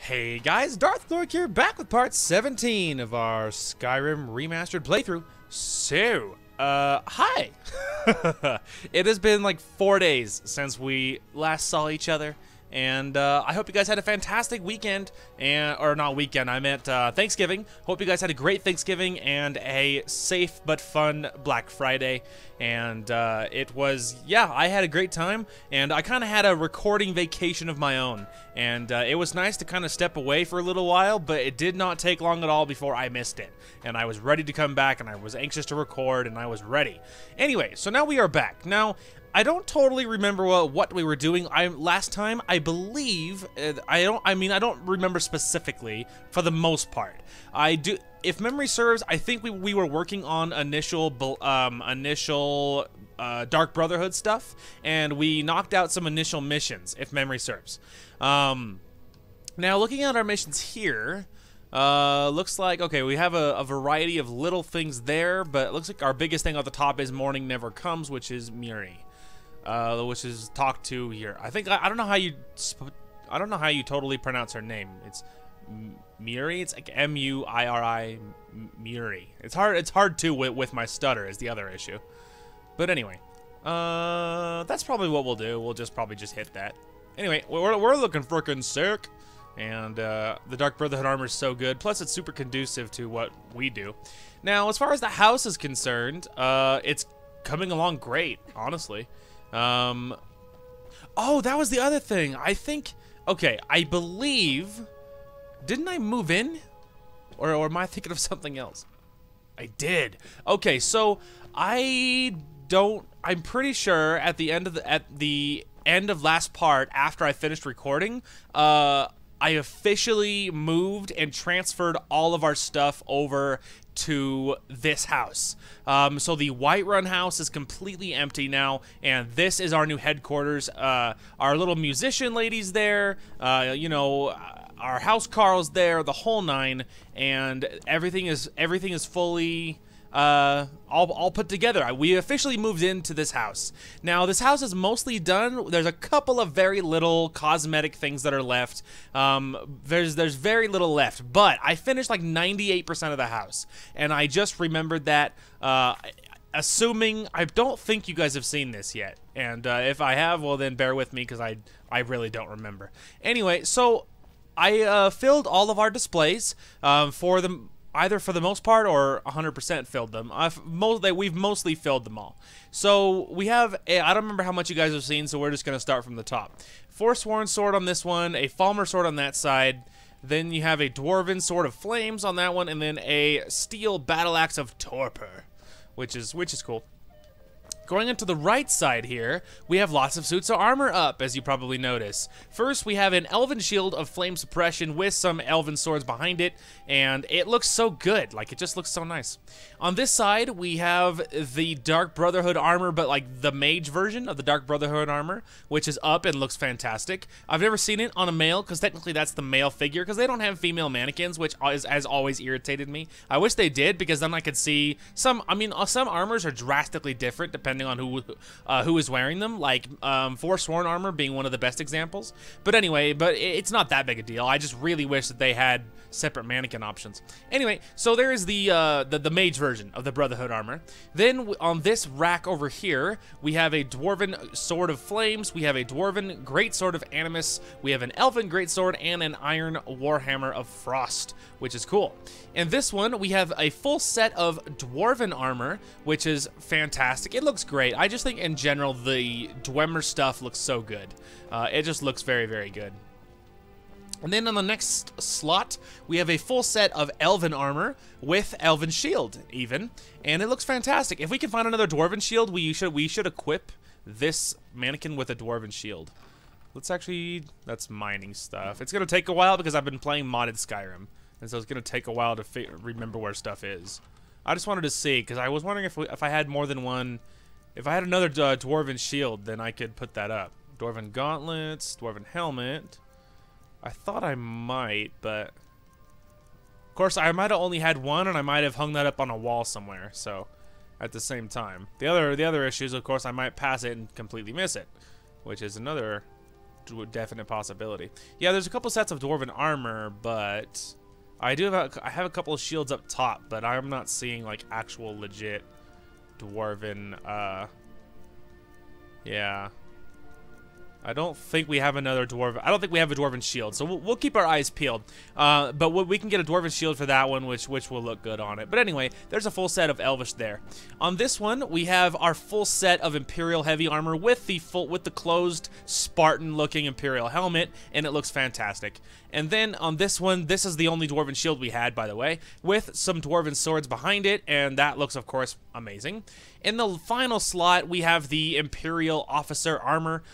Hey guys, Darth Lord here, back with part 17 of our Skyrim Remastered playthrough. So, hi! It has been like 4 days since we last saw each other, and I hope you guys had a fantastic weekend, or not weekend, I meant Thanksgiving. Hope you guys had a great Thanksgiving and a safe but fun Black Friday, and it was, yeah, I had a great time, and I kind of had a recording vacation of my own, and it was nice to kind of step away for a little while, but it did not take long at all before I missed it, and I was ready to come back, and I was anxious to record, and I was ready. Anyway, so now we are back. Now, I don't totally remember what we were doing last time. I believe I don't remember specifically for the most part. I do, if memory serves. I think we were working on initial Dark Brotherhood stuff, and we knocked out some initial missions, if memory serves. Now looking at our missions here, looks like, okay, we have a variety of little things there, but it looks like our biggest thing at the top is Morning Never Comes, which is Muri. Which is talked to here. I think I don't know how you totally pronounce her name. It's Muri. It's like M-U-I-R-I, Muri. It's hard to with my stutter is the other issue. But anyway, that's probably what we'll do. We'll probably just hit that. Anyway, we're looking frickin' sick, and the Dark Brotherhood armor is so good. Plus, it's super conducive to what we do. Now, as far as the house is concerned, it's coming along great, honestly. Oh, that was the other thing. I think, okay, I believe, didn't I move in? Or am I thinking of something else? I did. Okay, so I'm pretty sure at the end of last part, after I finished recording, I officially moved and transferred all of our stuff over to this house. So the Whiterun house is completely empty now, and this is our new headquarters. Our little musician lady's there, you know, our house Carl's there, the whole nine, and everything is fully all put together. We officially moved into this house. Now, this house is mostly done. There's a couple of very little cosmetic things that are left. There's very little left, but I finished like 98% of the house, and I just remembered that, assuming, I don't think you guys have seen this yet, and if I have, well then bear with me, because I really don't remember. Anyway, so I filled all of our displays for them. Either for the most part or 100% filled them. We've mostly filled them all. So we have, I don't remember how much you guys have seen, so we're just going to start from the top. Forsworn sword on this one, a Falmer sword on that side, then you have a Dwarven sword of flames on that one, and then a steel battle axe of torpor, which is cool. Going into the right side here, we have lots of suits of armor up, as you probably notice. First, we have an elven shield of flame suppression with some elven swords behind it, and it looks so good. Like, it just looks so nice. On this side, we have the Dark Brotherhood armor, but like the mage version of the Dark Brotherhood armor, which is up and looks fantastic. I've never seen it on a male, because technically that's the male figure, because they don't have female mannequins, which has always irritated me. I wish they did, because then I could see some armors are drastically different depending on who is wearing them, like Forsworn armor being one of the best examples. But anyway, it's not that big a deal. I just really wish that they had separate mannequin options. Anyway, so there is the mage version of the Brotherhood armor. Then on this rack over here, we have a Dwarven sword of flames, we have a Dwarven greatsword of animus, we have an Elven greatsword, and an iron warhammer of frost, which is cool. And this one, we have a full set of Dwarven armor, which is fantastic. It looks great. I just think in general the Dwemer stuff looks so good. It just looks very, very good. And then on the next slot, we have a full set of Elven armor with Elven shield, even, and it looks fantastic. If we can find another Dwarven shield, we should equip this mannequin with a Dwarven shield. Let's actually, that's mining stuff. It's gonna take a while because I've been playing modded Skyrim, and so it's gonna take a while to remember where stuff is. I just wanted to see, because I was wondering if I had more than one. If I had another Dwarven shield, then I could put that up. Dwarven gauntlets, Dwarven helmet. I thought I might, but of course I might have only had one, and I might have hung that up on a wall somewhere. So, at the same time, the other issue is, of course, I might pass it and completely miss it, which is another definite possibility. Yeah, there's a couple sets of dwarven armor, but I have a couple of shields up top, but I'm not seeing like actual legit dwarven. Yeah. I don't think we have another dwarven. I don't think we have a dwarven shield, so we'll keep our eyes peeled. But we can get a dwarven shield for that one, which will look good on it. But anyway, there's a full set of Elvish there. On this one, we have our full set of Imperial heavy armor with the closed Spartan-looking Imperial helmet, and it looks fantastic. And then on this one, this is the only dwarven shield we had, by the way, with some dwarven swords behind it, and that looks, of course, amazing. In the final slot, we have the Imperial officer armor.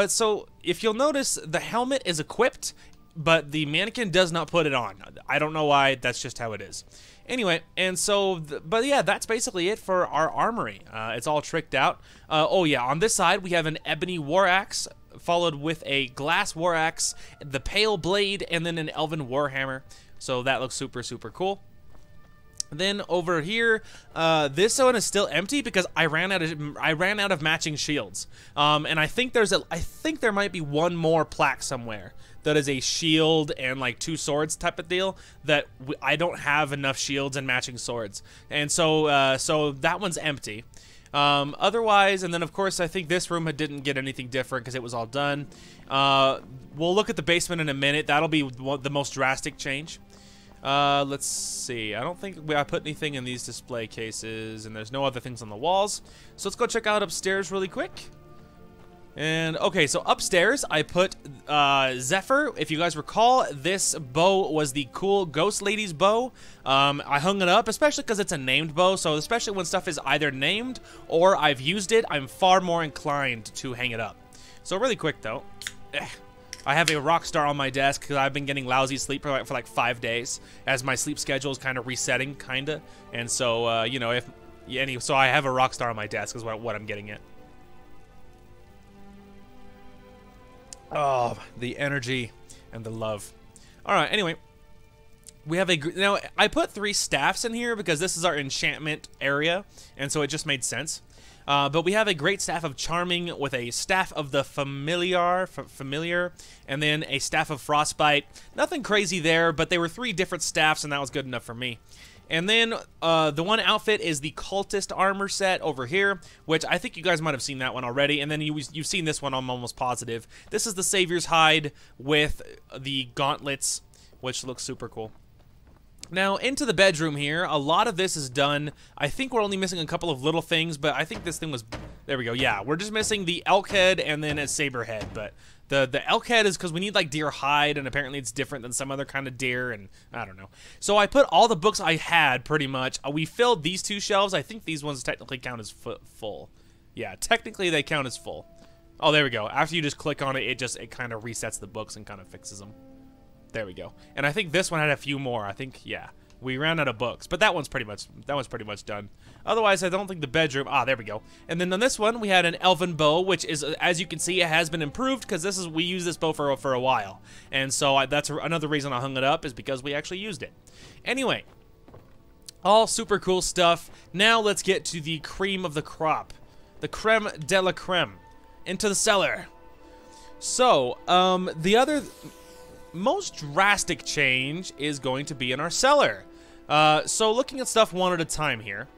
So if you'll notice, the helmet is equipped, but the mannequin does not put it on. I don't know why, that's just how it is. Anyway, and so, but yeah, that's basically it for our armory. It's all tricked out. Oh yeah, on this side, we have an ebony war axe, followed with a glass war axe, the pale blade, and then an elven warhammer. So that looks super, super cool. Then over here, this one is still empty because I ran out of matching shields. And I think there might be one more plaque somewhere that is a shield and like 2 swords type of deal that I don't have enough shields and matching swords. And so so that one's empty. Otherwise, and then of course I think this room didn't get anything different because it was all done. We'll look at the basement in a minute. That'll be the most drastic change. Let's see. I don't think I put anything in these display cases, and there's no other things on the walls. So let's go check out upstairs really quick. And okay, so upstairs I put Zephyr. If you guys recall, this bow was the cool Ghost Lady's bow. I hung it up, especially because it's a named bow. So especially when stuff is either named or I've used it, I'm far more inclined to hang it up. So really quick though. I have a rock star on my desk because I've been getting lousy sleep for like 5 days, as my sleep schedule is kind of resetting, kinda. And so, you know, so I have a rock star on my desk is what I'm getting at. Oh, the energy and the love. All right, anyway, we have now I put 3 staffs in here because this is our enchantment area, and so it just made sense. But we have a great staff of charming with a staff of the familiar, and then a staff of frostbite. Nothing crazy there, but they were 3 different staffs, and that was good enough for me. And then the one outfit is the cultist armor set over here, which I think you guys might have seen that one already. And then you've seen this one, I'm almost positive. This is the Savior's hide with the gauntlets, which looks super cool. Now, into the bedroom here, a lot of this is done. I think we're only missing a couple of little things, but I think this thing was... There we go, yeah. We're just missing the elk head and then a saber head, but the elk head is because we need, like, deer hide, and apparently it's different than some other kind of deer, and I don't know. So I put all the books I had, pretty much. We filled these 2 shelves. I think these ones technically count as full. Yeah, technically they count as full. Oh, there we go. After you just click on it, it kind of resets the books and kind of fixes them. There we go. And I think this one had a few more. I think, yeah, we ran out of books, but that one's pretty much done. Otherwise, I don't think the bedroom. Ah, there we go. And then on this one, we had an elven bow, which is, as you can see, it has been improved because we used this bow for a while, and so that's another reason I hung it up is because we actually used it. Anyway, all super cool stuff. Now let's get to the cream of the crop, the creme de la creme, into the cellar. So, the other most drastic change is going to be in our cellar. So looking at stuff one at a time here.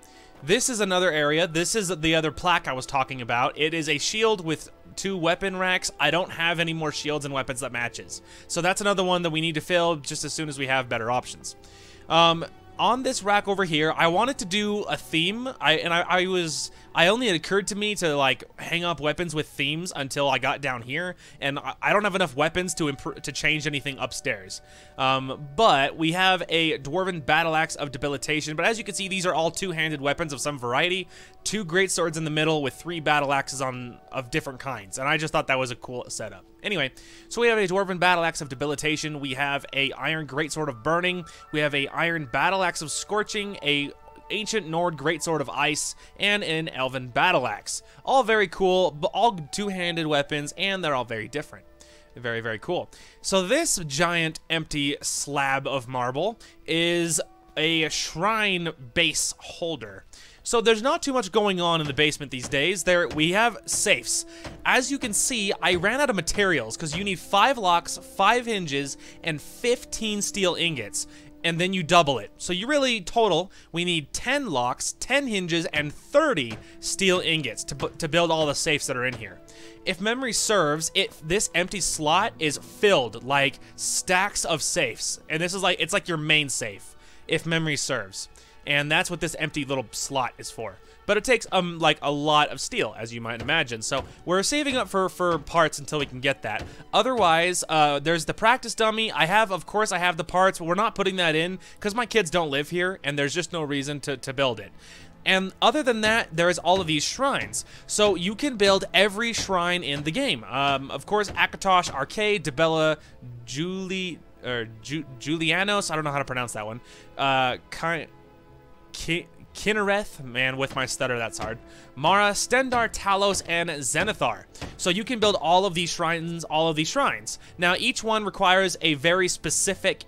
This is another area. This is the other plaque I was talking about. It is a shield with 2 weapon racks. I don't have any more shields and weapons that matches. So that's another one that we need to fill just as soon as we have better options. On this rack over here, I wanted to do a theme. I only had occurred to me to like hang up weapons with themes until I got down here, and I don't have enough weapons to change anything upstairs. But we have a dwarven battle axe of debilitation. But as you can see, these are all 2-handed weapons of some variety. 2 great swords in the middle with 3 battle axes of different kinds, and I just thought that was a cool setup. Anyway, so we have a dwarven battle axe of debilitation. We have a iron greatsword of burning. We have a iron battle axe of scorching. A ancient Nord greatsword of ice, and an elven battle axe. All very cool, but all 2-handed weapons, and they're all very different. Very, very cool. So this giant empty slab of marble is a shrine base holder. So there's not too much going on in the basement these days. We have safes. As you can see, I ran out of materials because you need 5 locks, 5 hinges, and 15 steel ingots. And then you double it. So you really, total, we need 10 locks, 10 hinges, and 30 steel ingots to build all the safes that are in here. If memory serves, this empty slot is filled, like stacks of safes. And this is it's like your main safe, if memory serves. And that's what this empty little slot is for. But it takes like a lot of steel, as you might imagine. So we're saving up for parts until we can get that. Otherwise, there's the practice dummy. Of course I have the parts, but we're not putting that in because my kids don't live here and there's just no reason to build it. And other than that, there's all of these shrines. So you can build every shrine in the game. Of course, Akatosh, Arcade, Dibella, Julianos, I don't know how to pronounce that one. Kinnereth, man, with my stutter, that's hard. Mara, Stendar, Talos, and Zenithar. So you can build all of these shrines, Now, each one requires a very specific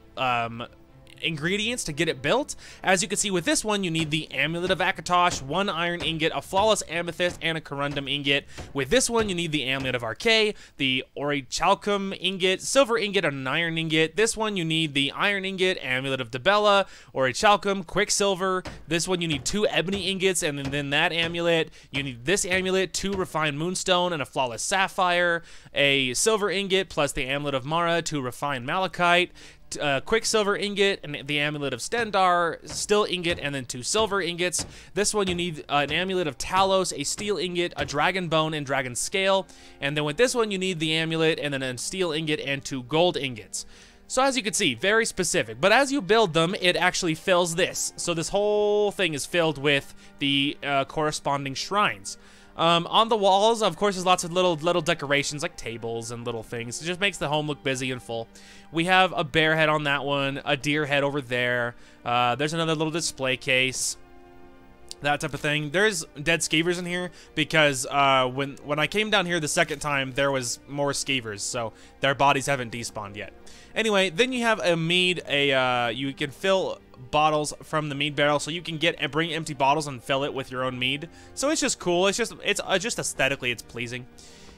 ingredients to get it built. As you can see with this one, you need the Amulet of Akatosh, 1 iron ingot, a flawless amethyst, and a corundum ingot. With this one, you need the Amulet of Arcade, the Orichalcum ingot, silver ingot, and an iron ingot. This one, you need the iron ingot, Amulet of Dibella, Orichalcum, quicksilver. This one, you need 2 ebony ingots, and then that amulet. You need this amulet, 2 refined moonstone, and a flawless sapphire, a silver ingot, plus the Amulet of Mara, 2 refined malachite, quicksilver ingot, and the Amulet of Stendar, steel ingot, and then 2 silver ingots. This one you need an Amulet of Talos, a steel ingot, a dragon bone, and dragon scale. And then with this one you need the amulet, and then a steel ingot, and 2 gold ingots. So as you can see, very specific. But as you build them, it actually fills this. So this whole thing is filled with the corresponding shrines. On the walls, of course, there's lots of little decorations like tables and little things. It just makes the home look busy and full. We have a bear head on that one, a deer head over there. There's another little display case, that type of thing. There's dead skeevers in here because when I came down here the second time, there was more skeevers, so their bodies haven't despawned yet. Anyway, then you have a mead. You can fill bottles from the mead barrel, so you can bring empty bottles and fill it with your own mead. So it's just cool. It's just aesthetically it's pleasing.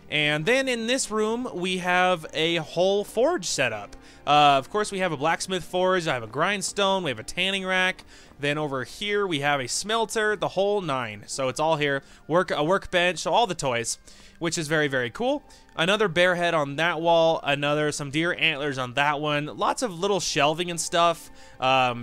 And then in this room we have a whole forge set up. Of course we have a blacksmith forge. I have a grindstone. We have a tanning rack. Then over here we have a smelter. The whole 9. So it's all here. A workbench. So all the toys, which is very, very cool. Another bear head on that wall, some deer antlers on that one. Lots of little shelving and stuff,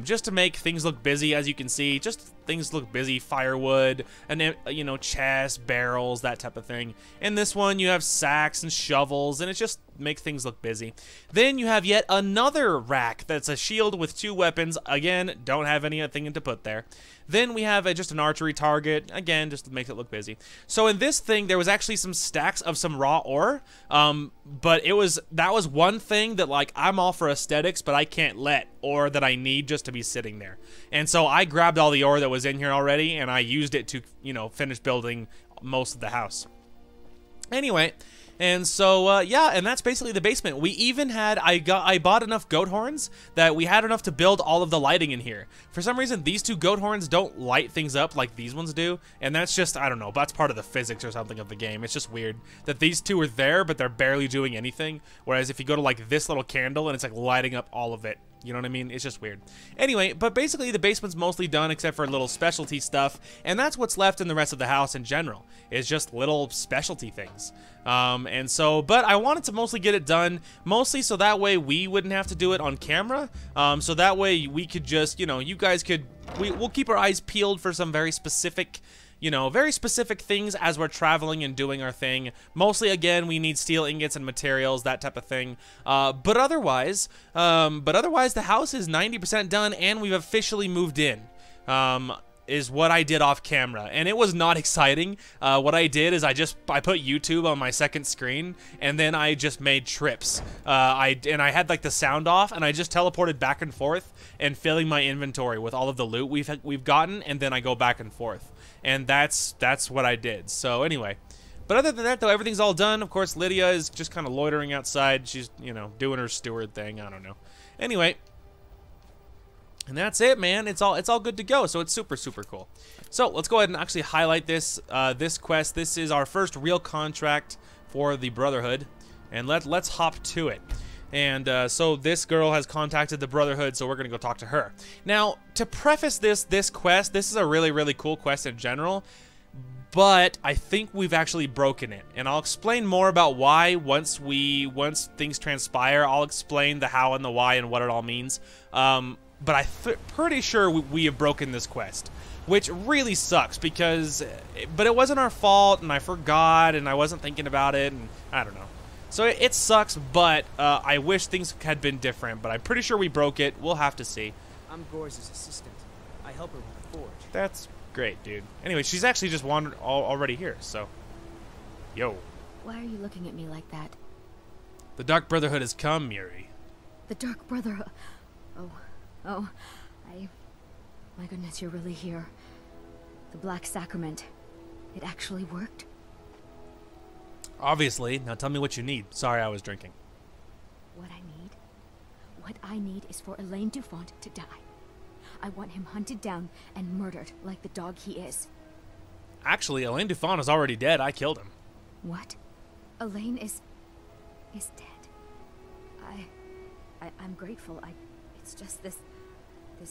just to make things look busy. As you can see, just things look busy. Firewood, and chests, barrels, that type of thing. In this one, you have sacks and shovels, and it just makes things look busy. Then you have yet another rack that's a shield with 2 weapons. Again, don't have anything to put there. Then we have just an archery target, again, just to make it look busy. So in this thing, there was actually some stacks of some raw ore, but that was one thing that, like, I'm all for aesthetics, but I can't let ore that I need just to be sitting there. And so I grabbed all the ore that was in here already, and I used it to, finish building most of the house. Anyway, and so, yeah, and that's basically the basement. We even had, I bought enough goat horns that we had enough to build all of the lighting in here. For some reason, these 2 goat horns don't light things up like these ones do, and that's just, I don't know, that's part of the physics or something of the game. It's just weird that these 2 are there, but they're barely doing anything, whereas if you go to, like, this little candle and it's, like, lighting up all of it. You know what I mean? It's just weird. Anyway, but basically the basement's mostly done except for little specialty stuff, and that's what's left in the rest of the house in general, is just little specialty things. And so, but I wanted to mostly get it done, mostly so that way we wouldn't have to do it on camera, so that way we could just, you guys could, we'll keep our eyes peeled for some very specific things as we're traveling and doing our thing. Mostly, again, we need steel ingots and materials, that type of thing. But otherwise, the house is 90% done, and we've officially moved in. Is what I did off camera, and it was not exciting. What I did is I put YouTube on my second screen, and then I just made trips. I had like the sound off, and I just teleported back and forth and filling my inventory with all of the loot we've gotten, and then I go back and forth. And that's what I did. So anyway, but other than that, though, everything's all done. Of course, Lydia is just kind of loitering outside. She's, doing her steward thing. I don't know. Anyway, And that's it, man. It's all good to go. So it's super, super cool. So let's go ahead and actually highlight this this quest. This is our first real contract for the Brotherhood, and let's hop to it. And so this girl has contacted the Brotherhood, so we're gonna go talk to her. Now, to preface this quest, this is a really, really cool quest in general, but I think we've actually broken it, and I'll explain more about why once things transpire. I'll explain the how and the why and what it all means. But I'm pretty sure we have broken this quest, which really sucks because, but it wasn't our fault, and I forgot, and I wasn't thinking about it, and I don't know. So it sucks, but I wish things had been different, but I'm pretty sure we broke it. We'll have to see. I'm Gore's assistant. I help her with the forge. That's great, dude. Anyway, she's actually just wandered already here, so. Yo. Why are you looking at me like that? The Dark Brotherhood has come, Muri. The Dark Brotherhood. Oh, my goodness, you're really here. The Black Sacrament. It actually worked? Obviously. Now tell me what you need. Sorry, I was drinking. What I need is for Elaine Dufont to die. I want him hunted down and murdered like the dog he is. Actually, Elaine Dufont is already dead. I killed him. What? Elaine is dead. I'm grateful. It's just this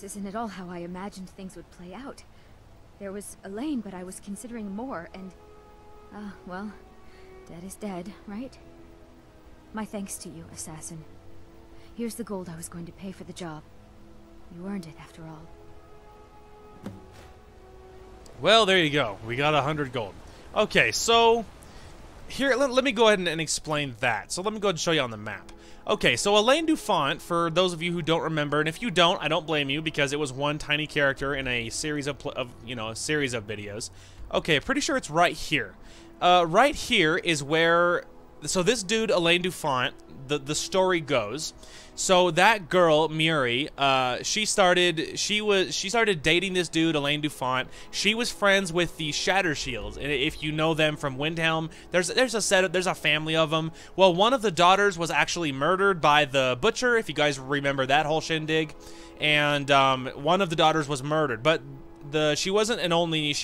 isn't at all how I imagined things would play out. There was Elaine, but I was considering more, and well, dead is dead, right? My thanks to you, assassin. Here's the gold I was going to pay for the job. You earned it, after all. Well, there you go. We got 100 gold. Okay, so here, let me go ahead and explain that. So let me go ahead and show you on the map. Okay, so Elaine Dufont, for those of you who don't remember, and if you don't, I don't blame you because it was one tiny character in a series of a series of videos. Okay, pretty sure it's right here. Right here is where, so this dude Elaine Dufont, the story goes. So that girl Muri, she started dating this dude Elaine Dufont. She was friends with the Shatter Shields, and if you know them from Windhelm, there's a family of them. Well, one of the daughters was actually murdered by the Butcher, if you guys remember that whole shindig, and one of the daughters was murdered, but she wasn't an only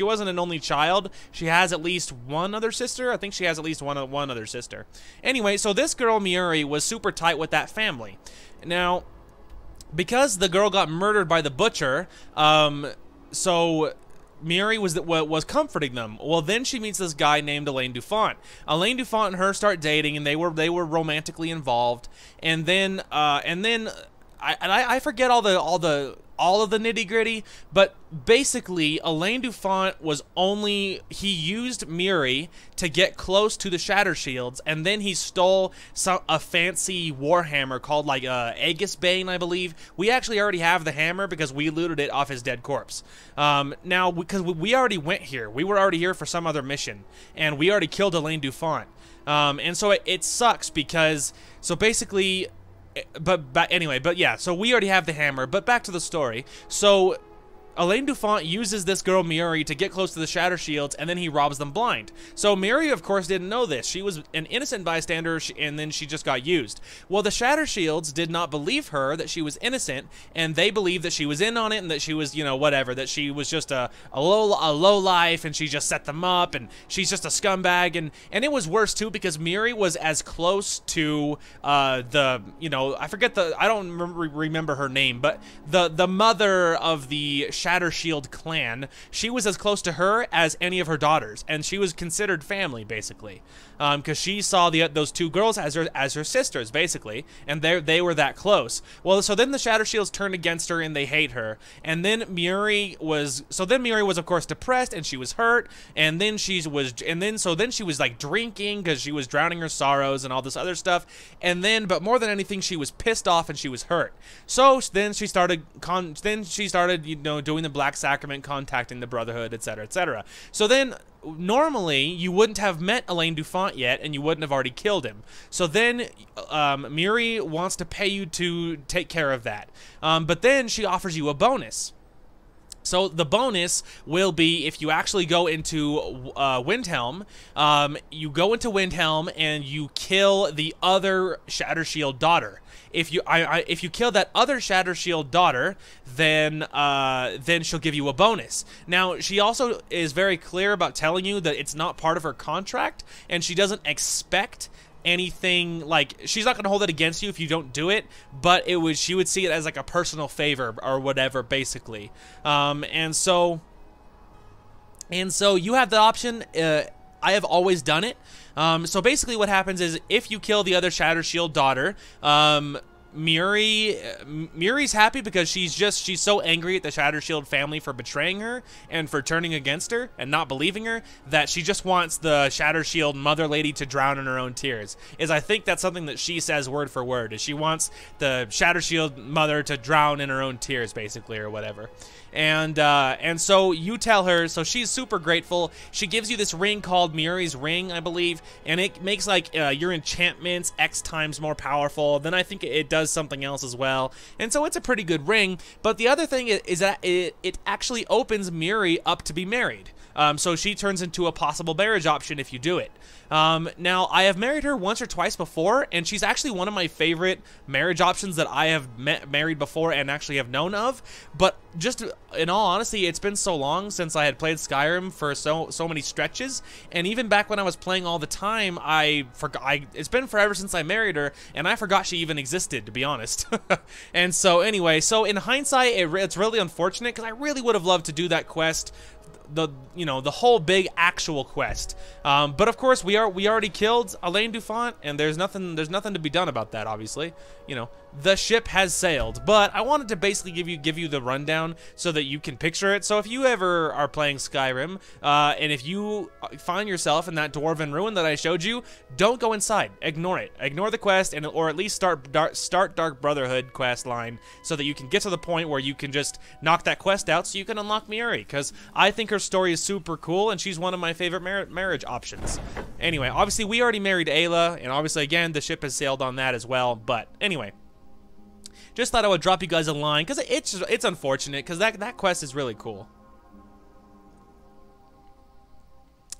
child. She has at least one other sister. I think she has at least one other sister. Anyway, so this girl Muri was super tight with that family. Now, because the girl got murdered by the Butcher, so Muri was comforting them. Well, then she meets this guy named Elaine Dufont. Elaine Dufont and her start dating, and they were romantically involved. And then I forget all of the nitty-gritty, but basically Elaine Dufont he used Muri to get close to the Shatter Shields, and then he stole a fancy warhammer called like Aegis Bane, I believe. We actually already have the hammer because we looted it off his dead corpse. Now, because we already went here, we were already here for some other mission, and we already killed Elaine Dufont. And so it sucks because, so basically, but anyway, but yeah, so we already have the hammer, but back to the story. So Elaine Dufont uses this girl Muri to get close to the Shatter Shields, and then he robs them blind. So Muri, of course, didn't know this. She was an innocent bystander, and then she just got used. Well, the Shatter Shields did not believe her, that she was innocent, and they believed that she was in on it, and that she was, whatever, that she was just a low life, and she just set them up, and she's just a scumbag, and it was worse, too, because Muri was as close to I don't remember her name, but the mother of the Shatter Shield clan, she was as close to her as any of her daughters, and she was considered family, basically, because she saw those two girls as her sisters, basically, and they were that close. Well, so then the Shatter Shields turned against her, and they hate her, and then Muri was of course depressed, and she was hurt, and then she was like drinking because she was drowning her sorrows and all this other stuff, but more than anything, she was pissed off and she was hurt. So then she started doing the Black Sacrament, contacting the Brotherhood, etc., etc. So then, normally, you wouldn't have met Elaine Dufont yet, and you wouldn't have already killed him. So then, Muri wants to pay you to take care of that. But then she offers you a bonus. So the bonus will be if you actually go into Windhelm, you go into Windhelm and you kill the other Shatter Shield daughter. If you kill that other Shatter Shield daughter, then she'll give you a bonus. Now, she also is very clear about telling you that it's not part of her contract, and she doesn't expect anything, like, she's not gonna hold it against you if you don't do it, but she would see it as like a personal favor or whatever, basically. And so you have the option. I have always done it. So basically what happens is if you kill the other Shatter Shield daughter, Muri's happy because she's so angry at the Shatter Shield family for betraying her and for turning against her and not believing her that she just wants the Shatter Shield mother lady to drown in her own tears. I think that's something that she says word for word, is she wants the Shatter Shield mother to drown in her own tears, basically, or whatever. And so you tell her, so she's super grateful. She gives you this ring called Muri's Ring, I believe, and it makes like your enchantments X times more powerful. Then I think it does something else as well. And so it's a pretty good ring. But the other thing is that it actually opens Muri up to be married. So she turns into a possible marriage option if you do it. Now, I have married her once or twice before, and she's actually one of my favorite marriage options that I have married before and actually have known of. But just in all honesty, it's been so long since I had played Skyrim for so many stretches, and even back when I was playing all the time, it's been forever since I married her, and I forgot she even existed, to be honest. And so anyway, so in hindsight, it's really unfortunate because I really would have loved to do that quest, the whole big actual quest, but of course we already killed Elaine Dufont, and there's nothing to be done about that. Obviously, the ship has sailed. But I wanted to basically give you the rundown so that you can picture it. So if you ever are playing Skyrim, and if you find yourself in that dwarven ruin that I showed you, don't go inside. Ignore it. Ignore the quest, or at least start Dark Brotherhood quest line so that you can get to the point where you can just knock that quest out so you can unlock Muri, because I think her story is super cool and she's one of my favorite marriage options. Anyway, obviously we already married Ayla, and obviously again the ship has sailed on that as well. But anyway, just thought I would drop you guys a line because it's unfortunate because that quest is really cool.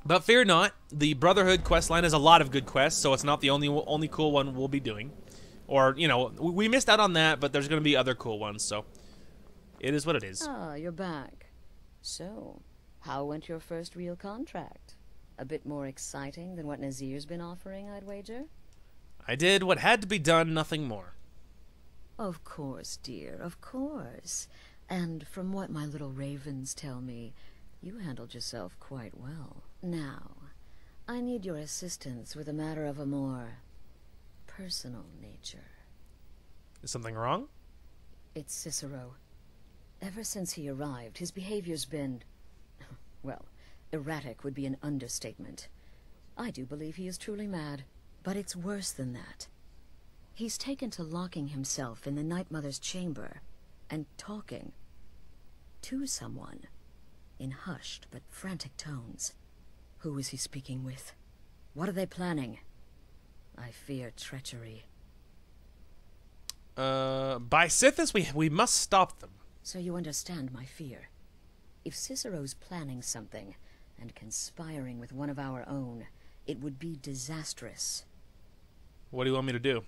But fear not, the Brotherhood quest line has a lot of good quests, so it's not the only cool one we'll be doing. Or, we missed out on that, but there's going to be other cool ones, so it is what it is. Ah, you're back. So, how went your first real contract? A bit more exciting than what Nazir's been offering, I'd wager? I did what had to be done, nothing more. Of course, dear, of course. And from what my little ravens tell me, you handled yourself quite well. Now, I need your assistance with a matter of a more personal nature. Is something wrong? It's Cicero. Ever since he arrived, his behavior's been, well, erratic would be an understatement. I do believe he is truly mad, but it's worse than that. He's taken to locking himself in the Night Mother's chamber and talking to someone in hushed but frantic tones. Who is he speaking with? What are they planning? I fear treachery. By Sithis, we must stop them. So you understand my fear. If Cicero's planning something and conspiring with one of our own, it would be disastrous. What do you want me to do?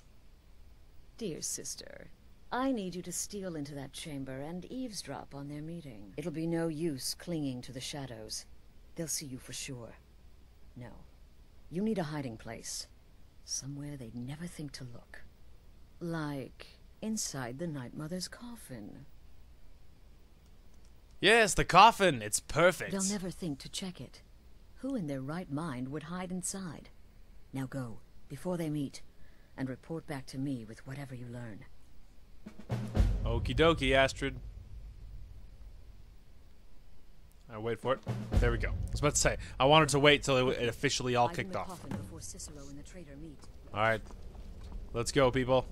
Dear sister, I need you to steal into that chamber and eavesdrop on their meeting. It'll be no use clinging to the shadows. They'll see you for sure. No, you need a hiding place. Somewhere they'd never think to look. Like inside the Night Mother's coffin. Yes, the coffin. It's perfect. They'll never think to check it. Who in their right mind would hide inside? Now go, before they meet, and report back to me with whatever you learn. Okie dokie, Astrid. I'll wait for it. There we go. I was about to say, I wanted to wait till it officially all kicked off. Alright. Let's go, people.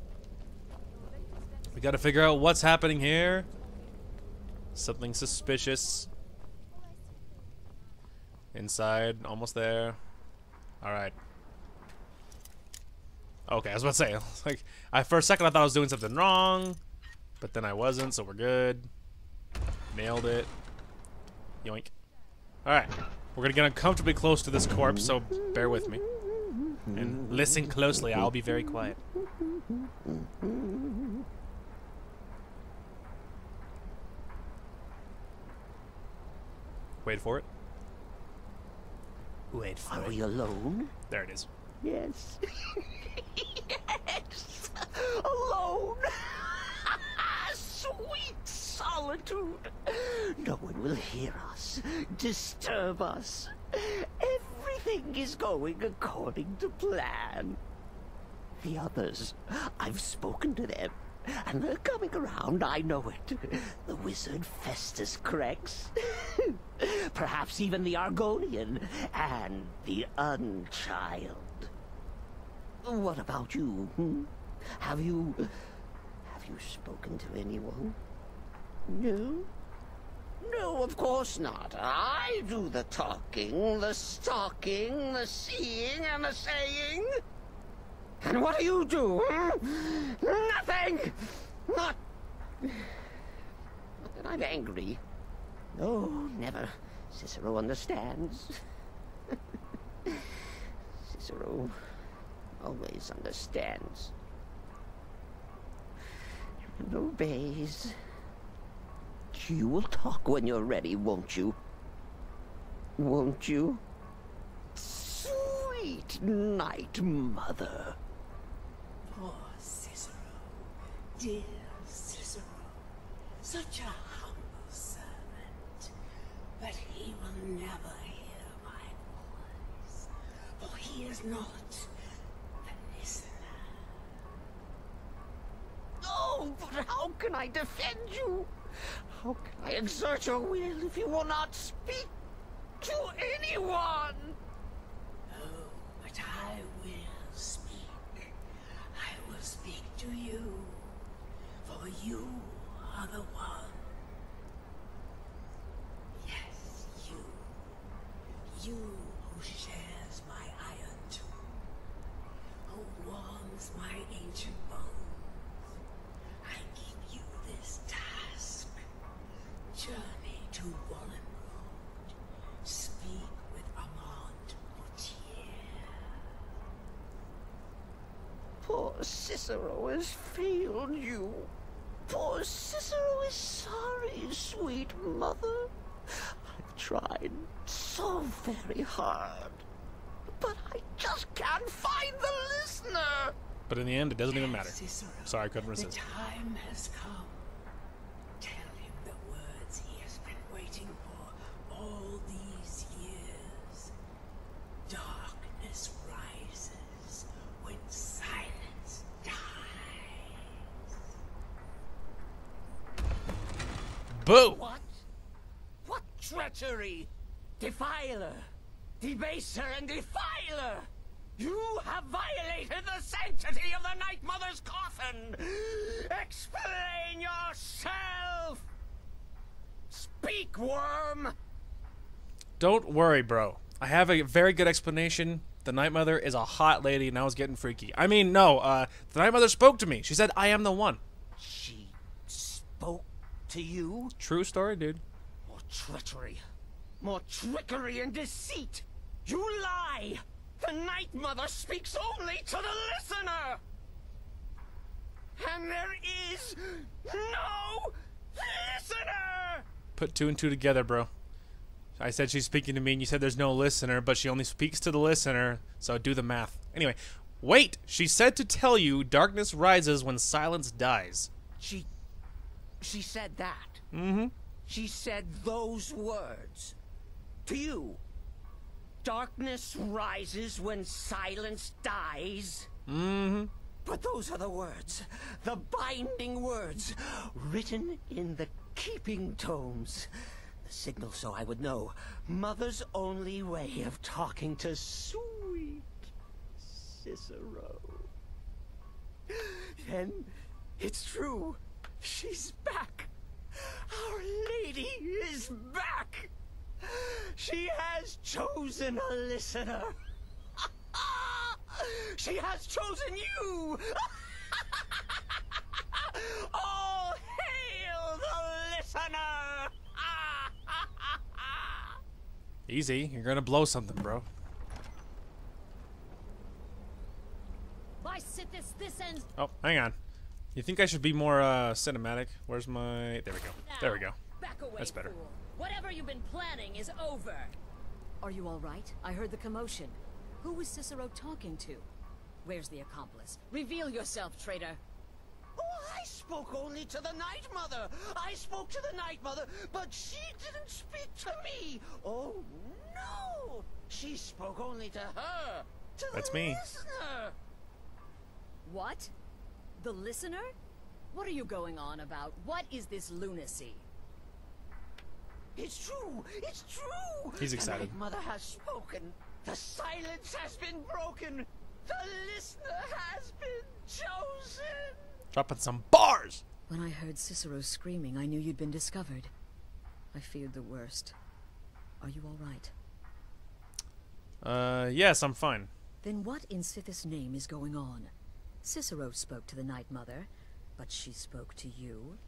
We gotta figure out what's happening here. Something suspicious. Inside, almost there. Alright. Okay, I was about to say, like, for a second I thought I was doing something wrong, but then I wasn't, so we're good. Nailed it. Yoink. Alright. We're gonna get uncomfortably close to this corpse, so bear with me. And listen closely. I'll be very quiet. Wait for it. Wait for it. Are we alone? There it is. Yes. Yes. Alone. Sweet solitude. No one will hear us, disturb us. Everything is going according to plan. The others, I've spoken to them, and they're coming around, I know it. The wizard Festus Crex. Perhaps even the Argonian, and the Unchild. What about you? Have you spoken to anyone? No? No, of course not. I do the talking, the stalking, the seeing, and the saying. And what do you do? Nothing! Not that I'm angry. No, never. Cicero understands. Cicero always understands. And obeys. You will talk when you're ready, won't you? Won't you? Sweet night, mother. Poor Cicero, dear Cicero, such a humble servant, but he will never hear my voice, for he is not the listener. Oh, but how can I defend you? How can I exert your will if you will not speak to anyone? Oh, but I will speak. I will speak to you, for you are the one. Yes, you. You who shares my iron tomb, who warms my ancient bones. I give you this task. Journey to Wallen Road. Speak with Armand Mortier. Poor Cicero has failed you. Poor Cicero is sorry, sweet mother. I've tried so very hard, but I just can't find the listener. But in the end, it doesn't even matter. Cicero, Sorry, I couldn't the resist. time has come. Tell him the words he has been waiting for all these years. Darkness rises when silence dies. Boo! What? What treachery? Defiler! Debaser and defiler! You have violated the sanctity of the Night Mother's coffin! Explain yourself! Speak, worm! Don't worry, bro. I have a very good explanation. The Night Mother is a hot lady, and I was getting freaky. I mean, no, the Night Mother spoke to me. She said, I am the one. She spoke to you? True story, dude. More treachery. More trickery and deceit! You lie! The Night Mother speaks only to the listener! And there is no listener! Put two and two together, bro. I said she's speaking to me, and you said there's no listener, but she only speaks to the listener, so do the math. Anyway, wait! She said to tell you darkness rises when silence dies. She said that. Mm-hmm. She said those words. To you. Darkness rises when silence dies. Mm-hmm. But those are the words, the binding words, written in the keeping tomes. The signal so I would know. Mother's only way of talking to sweet Cicero. Then it's true. She's back. Our Lady is back. She has chosen a listener. She has chosen you. All hail the listener. Easy. You're gonna blow something, bro. By Sithis, this ends. Oh, hang on. You think I should be more cinematic? Where's my... There we go. There we go. Back away, That's better. fool. Whatever you've been planning is over. Are you all right? I heard the commotion. Who was Cicero talking to? Where's the accomplice? Reveal yourself, traitor. Oh, I spoke only to the Night Mother. I spoke to the Night Mother, but she didn't speak to me. Oh, no. She spoke only to her. To That's the me. listener. What? The listener? What are you going on about? What is this lunacy? It's true. It's true. He's excited. The Night Mother has spoken. The silence has been broken. The listener has been chosen. Dropping some bars! When I heard Cicero screaming, I knew you'd been discovered. I feared the worst. Are you all right? Yes, I'm fine. Then what in Sithis' name is going on? Cicero spoke to the Night Mother, but she spoke to you?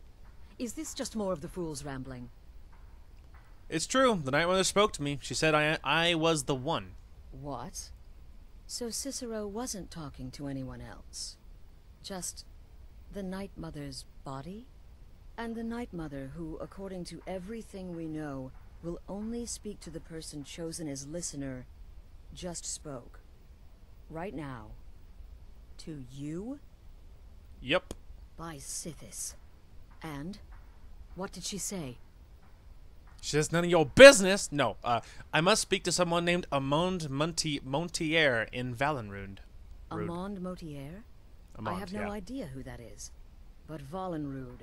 Is this just more of the fool's rambling? It's true. The Night Mother spoke to me. She said I was the one. What? So Cicero wasn't talking to anyone else? Just the Night Mother's body? And the Night Mother, who, according to everything we know, will only speak to the person chosen as listener, just spoke. Right now. To you? Yep. By Sithis. And? What did she say? She says none of your business. No, I must speak to someone named Amand Montier in Valenrund. Amand Motier? I have no idea who that is. But Valenrud,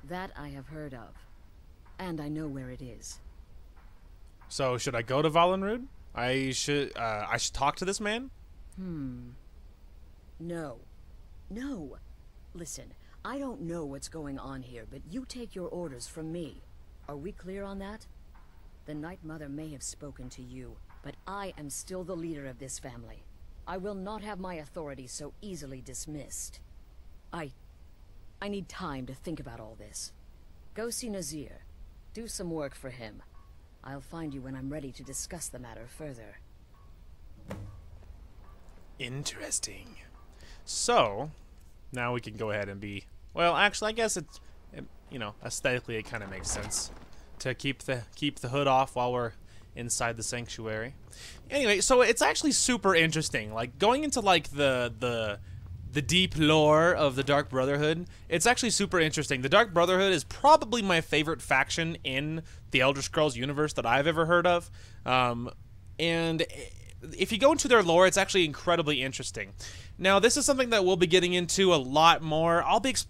that I have heard of. And I know where it is. So should I go to Valenrud? I should talk to this man? No. No. Listen, I don't know what's going on here, but you take your orders from me. Are we clear on that? The Night Mother may have spoken to you, but I am still the leader of this family. I will not have my authority so easily dismissed. I need time to think about all this. Go see Nazir. Do some work for him. I'll find you when I'm ready to discuss the matter further. Interesting. So, now we can go ahead and be... Well, actually, I guess it's... You know, aesthetically, it kind of makes sense to keep the hood off while we're inside the sanctuary. Anyway, so it's actually super interesting. Like, going into, like, the deep lore of the Dark Brotherhood, it's actually super interesting. The Dark Brotherhood is probably my favorite faction in the Elder Scrolls universe that I've ever heard of. And if you go into their lore, it's actually incredibly interesting. Now, this is something that we'll be getting into a lot more.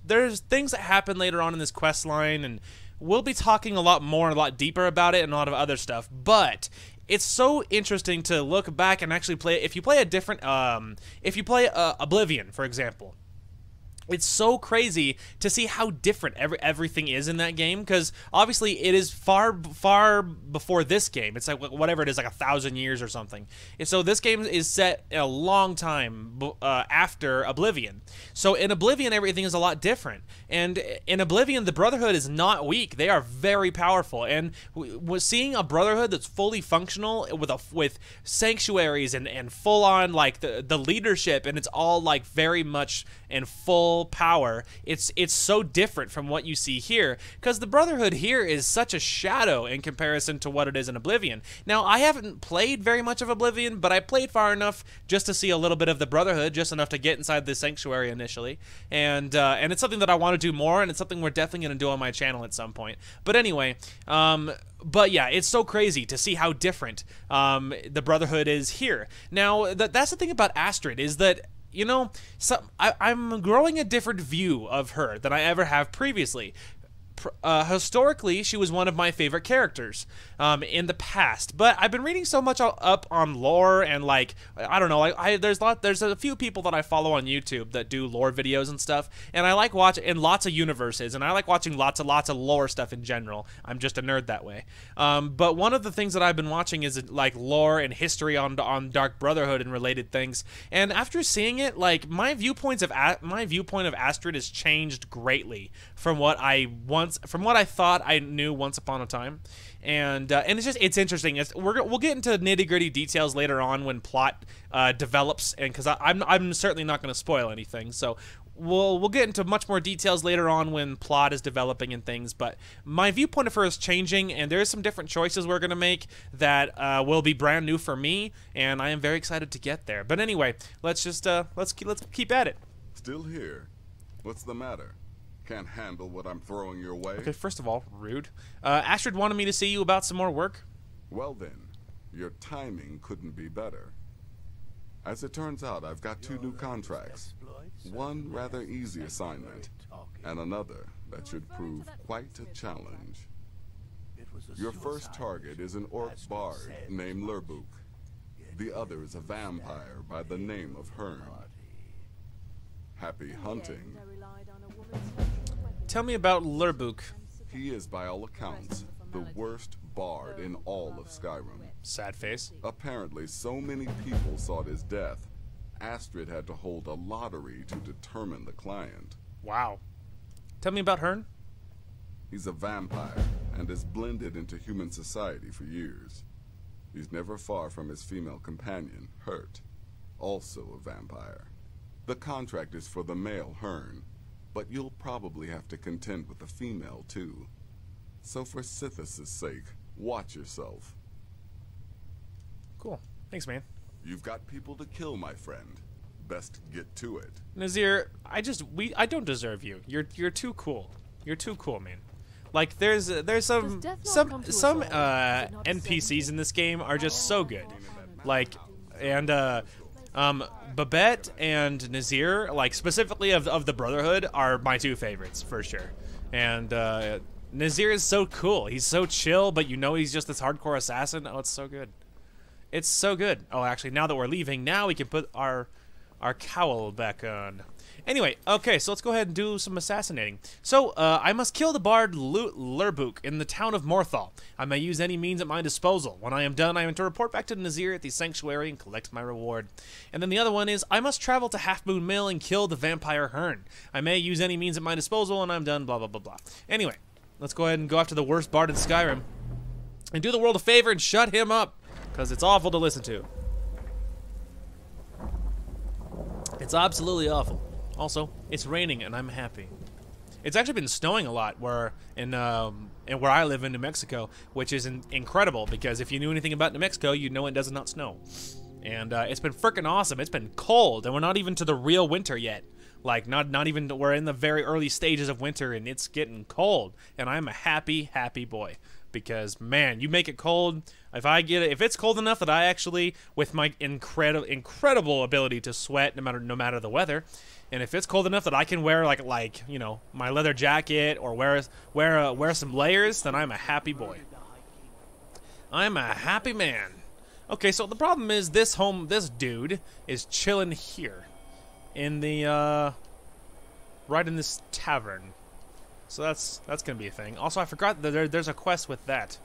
There's things that happen later on in this quest line, and we'll be talking a lot more and a lot deeper about it and a lot of other stuff. But it's so interesting to look back and actually play. If you play a different, if you play Oblivion, for example, it's so crazy to see how different everything is in that game, because obviously it is far before this game. It's like whatever it is, like 1,000 years or something. And so this game is set a long time after Oblivion. So in Oblivion, everything is a lot different. And in Oblivion, the Brotherhood is not weak. They are very powerful. And seeing a Brotherhood that's fully functional with sanctuaries and full on like the leadership, and it's all like very much in full power, it's so different from what you see here, because the Brotherhood here is such a shadow in comparison to what it is in Oblivion. Now, I haven't played very much of Oblivion, but I played far enough just to see a little bit of the Brotherhood, just enough to get inside the sanctuary initially, and it's something that I want to do more, and it's something we're definitely going to do on my channel at some point. But anyway, but yeah, it's so crazy to see how different the Brotherhood is here. Now, that's the thing about Astrid, is that, you know, I'm growing a different view of her than I ever have previously. Historically, she was one of my favorite characters in the past, but I've been reading so much up on lore, and like, I don't know, like there's a few people that I follow on YouTube that do lore videos and stuff, and I like watching in lots of universes, and I like watching lots of lore stuff in general. I'm just a nerd that way. But one of the things that I've been watching is like lore and history on Dark Brotherhood and related things, and after seeing it, like my viewpoint of Astrid has changed greatly from what I once from what I thought I knew once upon a time, and it's interesting. We'll get into nitty-gritty details later on when plot develops, and because I'm certainly not going to spoil anything, so we'll get into much more details later on when plot is developing and things. But my viewpoint of her is changing, and there's some different choices we're going to make that will be brand new for me, and I am very excited to get there. But anyway, let's keep at it. Still here? What's the matter? Can't handle what I'm throwing your way? Okay, first of all, rude. Astrid wanted me to see you about some more work. Well then, your timing couldn't be better. As it turns out, I've got 2 new contracts. One rather easy assignment, and another that should prove quite a challenge. Your first target is an orc bard named Lurbuk. The other is a vampire by the name of Hearn. Happy hunting. Tell me about Lurbuk. He is, by all accounts, the worst bard in all of Skyrim. Sad face. Apparently, so many people sought his death, Astrid had to hold a lottery to determine the client. Wow. Tell me about Hearn. He's a vampire and has blended into human society for years. He's never far from his female companion, Hurt, also a vampire. The contract is for the male Hearn, but you'll probably have to contend with the female too. So for Sithis' sake, watch yourself. Cool. Thanks, man. You've got people to kill, my friend. Best get to it. Nazir, I don't deserve you. You're too cool. You're too cool, man. Like there's some NPCs in this game are just so good. Like and Babette and Nazir, like specifically of the Brotherhood, are my 2 favorites for sure. And Nazir is so cool. He's so chill, but you know he's just this hardcore assassin. Oh, it's so good. It's so good. Oh, actually, now that we're leaving, now we can put our cowl back on. Anyway, okay, so let's go ahead and do some assassinating. So, I must kill the bard Lurbuk in the town of Morthal. I may use any means at my disposal. When I am done, I am to report back to Nazir at the sanctuary and collect my reward. And then the other one is, I must travel to Half Moon Mill and kill the vampire Hearn. I may use any means at my disposal, and I'm done, blah, blah, blah, blah. Anyway, let's go ahead and go after the worst bard in Skyrim. And do the world a favor and shut him up, because it's awful to listen to. It's absolutely awful. Also, it's raining and I'm happy. It's actually been snowing a lot where where I live in New Mexico, which is incredible because if you knew anything about New Mexico, you'd know it does not snow. And it's been freaking awesome. It's been cold, and we're not even to the real winter yet. Like not even we're in the very early stages of winter, and it's getting cold. And I'm a happy boy. Because man, you make it cold. If it's cold enough that I actually, with my incredible ability to sweat no matter the weather, and if it's cold enough that I can wear like you know, my leather jacket or wear some layers, then I'm a happy boy. I'm a happy man. Okay, so the problem is this dude is chilling here, in the right in this tavern. So that's gonna be a thing. Also, I forgot that there's a quest with that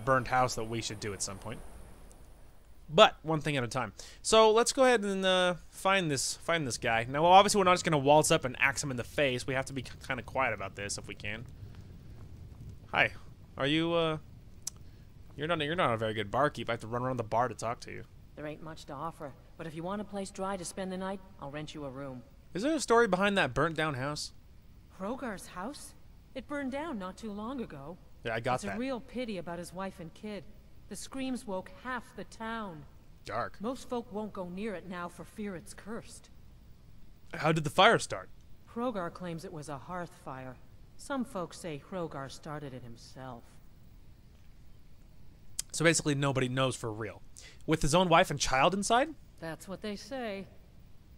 burned house that we should do at some point. But one thing at a time. So let's go ahead and find this guy. Now, obviously, we're not just gonna waltz up and axe him in the face. We have to be kind of quiet about this if we can. Hi, are you? You're not a very good barkeep. I have to run around the bar to talk to you. There ain't much to offer, but if you want a place dry to spend the night, I'll rent you a room. Is there a story behind that burnt down house? Hrogar's house? It burned down not too long ago. Yeah, I got it's that. It's a real pity about his wife and kid. The screams woke half the town. Dark. Most folk won't go near it now for fear it's cursed. How did the fire start? Hrogar claims it was a hearth fire. Some folks say Hrogar started it himself. So basically nobody knows for real. With his own wife and child inside? That's what they say.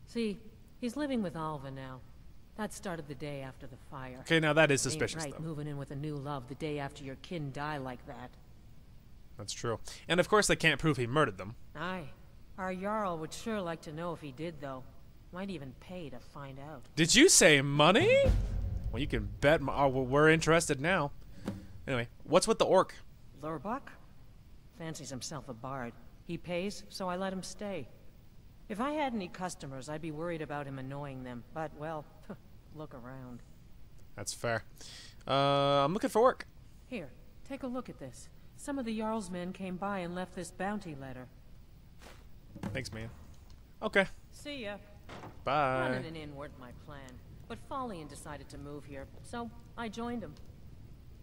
See, he's living with Alva now. That started the day after the fire. Okay, now that is suspicious, Ain't right though. Moving in with a new love the day after your kin die like that. That's true. And of course they can't prove he murdered them. Aye. Our Jarl would sure like to know if he did, though. Might even pay to find out. Did you say money? Well, you can bet we're interested now. Anyway, what's with the orc? Lurbuk? Fancies himself a bard. He pays, so I let him stay. If I had any customers, I'd be worried about him annoying them. But, well, look around. That's fair. I'm looking for work. Here, take a look at this. Some of the Jarl's men came by and left this bounty letter. Thanks, man. Okay. See ya. Bye. Running an inn weren't my plan, but Falian decided to move here, so I joined him.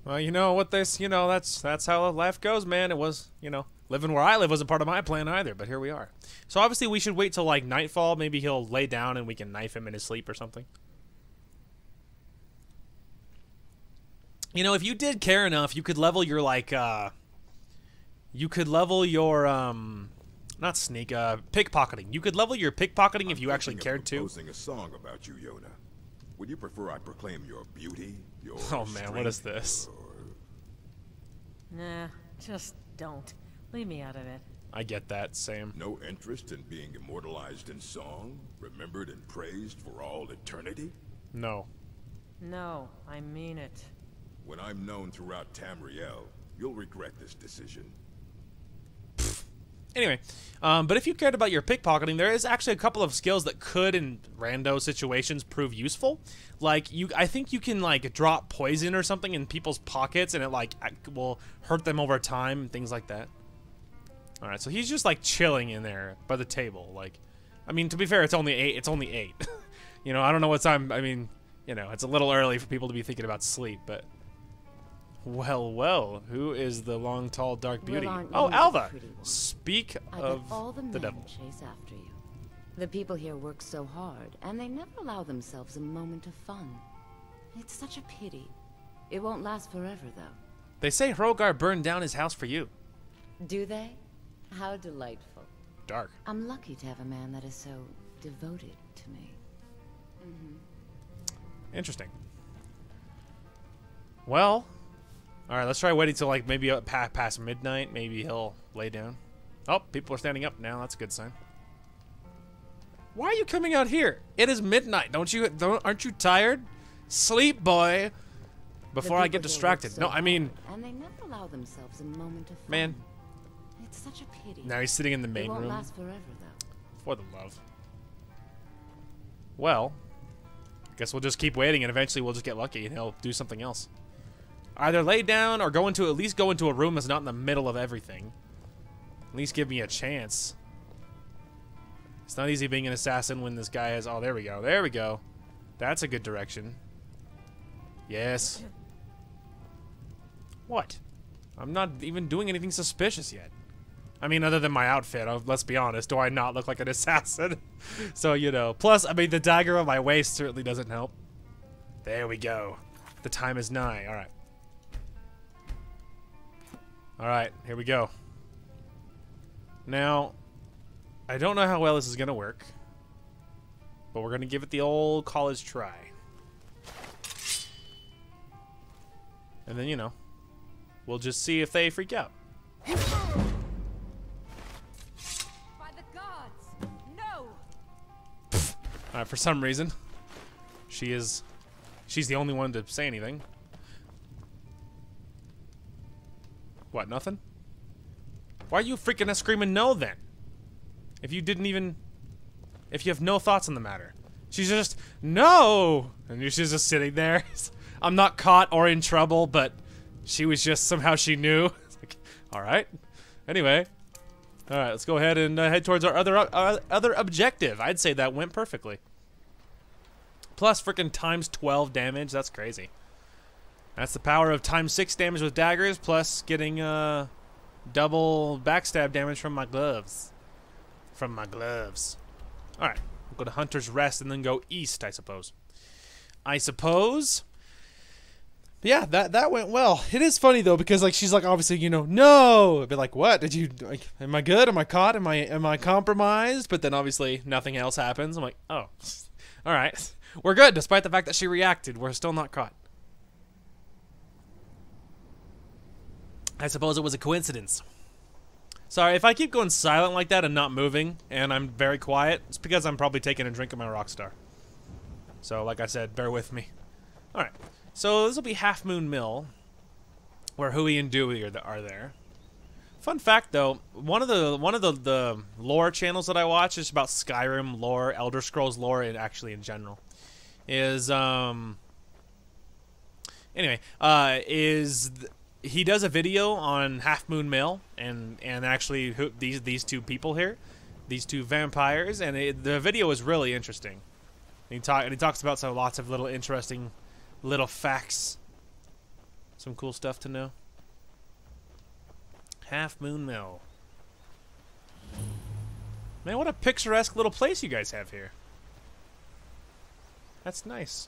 Well, you know what this, you know, that's how life goes, man. It was, you know, living where I live wasn't part of my plan either, but here we are. So obviously we should wait till like nightfall. Maybe he'll lay down and we can knife him in his sleep or something. You know, if you did care enough, you could level your like you could level your not sneak pickpocketing. You could level your pickpocketing if you actually cared to. Composing a song about you, Yoda. Would you prefer I proclaim your beauty, your Oh man, what is this? Nah, just don't. Leave me out of it. I get that, same. No interest in being immortalized in song, remembered and praised for all eternity? No. No, I mean it. When I'm known throughout Tamriel, you'll regret this decision. Anyway, but if you cared about your pickpocketing, there is actually a couple of skills that could, in rando situations, prove useful. Like, I think you can, like, drop poison or something in people's pockets, and it, like, will hurt them over time, and things like that. Alright, so he's just, like, chilling in there by the table. Like, I mean, to be fair, it's only 8. It's only 8. You know, I don't know what time, I mean, you know, it's a little early for people to be thinking about sleep, but... Well, well, who is the long, tall, dark beauty? Well, Oh, you the Alva! pretty one? Speak I bet of all the men devil. chase after you. The people here work so hard, and they never allow themselves a moment of fun. It's such a pity. It won't last forever, though. They say Hrogar burned down his house for you. Do they? How delightful. Dark. I'm lucky to have a man that is so devoted to me. Interesting. Well... Alright, let's try waiting till like maybe past midnight. Maybe he'll lay down. Oh, people are standing up now. That's a good sign. Why are you coming out here? It is midnight. Aren't you tired? Sleep, boy. Before I get distracted. No, I mean... And they never allow themselves a moment of fun. Man. It's such a pity. Now he's sitting in the It main won't room. last forever, though. For the love. Well, guess we'll just keep waiting and eventually we'll just get lucky and he'll do something else. Either lay down or go into at least go into a room that's not in the middle of everything. At least give me a chance. It's not easy being an assassin when this guy has... Oh, there we go. There we go. That's a good direction. Yes. What? I'm not even doing anything suspicious yet. I mean, other than my outfit, let's be honest. Do I not look like an assassin? So, you know. Plus, I mean, the dagger on my waist certainly doesn't help. There we go. The time is nigh. All right. Alright, here we go. Now, I don't know how well this is going to work, but we're going to give it the old college try. And then, you know, we'll just see if they freak out. By the gods, no! Alright, for some reason, she's the only one to say anything. What, nothing? Why are you freaking screaming no then? If you didn't even... If you have no thoughts on the matter. She's just, no! And she's just sitting there. I'm not caught or in trouble, but she was just, somehow she knew. It's like, alright. Anyway. Alright, let's go ahead and head towards our other objective. I'd say that went perfectly. Plus freaking times 12 damage. That's crazy. That's the power of times 6 damage with daggers, plus getting double backstab damage from my gloves. Alright, we'll go to Hunter's Rest and then go east, I suppose. But yeah, that went well. It is funny though, because like she's like obviously, you know, no! I'd be like, what? Did you like, am I good? Am I caught? Am I compromised? But then obviously nothing else happens. I'm like, oh. Alright. We're good, despite the fact that she reacted. We're still not caught. I suppose it was a coincidence. Sorry, if I keep going silent like that and not moving, and I'm very quiet, it's because I'm probably taking a drink of my Rockstar. So, like I said, bear with me. Alright, so this will be Half Moon Mill, where Hui and Dewey are there. Fun fact, though, one of the lore channels that I watch is about Skyrim lore, Elder Scrolls lore, and actually in general, is Anyway, he does a video on Half Moon Mill and actually these two people here, these two vampires, and the video is really interesting. And he talks about lots of little interesting little facts, some cool stuff to know. Half Moon Mill. Man, what a picturesque little place you guys have here. That's nice.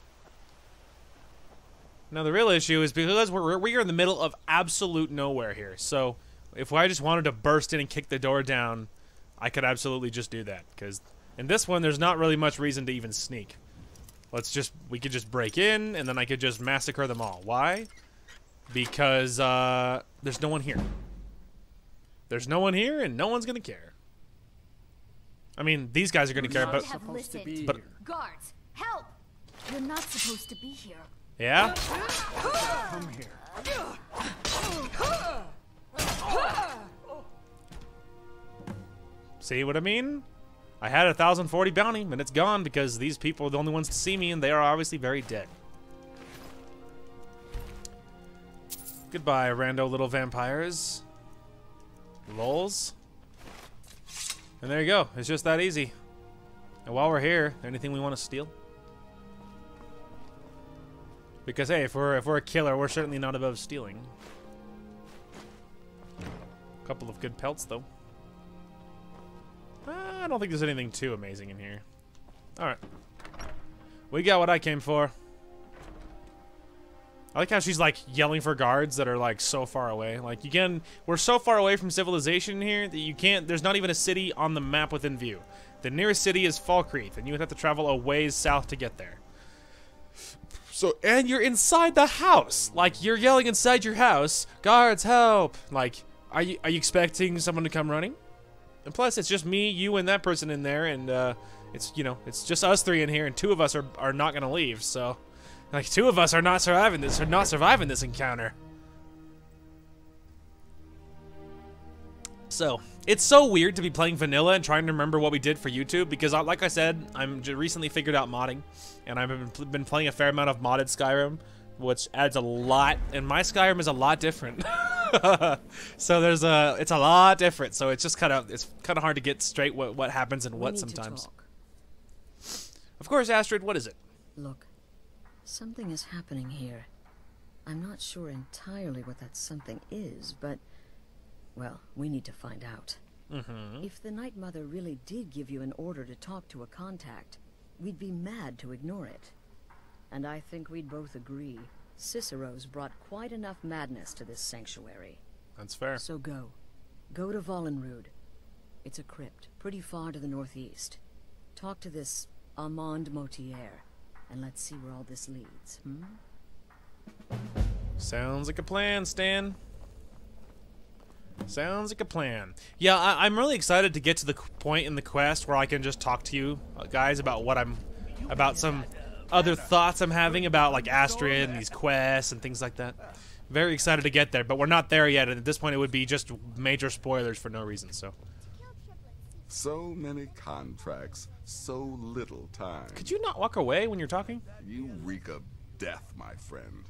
Now the real issue is because we are in the middle of absolute nowhere here. So if I just wanted to burst in and kick the door down, I could absolutely just do that. Because in this one, there's not really much reason to even sneak. We could just break in, and then I could just massacre them all. Why? Because there's no one here. There's no one here, and no one's gonna care. I mean, these guys are gonna care, but guards, help! You're not supposed to be here. Yeah? Come here. See what I mean? I had a 1,040 bounty, and it's gone because these people are the only ones to see me, and they are obviously very dead. Goodbye, rando little vampires. Lols. And there you go. It's just that easy. And while we're here, anything we want to steal? Because hey, if we're a killer, we're certainly not above stealing. A couple of good pelts, though. I don't think there's anything too amazing in here. Alright. We got what I came for. I like how she's like yelling for guards that are like so far away. Like again, we're so far away from civilization here that you can't, there's not even a city on the map within view. The nearest city is Falkreath, and you would have to travel a ways south to get there. So, and you're inside the house. Like, you're yelling inside your house, guards, help! Like, are you expecting someone to come running? And plus, it's just me, you, and that person in there, and it's, you know, it's just us three in here, and two of us are not gonna leave, so... Like, two of us are not surviving this encounter. So, it's so weird to be playing vanilla and trying to remember what we did for YouTube, because like I said, I'm recently figured out modding, and I've been playing a fair amount of modded Skyrim, which adds a lot, and my Skyrim is a lot different. So it's a lot different, so it's just kind of hard to get straight what happens and what sometimes. Of course, Astrid, what is it? Look, something is happening here. I'm not sure entirely what that something is, but, well, we need to find out. If the Night Mother really did give you an order to talk to a contact, we'd be mad to ignore it. And I think we'd both agree, Cicero's brought quite enough madness to this sanctuary. That's fair. So go. Go to Vollenrud. It's a crypt, pretty far to the northeast. Talk to this Armand Motier, and let's see where all this leads, Sounds like a plan, Stan. Sounds like a plan. Yeah, I'm really excited to get to the point in the quest where I can just talk to you guys about about some other thoughts I'm having about like Astrid and these quests and things like that. Very excited to get there, but we're not there yet, and at this point it would be just major spoilers for no reason, so. So many contracts, so little time. Could you not walk away when you're talking? You reek of death, my friend.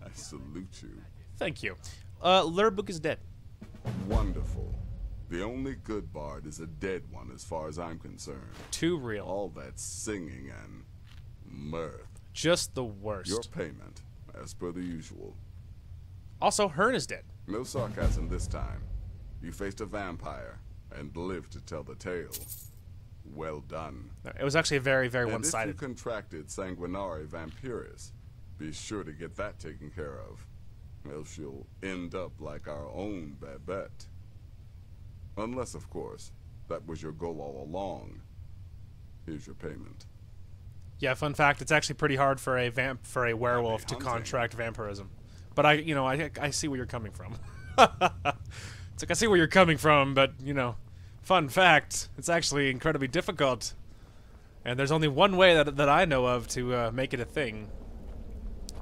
I salute you. Thank you. Lurbuk is dead. Wonderful. The only good bard is a dead one as far as I'm concerned. Too real. All that singing and mirth. Just the worst. Your payment, as per the usual. Also, Hearn is dead. No sarcasm this time. You faced a vampire and lived to tell the tale. Well done. It was actually very, very and one-sided. if you contracted Sanguinari Vampiris, be sure to get that taken care of. Else you'll end up like our own Babette. Unless, of course, that was your goal all along. Here's your payment. Yeah, fun fact, it's actually pretty hard for a werewolf to contract vampirism. But I see where you're coming from. It's like I see where you're coming from, but fun fact, it's actually incredibly difficult. And there's only one way that I know of to make it a thing.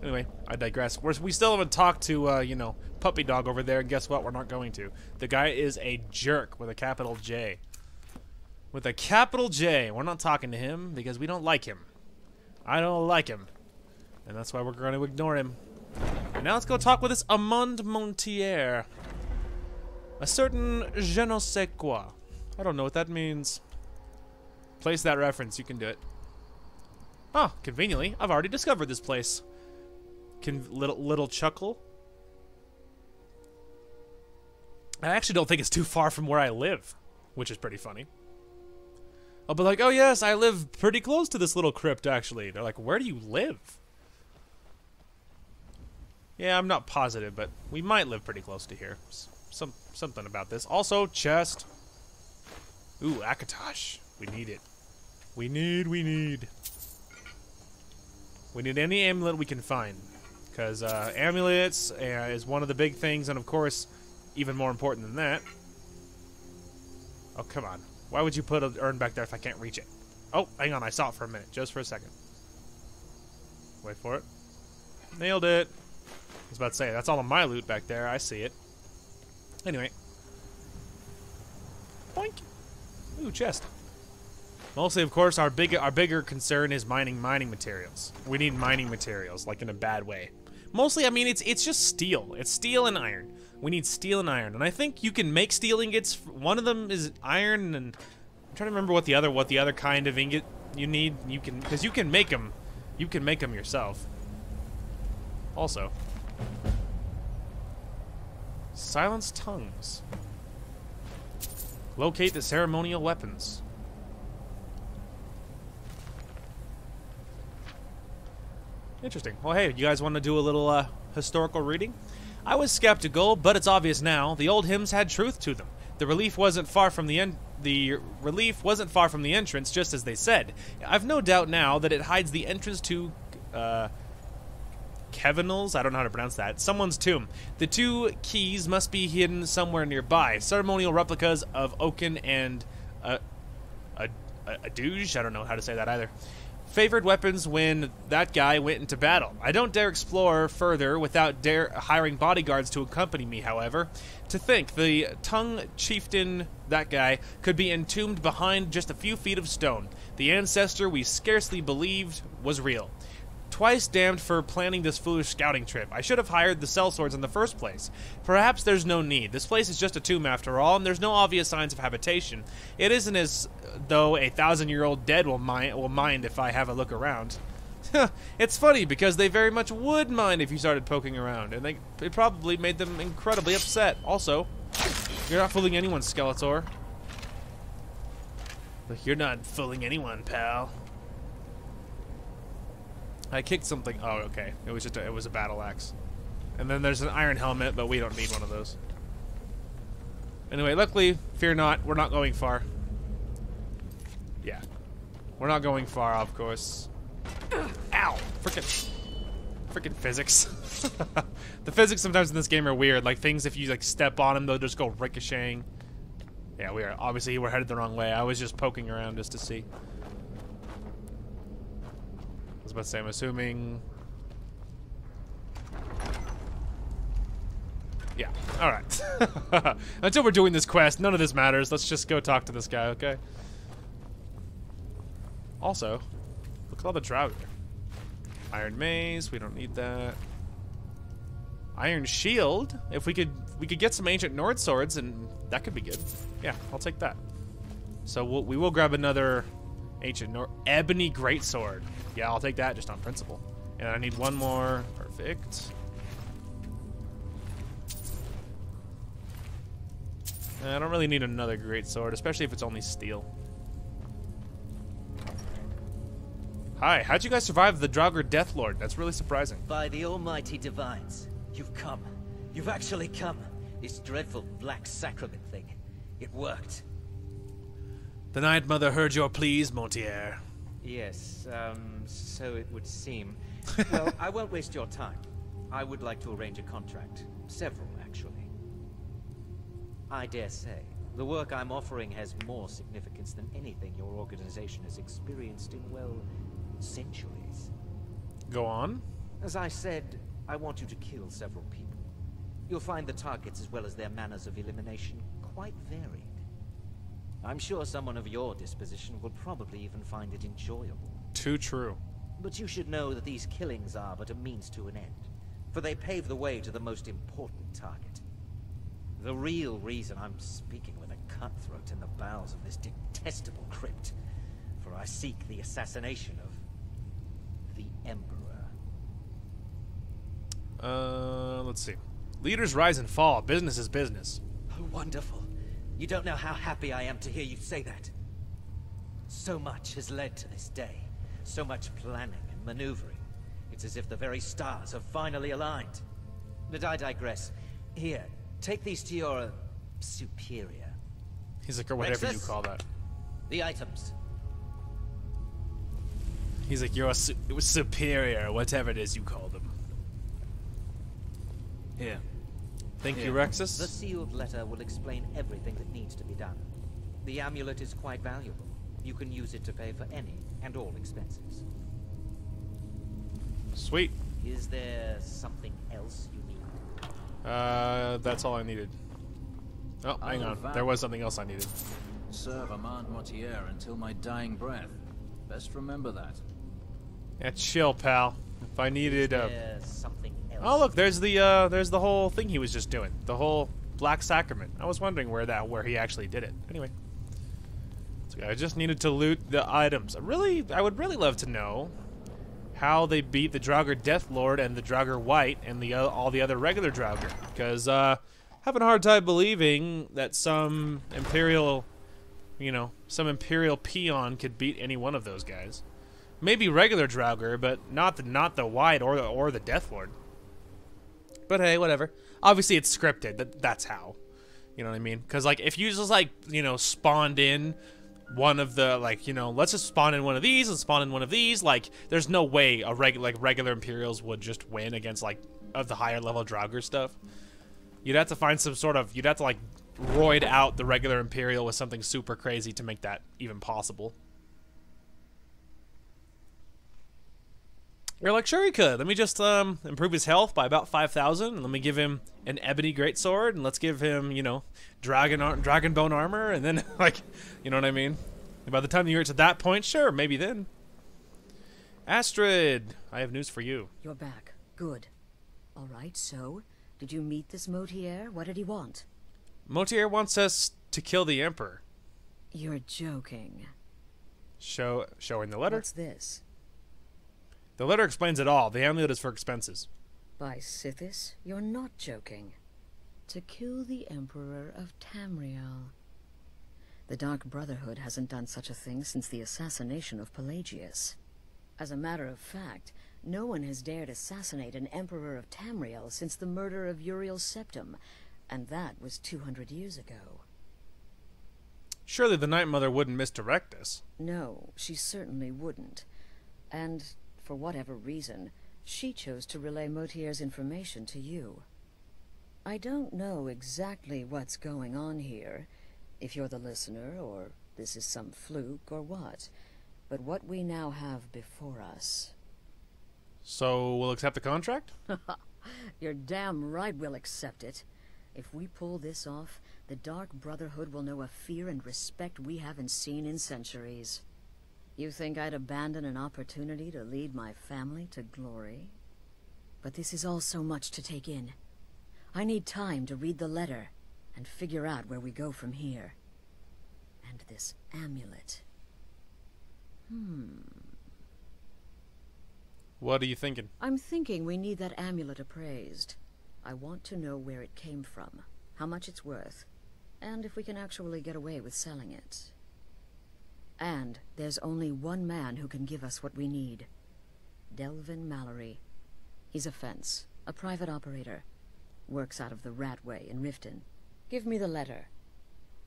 Anyway, I digress. We still haven't talked to, Puppy Dog over there, and guess what? We're not going to. The guy is a jerk with a capital J. With a capital J. We're not talking to him because we don't like him. I don't like him. And that's why we're going to ignore him. now let's go talk with this Amand Montier. A certain je ne sais quoi. I don't know what that means. Place that reference, you can do it. Oh, conveniently, I've already discovered this place. Little chuckle. I actually don't think it's too far from where I live, which is pretty funny. I'll be like, oh yes, I live pretty close to this little crypt, actually. They're like, where do you live? Yeah, I'm not positive, but we might live pretty close to here. Something about this. Also, chest. Ooh, Akatosh. We need it. We need any amulet we can find. Because amulets is one of the big things, and of course, even more important than that. Oh, come on. Why would you put an urn back there if I can't reach it? Oh, hang on. I saw it for a minute. Just for a second. Wait for it. Nailed it. I was about to say, that's all of my loot back there. I see it. Anyway. Boink. Ooh, chest. Mostly, of course, our bigger concern is mining materials. We need mining materials, like in a bad way. Mostly, I mean, it's just steel. It's steel and iron. We need steel and iron, and I think you can make steel ingots. One of them is iron, and I'm trying to remember what the other kind of ingot you need. You can, because you can make them. You can make them yourself. Also, silence tongues. Locate the ceremonial weapons. Interesting. Well, hey, you guys want to do a little historical reading? I was skeptical, but it's obvious now. The old hymns had truth to them. The relief wasn't far from the entrance, just as they said. I've no doubt now that it hides the entrance to Kevinals? I don't know how to pronounce that. Someone's tomb. The two keys must be hidden somewhere nearby. Ceremonial replicas of Oaken and Aduge? I don't know how to say that either. Favored weapons when that guy went into battle. I don't dare explore further without hiring bodyguards to accompany me, however. To think, the tongue chieftain, that guy, could be entombed behind just a few feet of stone. The ancestor we scarcely believed was real. Twice damned for planning this foolish scouting trip. I should have hired the sellswords in the first place. Perhaps there's no need. This place is just a tomb after all, and there's no obvious signs of habitation. It isn't as though a 1,000-year-old dead will mind if I have a look around. It's funny, because they very much would mind if you started poking around, and it probably made them incredibly upset. Also, you're not fooling anyone, Skeletor. Look, you're not fooling anyone, pal. I kicked something. Oh, okay. It was just it was a battle axe. And then there's an iron helmet, but we don't need one of those. Anyway, luckily, fear not, we're not going far. Yeah. We're not going far, of course. Ow! Frickin' physics. The physics sometimes in this game are weird. Like, things, if you, like, step on them, they'll just go ricocheting. Yeah, obviously, we're headed the wrong way. I was just poking around just to see. I was about to say, I'm assuming... Yeah, alright. Until we're doing this quest, none of this matters. Let's just go talk to this guy, okay? Also, look at all the Draugr. Iron Maze, we don't need that. Iron Shield, if we could get some ancient Nord swords, and that could be good. Yeah, I'll take that. So we will grab another ancient Ebony Greatsword. Yeah, I'll take that just on principle. And I need one more. Perfect. I don't really need another Greatsword, especially if it's only steel. Hi, how'd you guys survive the Draugr Deathlord? That's really surprising. By the almighty divines, you've come. You've actually come. This dreadful black sacrament thing. It worked. The Night Mother heard your pleas, Montier. Yes, so it would seem. Well, I won't waste your time. I would like to arrange a contract. Several, actually. I dare say, the work I'm offering has more significance than anything your organization has experienced in, well, centuries. Go on. As I said, I want you to kill several people. You'll find the targets as well as their manners of elimination quite varied. I'm sure someone of your disposition will probably even find it enjoyable. Too true. But you should know that these killings are but a means to an end. for they pave the way to the most important target. The real reason I'm speaking with a cutthroat in the bowels of this detestable crypt, for I seek the assassination of the Emperor. Let's see. Leaders rise and fall. Business is business. Oh, wonderful. You don't know how happy I am to hear you say that. So much has led to this day. So much planning and maneuvering. It's as if the very stars have finally aligned. But I digress. Here, take these to your superior. He's like, or whatever you Rexus? call that. The items. He's like, you're a superior, whatever it is you call them. Here. Thank you, The Rexus. sealed letter will explain everything that needs to be done. The amulet is quite valuable. You can use it to pay for any and all expenses. Sweet. Is there something else you need? That's all I needed. Oh, hang on. There was something else I needed. Serve Armand Mortier until my dying breath. Best remember that. Yeah, chill, pal. If I needed, There's something else. oh, look, there's the whole thing he was just doing. The whole Black Sacrament. I was wondering where he actually did it. Anyway. So I just needed to loot the items. I would really love to know how they beat the Draugr Death Lord and the Draugr White and all the other regular Draugr. Because, having a hard time believing that some Imperial peon could beat any one of those guys. Maybe regular Draugr, but not the White or the Death Lord. But hey, whatever. Obviously, it's scripted. That's how. You know what I mean? Because like, if you just like spawned in one of the let's just spawn in one of these and spawn in one of these. Like, there's no way a regular Imperials would just win against of the higher level Draugr stuff. You'd have to find some sort of roid out the regular Imperial with something super crazy to make that even possible. You're like, sure he could. Let me just improve his health by about 5,000, and let me give him an ebony greatsword, and let's give him, dragon bone armor, and then you know what I mean? And by the time you're to that point, sure, maybe then. Astrid, I have news for you. You're back. Good. All right, so, did you meet this Mortier? What did he want? Mortier wants us to kill the Emperor. You're joking. Showing the letter? What's this? The letter explains it all. The amulet is for expenses. By Sithis, you're not joking. To kill the Emperor of Tamriel. The Dark Brotherhood hasn't done such a thing since the assassination of Pelagius. As a matter of fact, no one has dared assassinate an Emperor of Tamriel since the murder of Uriel Septim, and that was 200 years ago. Surely the Night Mother wouldn't misdirect us. No, she certainly wouldn't. And for whatever reason, she chose to relay Mortier's information to you. I don't know exactly what's going on here, if you're the listener, or this is some fluke, or what. But what we now have before us... So, we'll accept the contract? You're damn right we'll accept it. If we pull this off, the Dark Brotherhood will know a fear and respect we haven't seen in centuries. You think I'd abandon an opportunity to lead my family to glory? But this is all so much to take in. I need time to read the letter and figure out where we go from here. And this amulet. What are you thinking? I'm thinking we need that amulet appraised. I want to know where it came from, how much it's worth, and if we can actually get away with selling it. And there's only one man who can give us what we need. Delvin Mallory. He's a fence, a private operator. Works out of the Ratway in Riften. Give me the letter.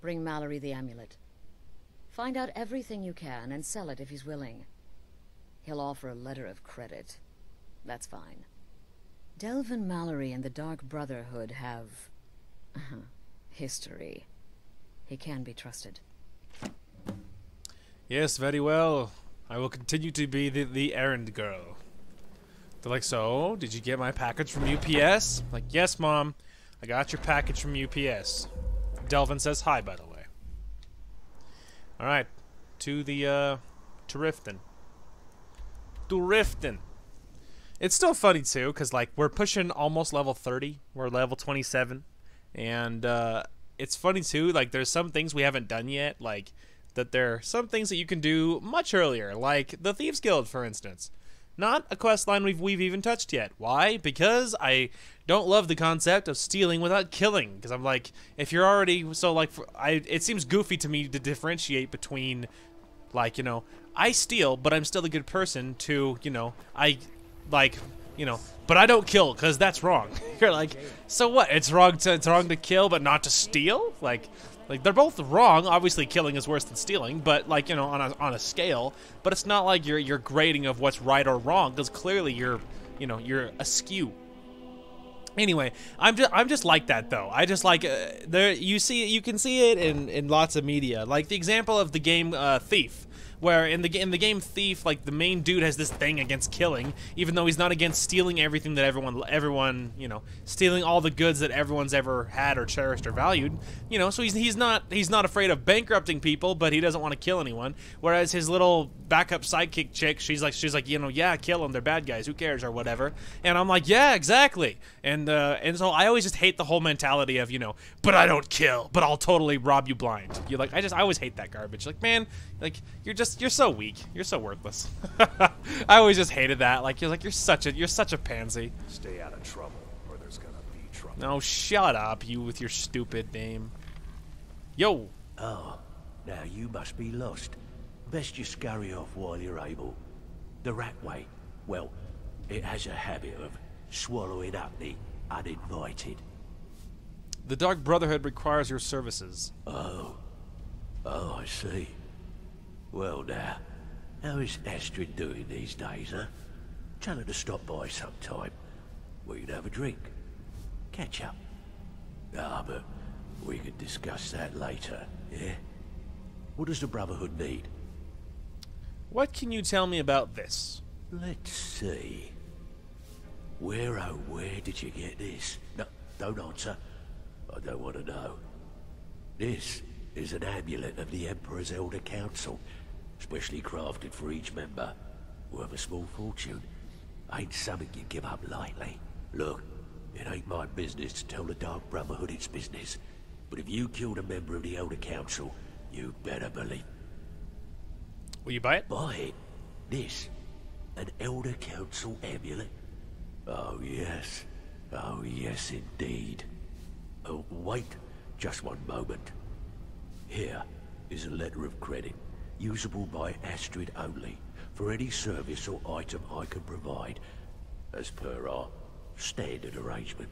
Bring Mallory the amulet. Find out everything you can and sell it if he's willing. He'll offer a letter of credit. That's fine. Delvin Mallory and the Dark Brotherhood have... history. He can be trusted. Yes, very well. I will continue to be the errand girl. They're like, so, did you get my package from UPS? Like, yes, Mom. I got your package from UPS. Delvin says hi, by the way. Alright. To Riften. To Riften. it's still funny too, because like we're pushing almost level 30. We're level 27, and it's funny too. Like there's some things we haven't done yet. Like that there are some things that you can do much earlier, like the Thieves Guild, for instance. Not a quest line we've even touched yet. Why? Because I don't love the concept of stealing without killing. Because I'm like, if you're already it seems goofy to me to differentiate between, like, you know, I steal, but I'm still a good person. To, you know, but I don't kill because that's wrong. You're like, so what? It's wrong to kill, but not to steal. Like they're both wrong. Obviously, killing is worse than stealing, but like, you know, on a scale. But it's not like you're grading of what's right or wrong, because clearly you're askew. Anyway, I'm just like that though. I just like you can see it in lots of media. Like the example of the game Thief. Where in the game Thief, like the main dude has this thing against killing, even though he's not against stealing everything that everyone, you know, stealing all the goods that everyone's ever had or cherished or valued, you know. So he's not afraid of bankrupting people, but he doesn't want to kill anyone. Whereas his little backup sidekick chick, she's like, you know, yeah, kill them, they're bad guys, who cares, or whatever. And I'm like, yeah, exactly. And so I always just hate the whole mentality of, you know, but I don't kill, but I'll totally rob you blind. You're like, I always hate that garbage. Like, man, like you're so weak. You're so worthless. I always just hated that. Like you're such a pansy. Stay out of trouble, or there's gonna be trouble. No, shut up, you with your stupid name. Yo. Oh, now you must be lost. Best you scurry off while you're able. The Ratway, well, it has a habit of swallowing up the uninvited. The Dark Brotherhood requires your services. Oh, I see. Well now, how is Astrid doing these days, huh? Tell her to stop by sometime. We can have a drink. Catch up. Ah, but we can discuss that later, yeah? What does the Brotherhood need? What can you tell me about this? Let's see. Where did you get this? No, don't answer. I don't want to know. This is an amulet of the Emperor's Elder Council, specially crafted for each member, worth a small fortune. Ain't something you give up lightly. Look, it ain't my business to tell the Dark Brotherhood its business, but if you killed a member of the Elder Council, you better believe. Will you buy it? Buy it? This? An Elder Council amulet? Oh yes. Oh yes indeed. Oh, wait just one moment. Here is a letter of credit, usable by Astrid only, for any service or item I can provide, as per our standard arrangement.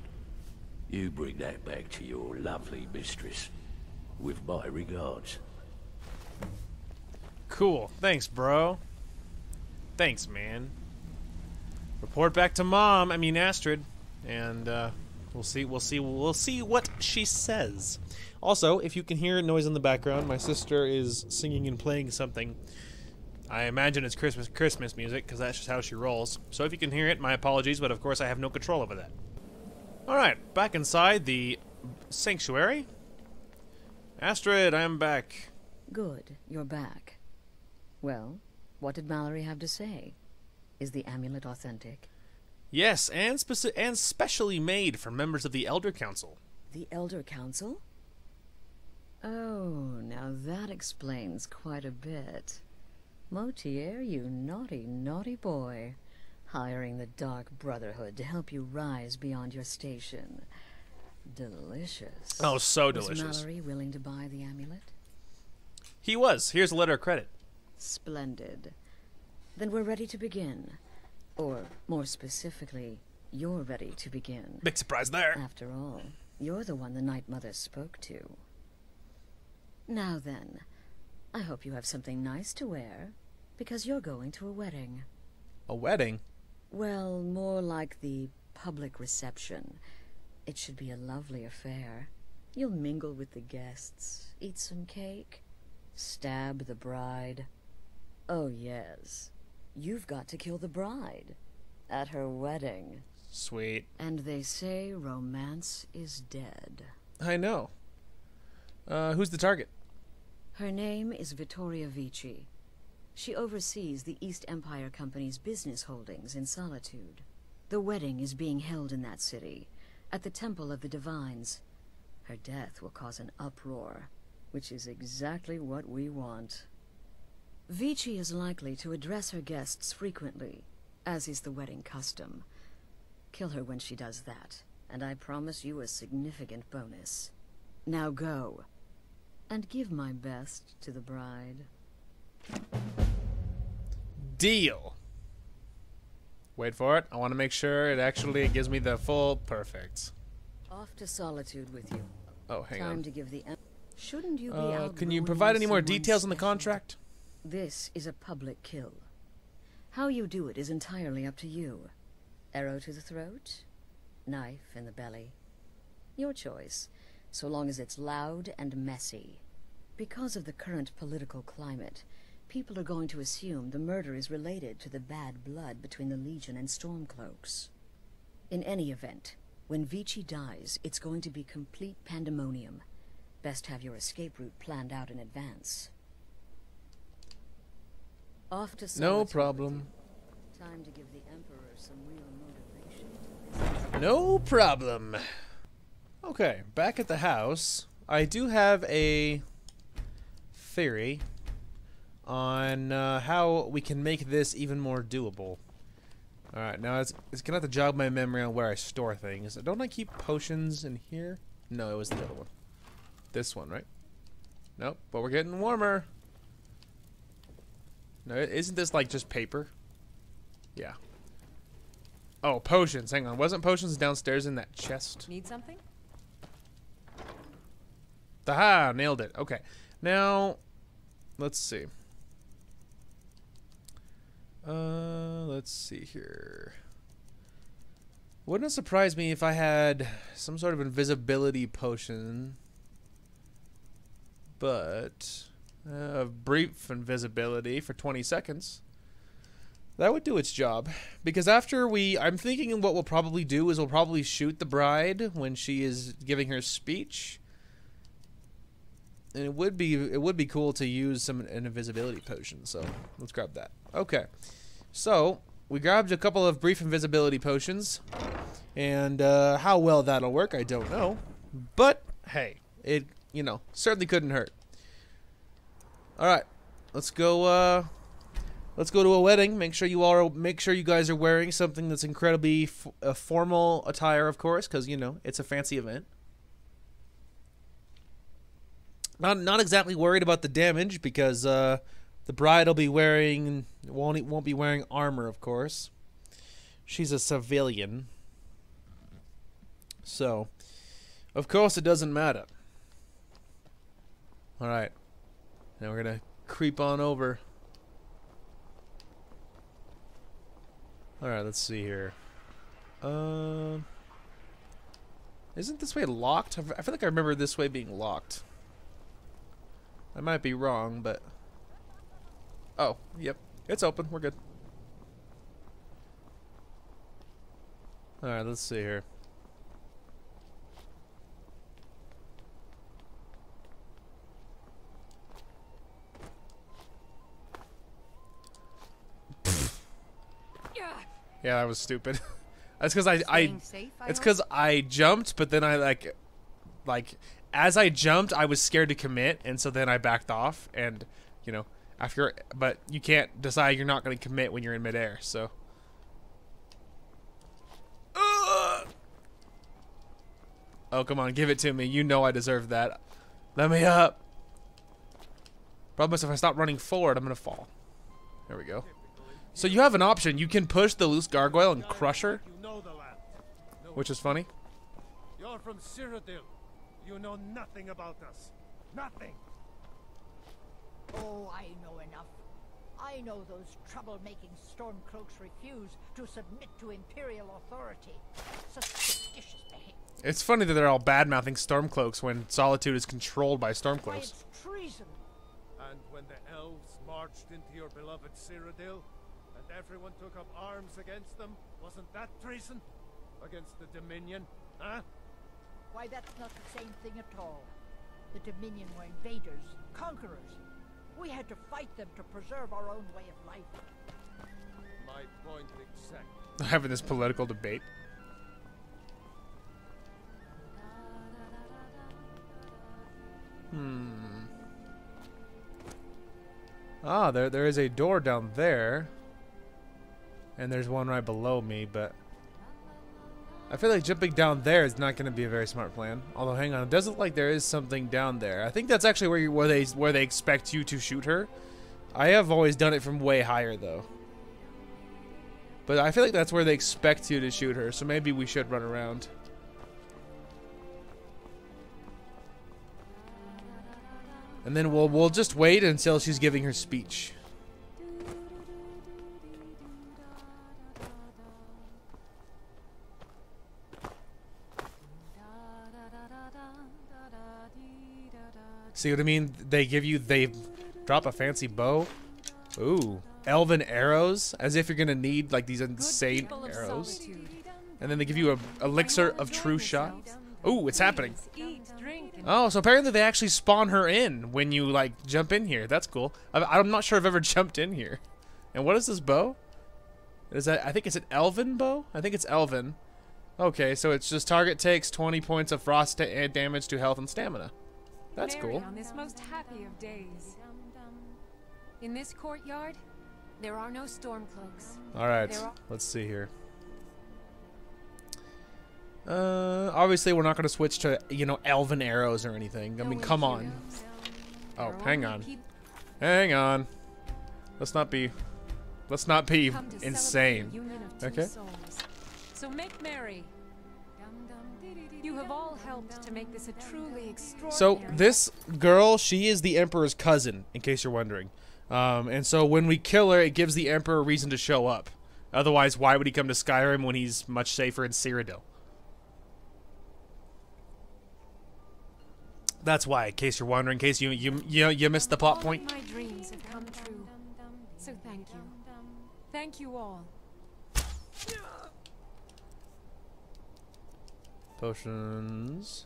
You bring that back to your lovely mistress, with my regards. Cool. Thanks, bro. Thanks, man. Report back to Mom, I mean Astrid, and we'll see what she says. Also, if you can hear noise in the background, my sister is singing and playing something. I imagine it's Christmas music, because that's just how she rolls. So if you can hear it, my apologies, but of course I have no control over that. Alright, back inside the sanctuary. Astrid, I'm back. Good, you're back. Well, what did Mallory have to say? Is the amulet authentic? Yes, and specially made for members of the Elder Council. The Elder Council? Oh, now that explains quite a bit. Motier, you naughty, naughty boy. Hiring the Dark Brotherhood to help you rise beyond your station. Delicious. Oh, so delicious. Was Mallory willing to buy the amulet? He was. Here's a letter of credit. Splendid. Then we're ready to begin. Or, more specifically, you're ready to begin. Big surprise there. After all, you're the one the Night Mother spoke to. Now then, I hope you have something nice to wear, because you're going to a wedding. A wedding? Well, more like the public reception. It should be a lovely affair. You'll mingle with the guests, eat some cake, stab the bride. Oh yes, you've got to kill the bride at her wedding. Sweet. And they say romance is dead. I know. Who's the target? Her name is Vittoria Vici. She oversees the East Empire Company's business holdings in Solitude. The wedding is being held in that city, at the Temple of the Divines. Her death will cause an uproar, which is exactly what we want. Vici is likely to address her guests frequently, as is the wedding custom. Kill her when she does that, and I promise you a significant bonus. Now go, and give my best to the bride. Deal. Wait for it. I want to make sure it actually gives me the full perfect. Off to Solitude with you. Oh, hang Time on. to give the Shouldn't you be can you provide any more details on the contract? This is a public kill. How you do it is entirely up to you. Arrow to the throat? Knife in the belly? Your choice, so long as it's loud and messy. Because of the current political climate, people are going to assume the murder is related to the bad blood between the Legion and Stormcloaks. In any event, when Vici dies, it's going to be complete pandemonium. Best have your escape route planned out in advance. Off to Solitude. No problem. Time to give the Emperor some real motivation. No problem. Okay, back at the house, I do have a theory on how we can make this even more doable. Alright, now it's gonna have to jog my memory on where I store things. Don't I keep potions in here? No, it was the other one. This one, right? Nope, but we're getting warmer. No, isn't this like just paper? Yeah. Oh, potions. Hang on. Wasn't potions downstairs in that chest? Need something? Aha! Nailed it. Okay. Now, let's see. Let's see here. Wouldn't it surprise me if I had some sort of invisibility potion, but brief invisibility for 20 seconds. That would do its job. Because after I'm thinking what we'll probably do is we'll probably shoot the bride when she is giving her speech. And it would be cool to use an invisibility potion, so let's grab that. Okay. So, we grabbed a couple of brief invisibility potions. And how well that'll work, I don't know. But hey, it, you know, certainly couldn't hurt. Alright. Let's go to a wedding. Make sure you guys are wearing something that's incredibly formal attire, of course, because you know it's a fancy event. Not exactly worried about the damage because the bride will be wearing won't be wearing armor, of course. She's a civilian, so of course it doesn't matter. All right, now we're gonna creep on over. Alright, let's see here. Isn't this way locked? I feel like I remember this way being locked. I might be wrong, but... Oh, yep. It's open. We're good. Alright, let's see here. Yeah, that was stupid. That's because it's because I jumped, but then I like as I jumped, I was scared to commit, and so then I backed off, and you know, but you can't decide you're not going to commit when you're in midair, so. Oh, come on, give it to me. You know I deserve that. Let me up. Problem is, if I stop running forward, I'm going to fall. There we go. So you have an option. You can push the loose gargoyle and crush her, which is funny. You're from Cyrodiil. You know nothing about us. Nothing. Oh, I know enough. I know those trouble-making Stormcloaks refuse to submit to Imperial authority. Suspicious behavior. It's funny that they're all bad-mouthing Stormcloaks when Solitude is controlled by Stormcloaks. It's treason. And when the elves marched into your beloved Cyrodiil, and everyone took up arms against them, wasn't that treason? Against the Dominion, huh? Why, that's not the same thing at all. The Dominion were invaders, conquerors. We had to fight them to preserve our own way of life. My point exactly. Having this political debate. Ah, there is a door down there. And there's one right below me, but I feel like jumping down there is not going to be a very smart plan. Although, hang on, it does look like there is something down there. I think that's actually where they expect you to shoot her. I have always done it from way higher, though. But I feel like that's where they expect you to shoot her, so maybe we should run around. And then we'll just wait until she's giving her speech. See what I mean? They drop a fancy bow. Ooh, elven arrows, as if you're gonna need like these insane arrows. And then they give you a elixir of true shot. Ooh, it's happening. Oh, so apparently they actually spawn her in when you like jump in here. That's cool. I'm not sure I've ever jumped in here. And what is this bow? Is that? I think it's an elven bow. I think it's elven. Okay, so it's just target takes 20 points of frost damage to health and stamina. That's cool. On this most happy of days. In this courtyard, there are no storm cloaks. All right, let's see here. Obviously we're not going to switch to, you know, elven arrows or anything. I mean, come on. Oh, hang on. Hang on. Let's not be insane. Okay. So make merry. You have all helped to make this a truly extraordinary. So this girl, she is the Emperor's cousin, in case you're wondering. And so when we kill her, it gives the Emperor a reason to show up. Otherwise, why would he come to Skyrim when he's much safer in Cyrodiil? That's why, in case you're wondering, in case you missed the plot point. My dreams have come true. So thank you. Thank you all. Potions.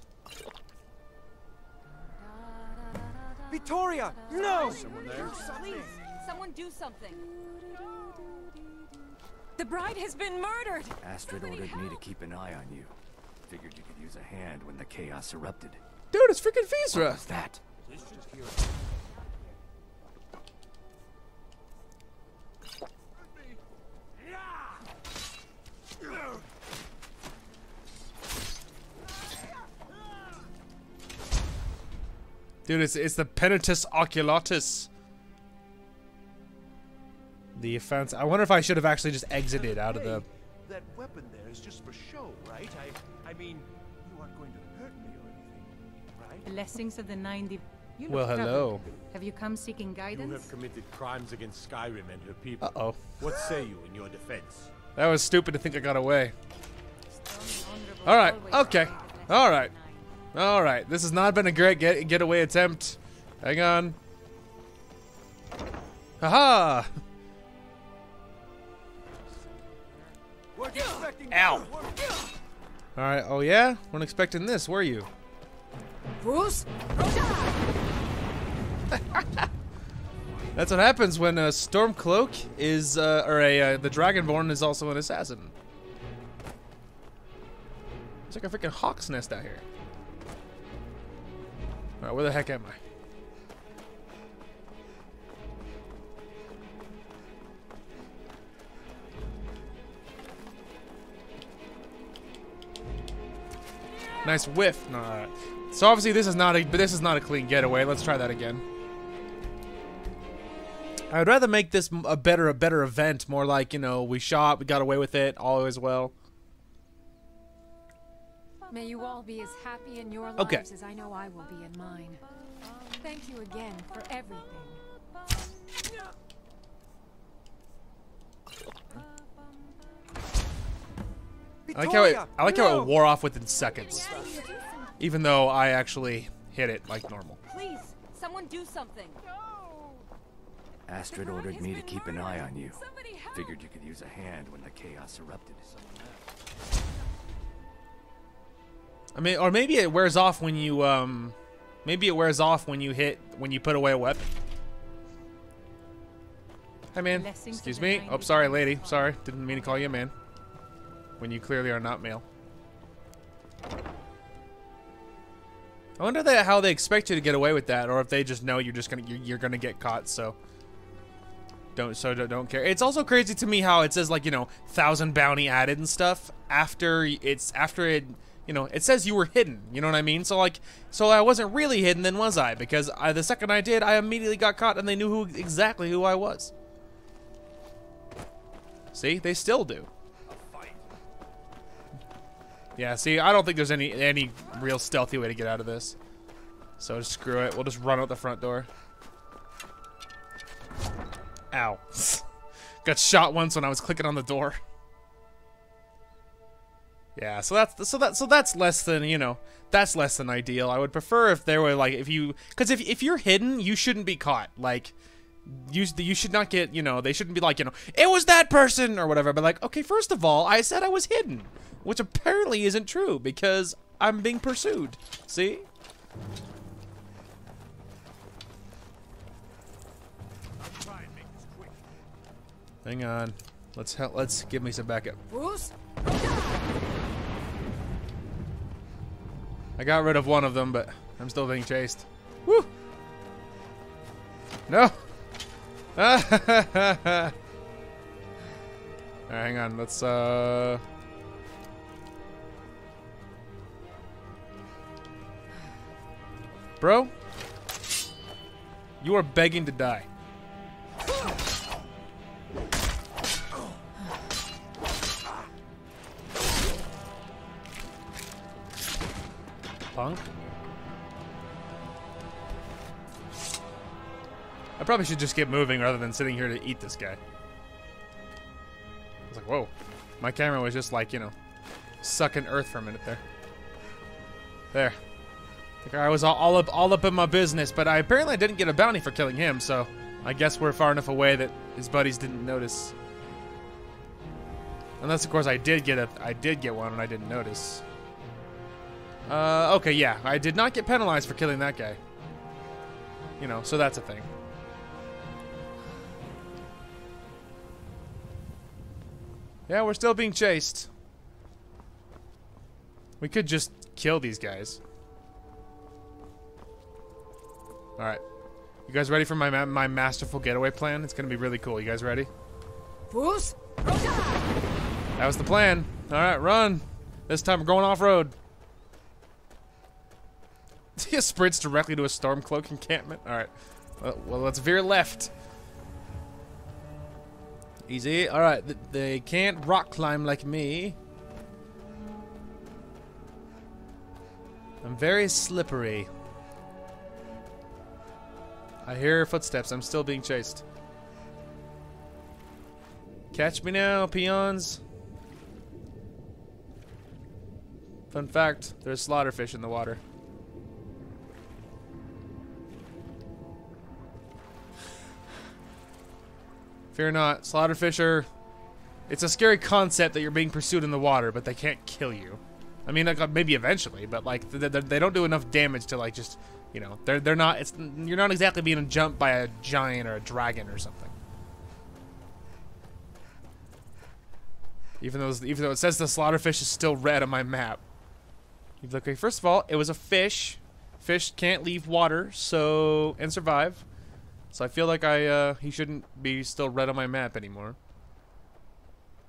Victoria, no! Someone there? Please, someone do something. The bride has been murdered. Astrid ordered me to keep an eye on you. Figured you could use a hand when the chaos erupted. Dude, it's freaking Visra. What was that? Dude, it's the Penitus Oculatus. The offense. I wonder if I should have actually just exited out of the. That weapon there is just for show, right? I mean, you aren't going to hurt me or anything, right? Blessings of the 90. Well, hello. Have you come seeking guidance? You have committed crimes against Skyrim and her people. Uh-oh. What say you in your defense? That was stupid to think I got away. All right. Okay. All right. All right. This has not been a great getaway attempt. Hang on. Haha. Ow. All right. Oh yeah. Weren't expecting this, were you? Bruce. That's what happens when a Stormcloak is, the Dragonborn is also an assassin. It's like a freaking hawk's nest out here. Alright, where the heck am I? Nice whiff. No, so obviously this is not a clean getaway. Let's try that again. I'd rather make this a better event, more like, you know, we shot, we got away with it, all is well. May you all be as happy in your lives as I know I will be in mine. Thank you again for everything. I like how it wore off within seconds. Even though I actually hit it like normal. Please, someone do something. Astrid ordered me to keep an eye on you. Figured you could use a hand when the chaos erupted. I mean, or maybe it wears off when you, maybe it wears off when you put away a weapon. Hi, man. Excuse me. Oh, sorry, lady. Sorry. Didn't mean to call you a man. when you clearly are not male. I wonder how they expect you to get away with that, or if they just know you're gonna get caught. So don't care. It's also crazy to me how it says, like, you know, 1,000 bounty added and stuff after it. You know, it says you were hidden. You know what I mean? So I wasn't really hidden, then was I? Because the second I did, I immediately got caught, and they knew exactly who I was. See, they still do. Yeah, see, I don't think there's any real stealthy way to get out of this. So screw it. We'll just run out the front door. Ow. Got shot once when I was clicking on the door. Yeah, so that's less than, you know, that's less than ideal. I would prefer if there were, like, because if you're hidden, you shouldn't be caught. Like, you should not get, you know, they shouldn't be like, you know, it was that person or whatever. But like, okay, first of all, I said I was hidden, which apparently isn't true because I'm being pursued. See? Hang on. Let's give me some backup. I got rid of one of them, but I'm still being chased. Woo! No! Alright, hang on. Let's, Bro? You are begging to die. Punk? I probably should just get moving rather than sitting here to eat this guy. I was like, whoa. My camera was just like, you know, sucking earth for a minute there. There. The guy was all up in my business, but I apparently didn't get a bounty for killing him, so I guess we're far enough away that his buddies didn't notice. Unless, of course, I did get one and I didn't notice. Okay, yeah. I did not get penalized for killing that guy. You know, so that's a thing. Yeah, we're still being chased. We could just kill these guys. Alright. You guys ready for my masterful getaway plan? It's gonna be really cool. You guys ready? That was the plan. Alright, run. This time we're going off-road. He sprints directly to a Stormcloak encampment. Alright. Well, let's veer left. Easy. Alright, they can't rock climb like me. I'm very slippery. I hear footsteps. I'm still being chased. Catch me now, peons. Fun fact, there's slaughterfish in the water. Fear not, slaughterfish are... It's a scary concept that you're being pursued in the water, but they can't kill you. I mean, like, maybe eventually, but like they don't do enough damage to, like, just, you know, they're not. You're not exactly being jumped by a giant or a dragon or something. Even though it says the slaughterfish is still red on my map. Okay, first of all, it was a fish. Fish can't leave water, so and survive. So I feel like he shouldn't be still red on my map anymore.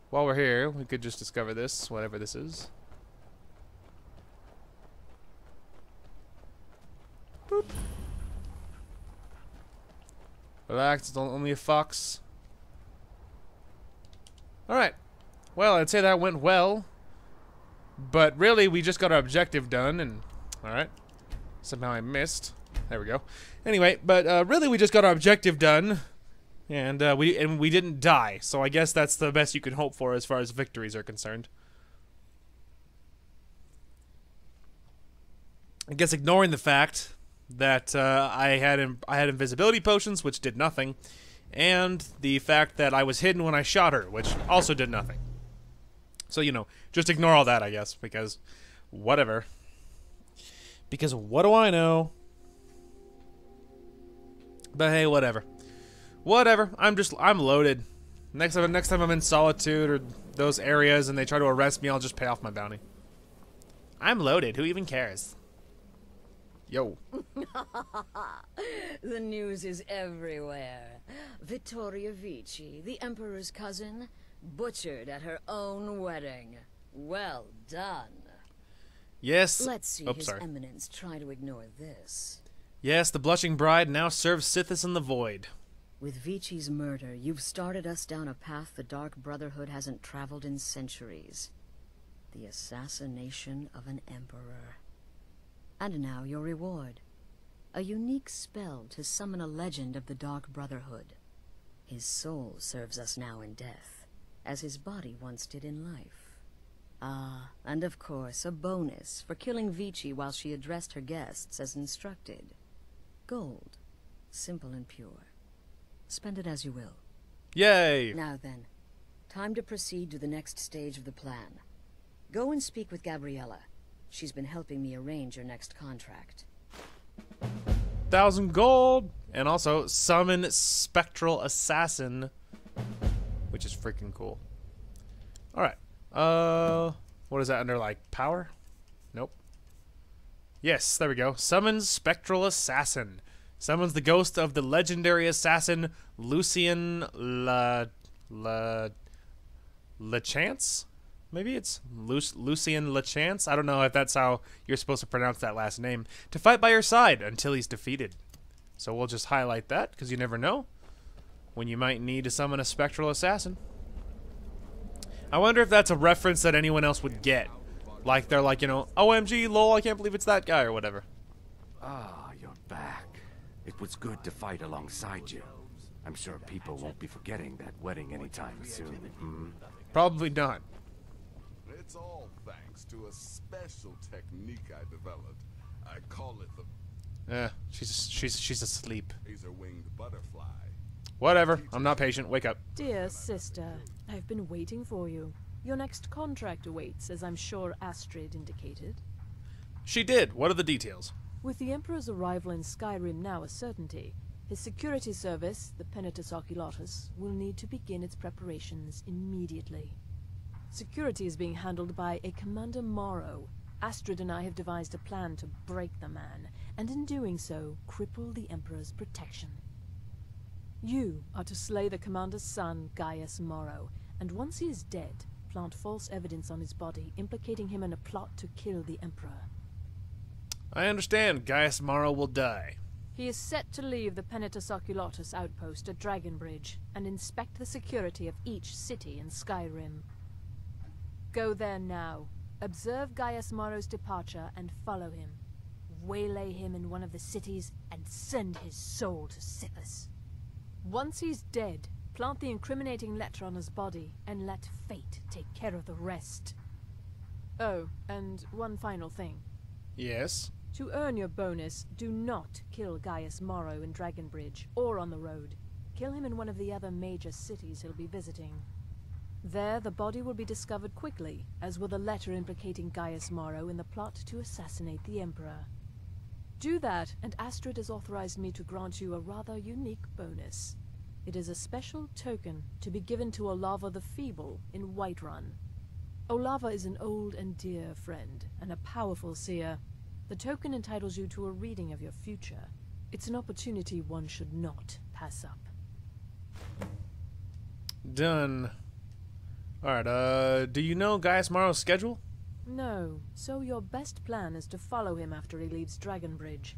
While we're here, we could just discover this, whatever this is. Boop. Relax, it's only a fox. Alright. Well, I'd say that went well. But really, we just got our objective done, and... Alright. Somehow I missed. There we go. Anyway, but really we just got our objective done. And we didn't die. So I guess that's the best you can hope for as far as victories are concerned. I guess ignoring the fact that I had invisibility potions, which did nothing, and the fact that I was hidden when I shot her, which also did nothing. So, you know, just ignore all that, I guess, because whatever. Because what do I know? But hey, whatever. Whatever. I'm loaded. Next time I'm in Solitude or those areas and they try to arrest me, I'll just pay off my bounty. I'm loaded. Who even cares? Yo. The news is everywhere. Vittoria Vici, the Emperor's cousin, butchered at her own wedding. Well done. Yes. Let's see His Eminence try to ignore this. Yes, the blushing bride now serves Sithis in the void. With Vici's murder, you've started us down a path the Dark Brotherhood hasn't traveled in centuries. The assassination of an emperor. And now your reward. A unique spell to summon a legend of the Dark Brotherhood. His soul serves us now in death, as his body once did in life. Ah, and of course, a bonus for killing Vici while she addressed her guests as instructed. Gold. Simple and pure. Spend it as you will. Yay! Now then, time to proceed to the next stage of the plan. Go and speak with Gabriella. She's been helping me arrange your next contract. 1,000 gold! And also, summon Spectral Assassin, which is freaking cool. Alright. What is that under, like, power? Nope. Yes, there we go. Summons Spectral Assassin. Summons the ghost of the legendary assassin Lucien Lachance? Maybe it's Lucien Lachance? I don't know if that's how you're supposed to pronounce that last name. To fight by your side until he's defeated. So we'll just highlight that, because you never know when you might need to summon a Spectral Assassin. I wonder if that's a reference that anyone else would get. Like, they're like, you know, OMG, lol, I can't believe it's that guy, or whatever. Ah, you're back. It was good to fight alongside you. I'm sure people won't be forgetting that wedding anytime soon. Hmm? Probably not. It's all thanks to a special technique I developed. I call it the... she's asleep. Razor-winged butterfly. Whatever, I'm not patient. Wake up. Dear sister, I've been waiting for you. Your next contract awaits, as I'm sure Astrid indicated. She did. What are the details? With the Emperor's arrival in Skyrim now a certainty, his security service, the Penitus Oculatus, will need to begin its preparations immediately. Security is being handled by a Commander Morrow. Astrid and I have devised a plan to break the man, and in doing so, cripple the Emperor's protection. You are to slay the Commander's son, Gaius Morrow, and once he is dead, plant false evidence on his body, implicating him in a plot to kill the Emperor. I understand. Gaius Morrow will die. He is set to leave the Penitus Oculatus outpost at Dragonbridge and inspect the security of each city in Skyrim. Go there now. Observe Gaius Morrow's departure and follow him. Waylay him in one of the cities and send his soul to Sithis. Once he's dead, plant the incriminating letter on his body and let fate take care of the rest. Oh, and one final thing. Yes? To earn your bonus, do not kill Gaius Morrow in Dragonbridge or on the road. Kill him in one of the other major cities he'll be visiting. There, the body will be discovered quickly, as will the letter implicating Gaius Morrow in the plot to assassinate the Emperor. Do that, and Astrid has authorized me to grant you a rather unique bonus. It is a special token to be given to Olava the Feeble in Whiterun. Olava is an old and dear friend, and a powerful seer. The token entitles you to a reading of your future. It's an opportunity one should not pass up. Done. Alright, do you know Gaius Morrow's schedule? No, so your best plan is to follow him after he leaves Dragonbridge.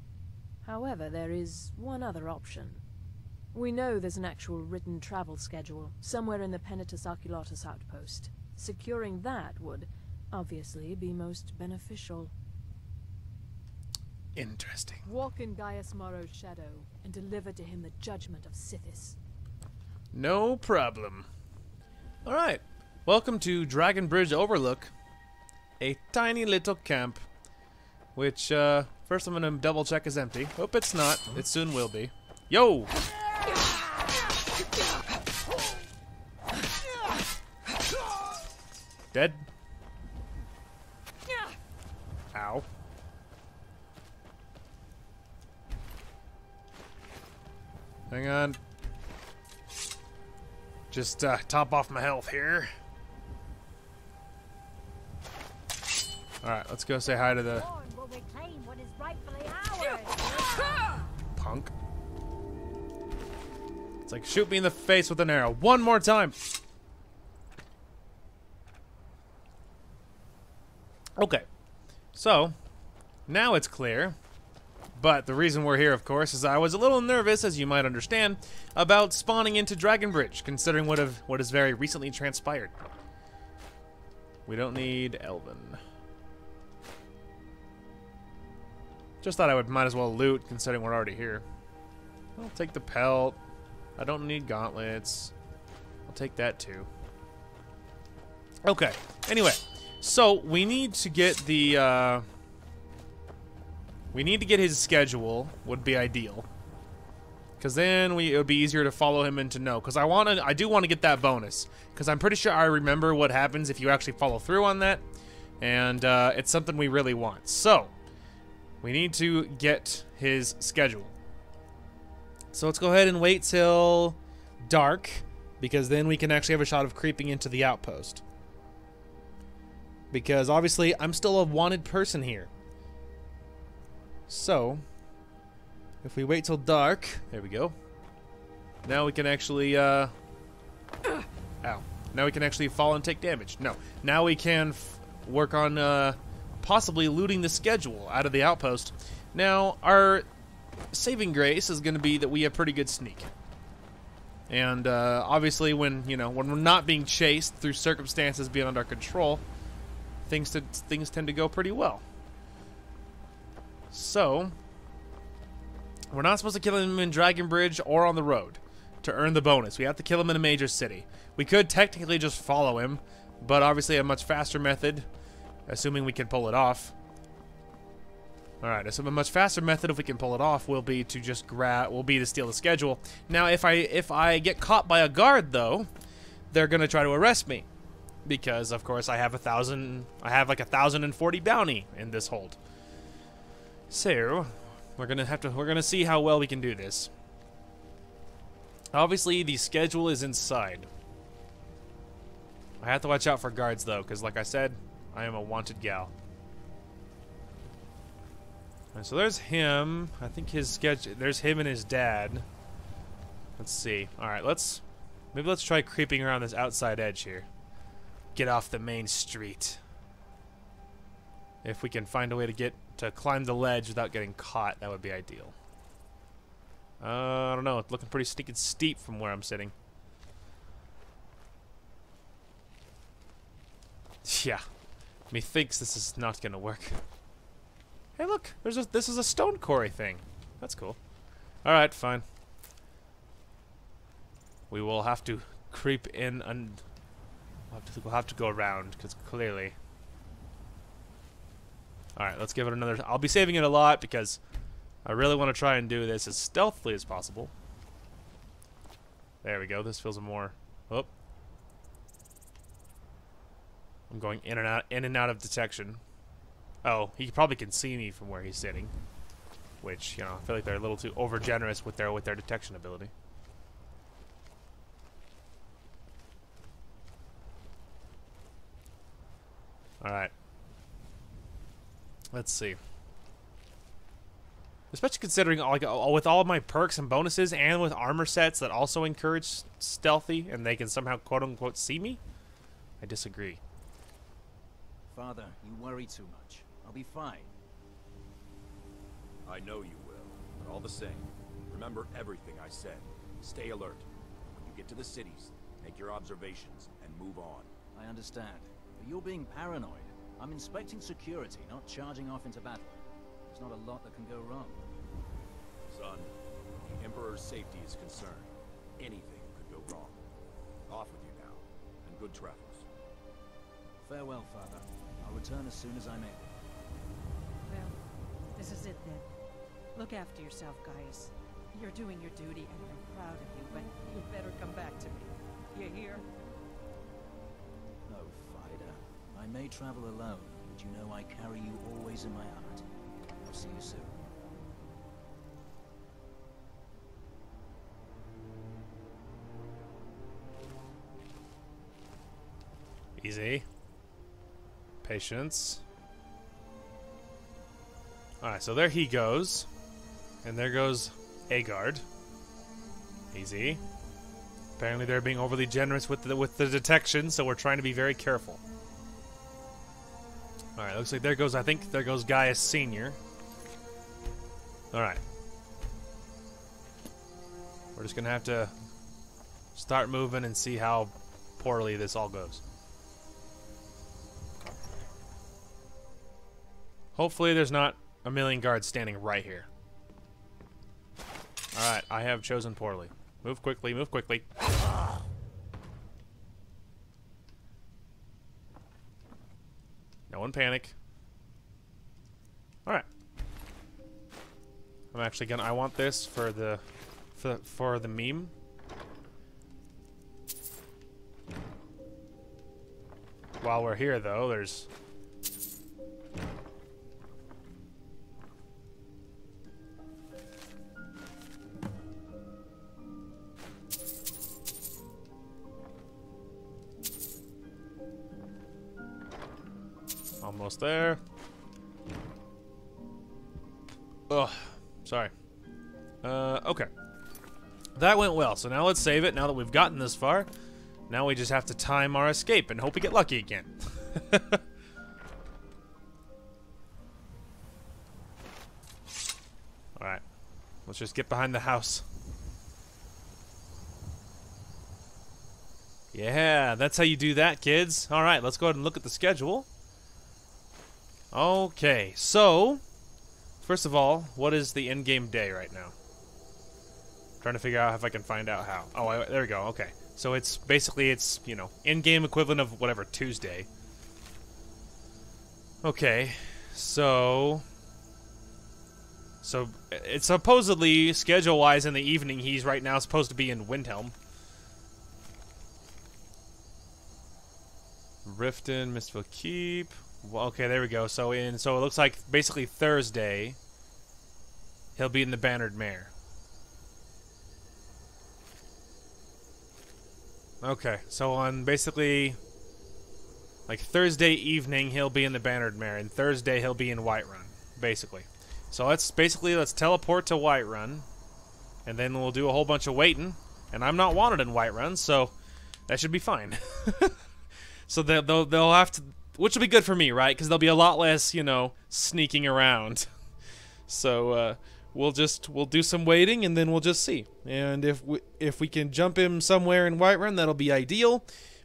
However, there is one other option. We know there's an actual written travel schedule, somewhere in the Penitus Oculatus outpost. Securing that would, obviously, be most beneficial. Interesting. Walk in Gaius Morrow's shadow, and deliver to him the judgment of Sithis. No problem. Alright, welcome to Dragonbridge Overlook. A tiny little camp, which, first I'm gonna double check is empty. Hope it's not. It soon will be. Yo! Dead? Ow. Hang on. Just, top off my health here. Alright, let's go say hi to the Will reclaim what is rightfully ours. punk. It's like, shoot me in the face with an arrow. One more time. Okay. So, now it's clear. But the reason we're here, of course, is I was a little nervous, as you might understand, about spawning into Dragonbridge, considering what has very recently transpired. We don't need Elven. Just thought I might as well loot, considering we're already here. I'll take the pelt. I don't need gauntlets. I'll take that too. Okay. Anyway, so we need to get the we need to get his schedule, would be ideal. Cause then it would be easier to follow him and to know. Cause I do want to get that bonus. Cause I'm pretty sure I remember what happens if you actually follow through on that. And it's something we really want. So we need to get his schedule. So let's go ahead and wait till dark, because then we can actually have a shot of creeping into the outpost. Because obviously I'm still a wanted person here. So if we wait till dark, there we go. Now we can actually ow. Now we can actually fall and take damage. No. Now we can work on possibly looting the schedule out of the outpost. Now our saving grace is going to be that we have pretty good sneak. And obviously when we're not being chased through circumstances beyond our control, things tend to go pretty well. So we're not supposed to kill him in Dragonbridge or on the road to earn the bonus. We have to kill him in a major city. We could technically just follow him, but obviously a much faster method, assuming we can pull it off. Alright, so a much faster method, if we can pull it off, will be to just steal the schedule. Now, if I get caught by a guard, though, they're gonna try to arrest me, because of course I have like 1,040 bounty in this hold. So we're gonna see how well we can do this. Obviously, the schedule is inside. I have to watch out for guards, though, because like I said, I am a wanted gal. And so there's him. I think his schedule. There's him and his dad. Let's see. All right, maybe let's try creeping around this outside edge here. Get off the main street. If we can find a way to climb the ledge without getting caught, that would be ideal. I don't know. It's looking pretty stinking steep from where I'm sitting. Yeah, methinks this is not gonna work. Hey, look! This is a stone quarry thing. That's cool. All right, fine. We will have to creep in and we'll have to go around, because clearly. All right, let's give it another. I'll be saving it a lot because I really want to try and do this as stealthily as possible. There we go. This feels more. Oh. I'm going in and out of detection. Oh, he probably can see me from where he's sitting, which, I feel like they're a little too overgenerous with their detection ability. All right. Let's see. Especially considering, like, with all of my perks and bonuses, and with armor sets that also encourage stealthy, and they can somehow quote-unquote see me, I disagree. Father, you worry too much. I'll be fine. I know you will, but all the same, remember everything I said. Stay alert. When you get to the cities, make your observations and move on. I understand, but you're being paranoid. I'm inspecting security, not charging off into battle. There's not a lot that can go wrong. Son, the Emperor's safety is concerned. Anything could go wrong. Off with you now, and good travels. Farewell, Father. I'll return as soon as I'm able. Well, this is it then. Look after yourself, Gaius. You're doing your duty, and I'm proud of you, but you better come back to me. You hear? Oh, Fida. I may travel alone, but you know I carry you always in my heart. I'll see you soon. Easy. Patience. Alright, so there he goes. And there goes a guard. Easy. Apparently they're being overly generous with the detection, so we're trying to be very careful. Alright, looks like there goes, I think, there goes Gaius Sr. Alright. We're just gonna have to start moving and see how poorly this all goes. Hopefully there's not a million guards standing right here. Alright, I have chosen poorly. Move quickly, move quickly. No one panic. Alright. I'm actually gonna, I want this for the meme. While we're here though, there's almost there. Ugh, sorry. Okay. That went well, so now let's save it. Now that we've gotten this far, now we just have to time our escape and hope we get lucky again. Alright. Let's just get behind the house. Yeah, that's how you do that, kids. Alright, let's go ahead and look at the schedule. Okay, so first of all, what is the in-game day right now? Trying to figure out if I can find out how. Oh, there we go. Okay, so it's basically you know, in-game equivalent of whatever Tuesday. Okay, so it's supposedly schedule-wise in the evening. He's right now supposed to be in Windhelm. Riften, Mistville Keep. Well, okay, there we go. So it looks like basically Thursday he'll be in the Bannered Mare. Okay, so on basically like Thursday evening he'll be in the Bannered Mare, and Thursday he'll be in Whiterun, basically. So let's teleport to Whiterun, and then we'll do a whole bunch of waiting. And I'm not wanted in Whiterun, so that should be fine. So they'll have to. Which will be good for me, right? Because there'll be a lot less, you know, sneaking around. So we'll do some waiting, and then we'll just see. And if we can jump him somewhere in Whiterun, that'll be ideal.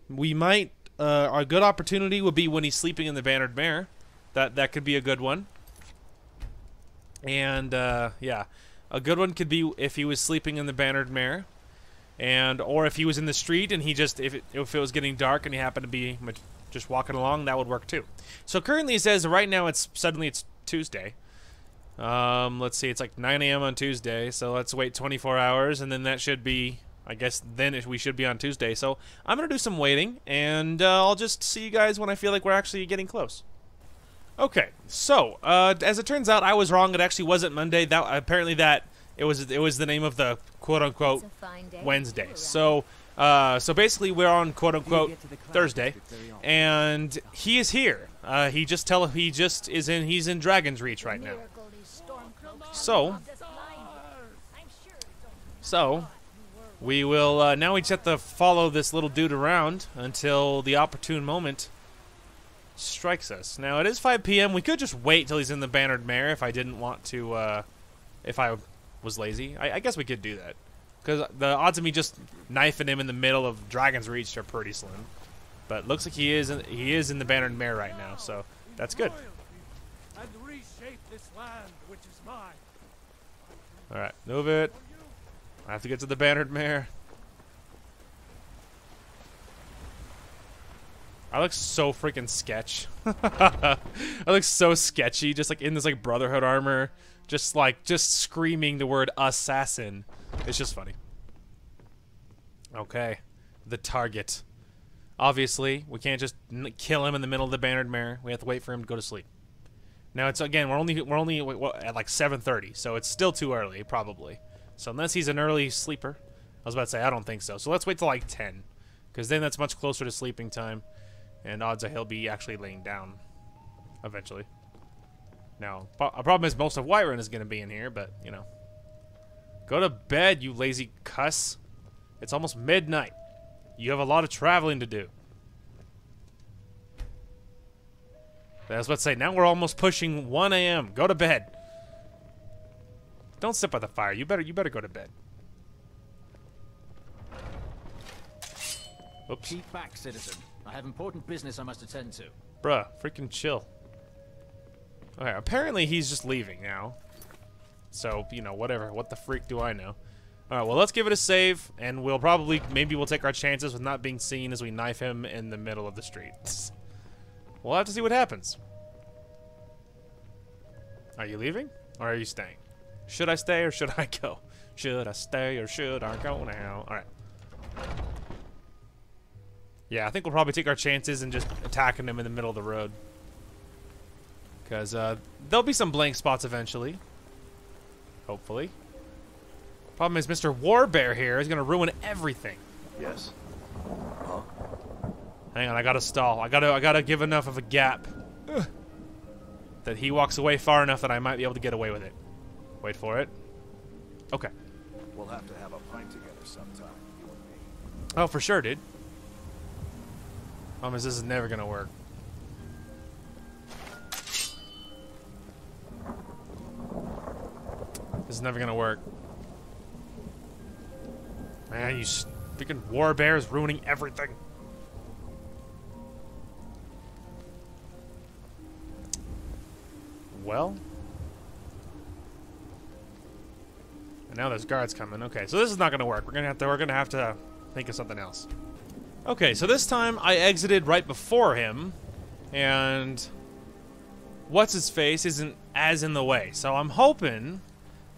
We might. Our good opportunity would be when he's sleeping in the Bannered Mare. That could be a good one. And yeah, a good one could be if he was sleeping in the Bannered Mare, or if he was in the street and he just if it was getting dark and he happened to be just walking along, that would work too. So currently it says right now it's Tuesday. Let's see, it's like 9 a.m. on Tuesday, so let's wait 24 hours, and then that should be, I guess then we should be on Tuesday. So I'm going to do some waiting, and I'll just see you guys when I feel like we're actually getting close. Okay, so as it turns out, I was wrong. It actually wasn't Monday. It was the name of the quote-unquote Wednesday. So basically we're on quote-unquote Thursday, and he is here. He's in Dragon's Reach right now. So we will now we just have to follow this little dude around until the opportune moment strikes us. Now it is 5 p.m. We could just wait till he's in the Bannered Mare if I didn't want to. If I was lazy, I guess we could do that. Because the odds of me just knifing him in the middle of Dragon's Reach are pretty slim. But looks like he is in the Bannered Mare right now, so that's good. And reshape this land, which is mine. Alright, move it. I have to get to the Bannered Mare. I look so freaking sketch. I look so sketchy, just like in this like Brotherhood armor, just screaming the word assassin. It's just funny. Okay, the target. Obviously, we can't just kill him in the middle of the Bannered Mare. We have to wait for him to go to sleep. Now it's again we're only at like 7:30, so it's still too early probably. So unless he's an early sleeper, I was about to say I don't think so. So let's wait till like 10, because then that's much closer to sleeping time, and odds are he'll be actually laying down eventually. Now, a problem is most of Whiterun is going to be in here, but, you know. Go to bed, you lazy cuss. It's almost midnight. You have a lot of traveling to do. I was about to say, now we're almost pushing 1 a.m. Go to bed. Don't sit by the fire. You better go to bed. Oops. Keep back, citizen. I have important business I must attend to. Bruh, freaking chill. Okay, apparently he's just leaving now. So, you know, whatever. What the freak do I know? Alright, well, let's give it a save, and we'll probably, maybe we'll take our chances with not being seen as we knife him in the middle of the street. We'll have to see what happens. Are you leaving? Or are you staying? Should I stay or should I go? Should I stay or should I go now? Alright. Yeah, I think we'll probably take our chances and just attacking him in the middle of the road. Because there'll be some blank spots eventually. Hopefully. Problem is, Mr. Warbear here is going to ruin everything. Yes. Huh? Hang on, I gotta stall. I gotta give enough of a gap that he walks away far enough that I might be able to get away with it. Wait for it. Okay. We'll have to have a pint together sometime, you and me. Oh, for sure, dude. This is never gonna work. This is never gonna work. Man, you freaking Warbear is ruining everything. Well. And now there's guards coming. Okay, so this is not gonna work. We're gonna have to think of something else. Okay, so this time I exited right before him, and what's his face isn't as in the way. So I'm hoping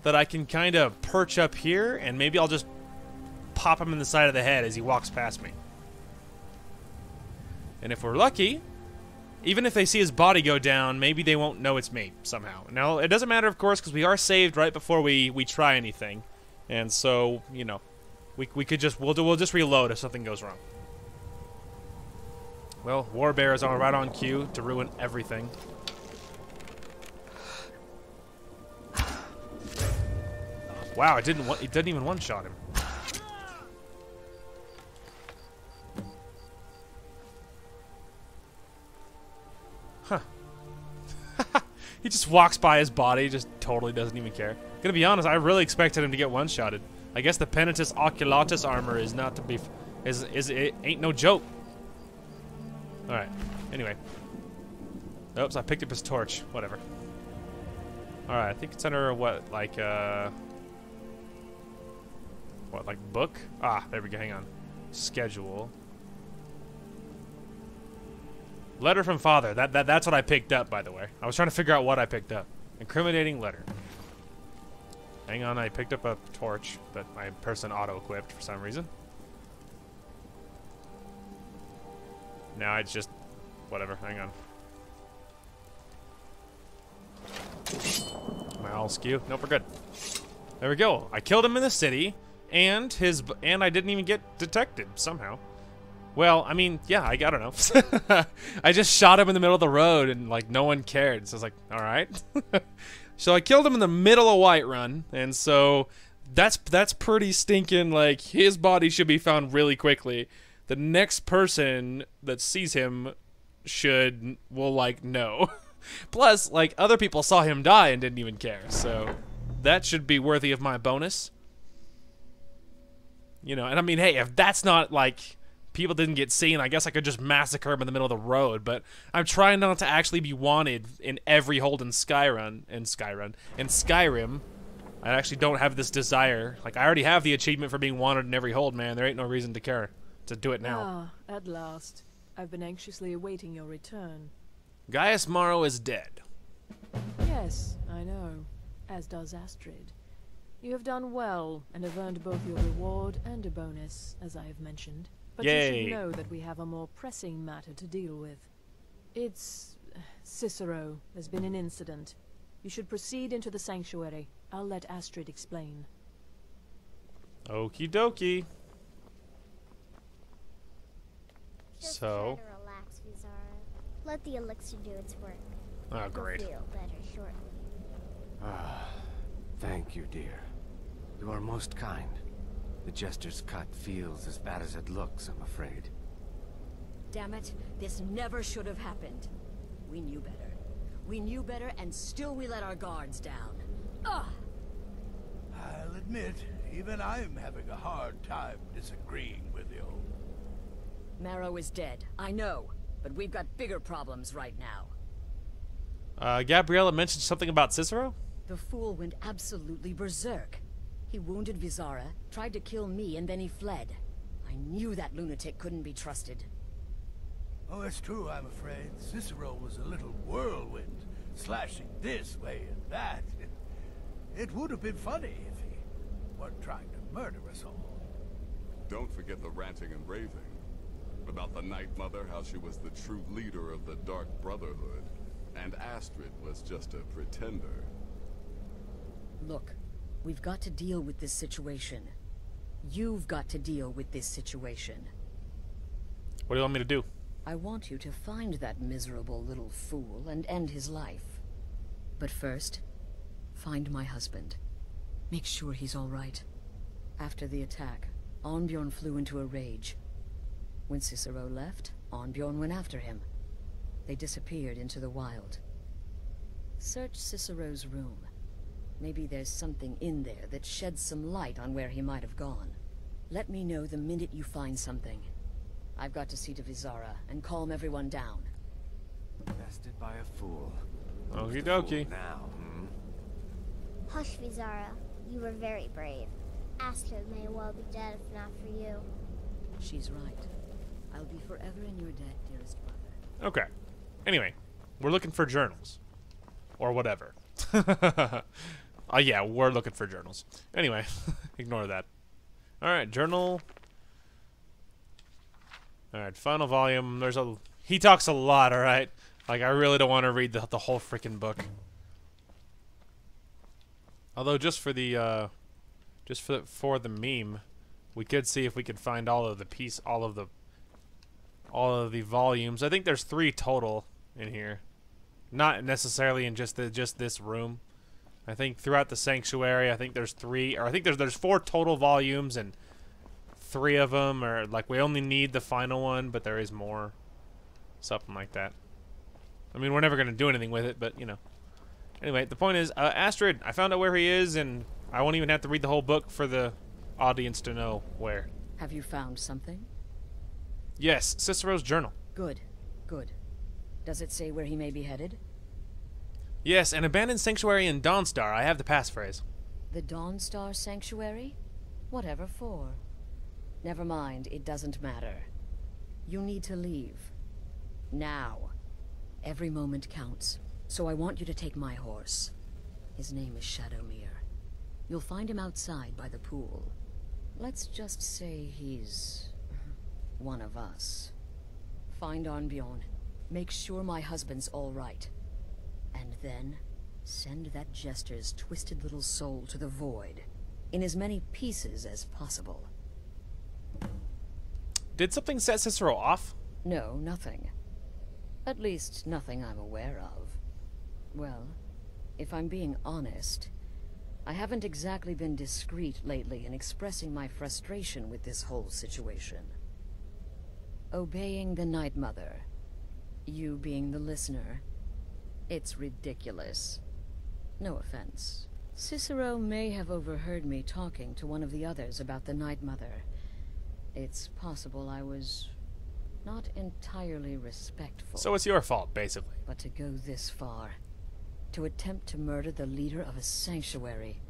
that I can kind of perch up here, and maybe I'll just pop him in the side of the head as he walks past me. And if we're lucky, even if they see his body go down, maybe they won't know it's me somehow. Now, it doesn't matter, of course, because we are saved right before we try anything, and so, you know, we could just we'll just reload if something goes wrong. Well, Warbear is right on cue to ruin everything. Wow, it didn't even one-shot him. Huh. He just walks by his body, just totally doesn't even care. Gonna be honest, I really expected him to get one-shotted. I guess the Penitus Oculatus armor is not to be it ain't no joke. Alright, anyway. Oops, I picked up his torch. Whatever. Alright, I think it's under what, like book? Ah, there we go, hang on. Schedule. Letter from father. That's what I picked up, by the way. I was trying to figure out what I picked up. Incriminating letter. Hang on, I picked up a torch, but my person auto-equipped for some reason. Now it's just whatever. Hang on. Am I all skew? Nope, we're good. There we go. I killed him in the city, and I didn't even get detected somehow. Well, I mean, yeah, I don't know. I just shot him in the middle of the road, and like no one cared. So I was like, all right. So I killed him in the middle of Whiterun, and so that's pretty stinking. Like his body should be found really quickly. The next person that sees him will like know. Plus, like other people saw him die and didn't even care. So that should be worthy of my bonus. You know, and I mean, hey, if that's not like people didn't get seen, I guess I could just massacre him in the middle of the road. But I'm trying not to actually be wanted in every hold in Skyrim. I actually don't have this desire. Like I already have the achievement for being wanted in every hold, man. There ain't no reason to care. To do it now. Ah, at last. I've been anxiously awaiting your return. Gaius Morrow is dead. Yes, I know. As does Astrid. You have done well, and have earned both your reward and a bonus, as I have mentioned. But Yay. you should know that we have a more pressing matter to deal with. It's... Cicero. There's been an incident. You should proceed into the sanctuary. I'll let Astrid explain. Okie dokie. Just try to relax, Vizara. Let the elixir do its work. Oh, great. You'll feel better shortly. Ah, thank you, dear. You are most kind. The Jester's cut feels as bad as it looks, I'm afraid. Damn it, this never should have happened. We knew better. We knew better, and still we let our guards down. Ugh! I'll admit, even I'm having a hard time disagreeing with you. Marrow is dead, I know, but we've got bigger problems right now. Gabriella mentioned something about Cicero? The fool went absolutely berserk. He wounded Vizara, tried to kill me, and then he fled. I knew that lunatic couldn't be trusted. Oh, it's true, I'm afraid. Cicero was a little whirlwind, slashing this way and that. It would have been funny if he weren't trying to murder us all. Don't forget the ranting and raving. About the Night Mother, how she was the true leader of the Dark Brotherhood, and Astrid was just a pretender. Look, we've got to deal with this situation. You've got to deal with this situation. What do you want me to do? I want you to find that miserable little fool and end his life. But first, find my husband. Make sure he's all right. After the attack, Arnbjorn flew into a rage. When Cicero left, Arnbjorn went after him. They disappeared into the wild. Search Cicero's room. Maybe there's something in there that sheds some light on where he might have gone. Let me know the minute you find something. I've got to see to Vizara and calm everyone down. Bested by a fool. Okie dokie. Now, Hush, Vizara. You were very brave. Astrid may well be dead if not for you. She's right. I'll be forever in your debt, dearest brother. Okay. Anyway, we're looking for journals. Or whatever. Yeah, we're looking for journals. Anyway, ignore that. Alright, journal. Alright, final volume. He talks a lot, alright? Like, I really don't want to read the whole freaking book. Although, just for the, for the meme, we could see if we could find all of the volumes. I think there's 3 total in here. Not necessarily in just this room. I think throughout the sanctuary, I think there's 3, or I think there's 4 total volumes, and 3 of them are like we only need the final one, but there is more, something like that. I mean, we're never gonna do anything with it, but you know. Anyway, the point is, Astrid, I found out where he is, and I won't even have to read the whole book for the audience to know where. Have you found something? Yes, Cicero's journal. Good, good. Does it say where he may be headed? Yes, an abandoned sanctuary in Dawnstar. I have the passphrase. The Dawnstar Sanctuary? Whatever for. Never mind, it doesn't matter. You need to leave. Now. Every moment counts, so I want you to take my horse. His name is Shadowmere. You'll find him outside by the pool. Let's just say he's one of us. Find Arnbjorn. Make sure my husband's all right. And then, send that jester's twisted little soul to the void, in as many pieces as possible. Did something set Cicero off? No, nothing. At least, nothing I'm aware of. Well, if I'm being honest, I haven't exactly been discreet lately in expressing my frustration with this whole situation. Obeying the Night Mother, you being the listener, it's ridiculous. No offense. Cicero may have overheard me talking to one of the others about the Night Mother. It's possible I was not entirely respectful. So it's your fault, basically. But to go this far, to attempt to murder the leader of a sanctuary,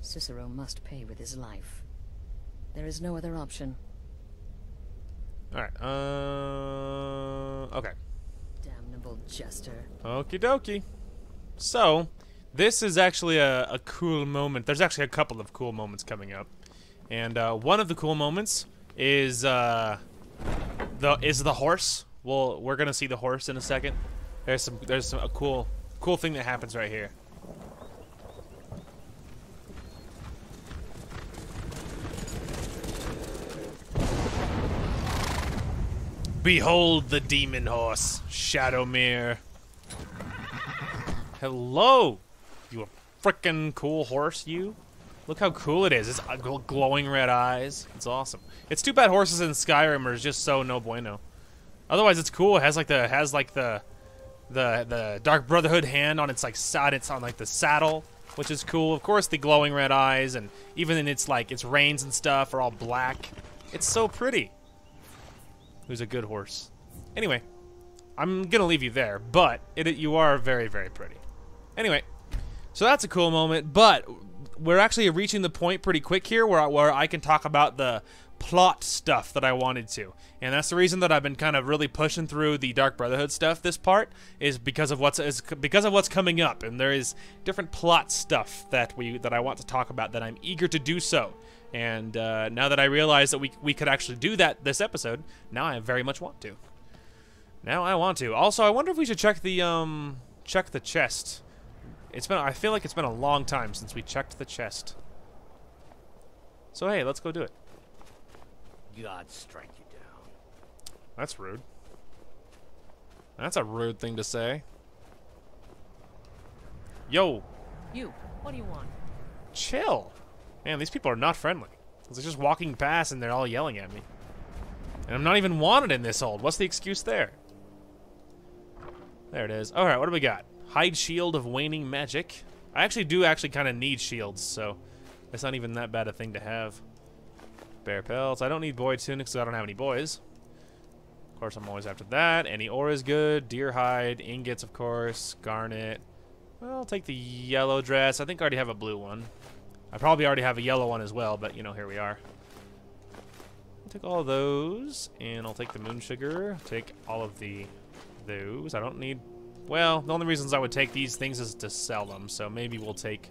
Cicero must pay with his life. There is no other option. Alright, okay. Damnable jester. Okie dokie. So, this is actually a cool moment. There's actually a couple of cool moments coming up. And one of the cool moments is the horse. Well, we're gonna see the horse in a second. There's a cool thing that happens right here. Behold the demon horse, Shadowmere. hello! You frickin' cool horse, you. Look how cool it is. It's glowing red eyes. It's awesome. It's too bad horses in Skyrim are just so no bueno. Otherwise, it's cool. It has like the Dark Brotherhood hand on its like side. It's on like the saddle, which is cool. Of course, the glowing red eyes, and even in its like its reins and stuff are all black. It's so pretty. Who's a good horse? Anyway, I'm gonna leave you there, but you are very, very pretty. Anyway, so that's a cool moment, but we're actually reaching the point pretty quick here where I can talk about the plot stuff that I wanted to. And that's the reason that I've been kind of really pushing through the Dark Brotherhood stuff this part, is because of what's coming up. And there is different plot stuff that I want to talk about, that I'm eager to do so. And now that I realize that we could actually do that this episode, now I very much want to. Now I want to. Also, I wonder if we should check the chest. I feel like it's been a long time since we checked the chest. So hey, let's go do it. God strike you down. That's rude. That's a rude thing to say. Yo. You, what do you want? Chill. Man, these people are not friendly. They're just walking past and they're all yelling at me. And I'm not even wanted in this hold. What's the excuse there? There it is. Alright, what do we got? Hide shield of waning magic. I do kind of need shields, so it's not even that bad a thing to have. Bear pelts. I don't need boy tunics because I don't have any boys. Of course, I'm always after that. Any ore is good. Deer hide. Ingots, of course. Garnet. Well, I'll take the yellow dress. I think I already have a blue one. I probably already have a yellow one as well, but, you know, here we are. I'll take all of those, and I'll take the moon sugar. Take all of those. I don't need... Well, the only reasons I would take these things is to sell them, so maybe we'll take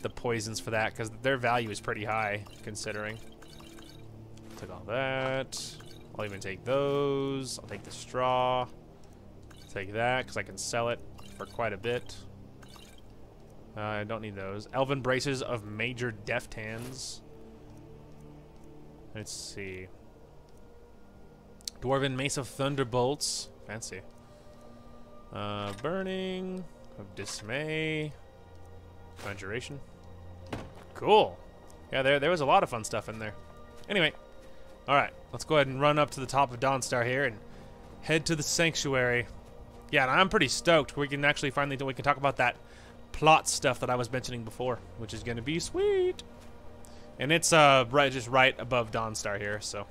the poisons for that, because their value is pretty high, considering. Take all that. I'll even take those. I'll take the straw. Take that, because I can sell it for quite a bit. I don't need those. Elven braces of major deft hands. Let's see. Dwarven mace of thunderbolts. Fancy. Burning of dismay. Conjuration. Cool. Yeah, there was a lot of fun stuff in there. Anyway, all right, let's go ahead and run up to the top of Dawnstar here and head to the sanctuary. Yeah, and I'm pretty stoked. We can actually finally talk about that plot stuff that I was mentioning before, which is gonna be sweet. And it's just right above Dawnstar here, so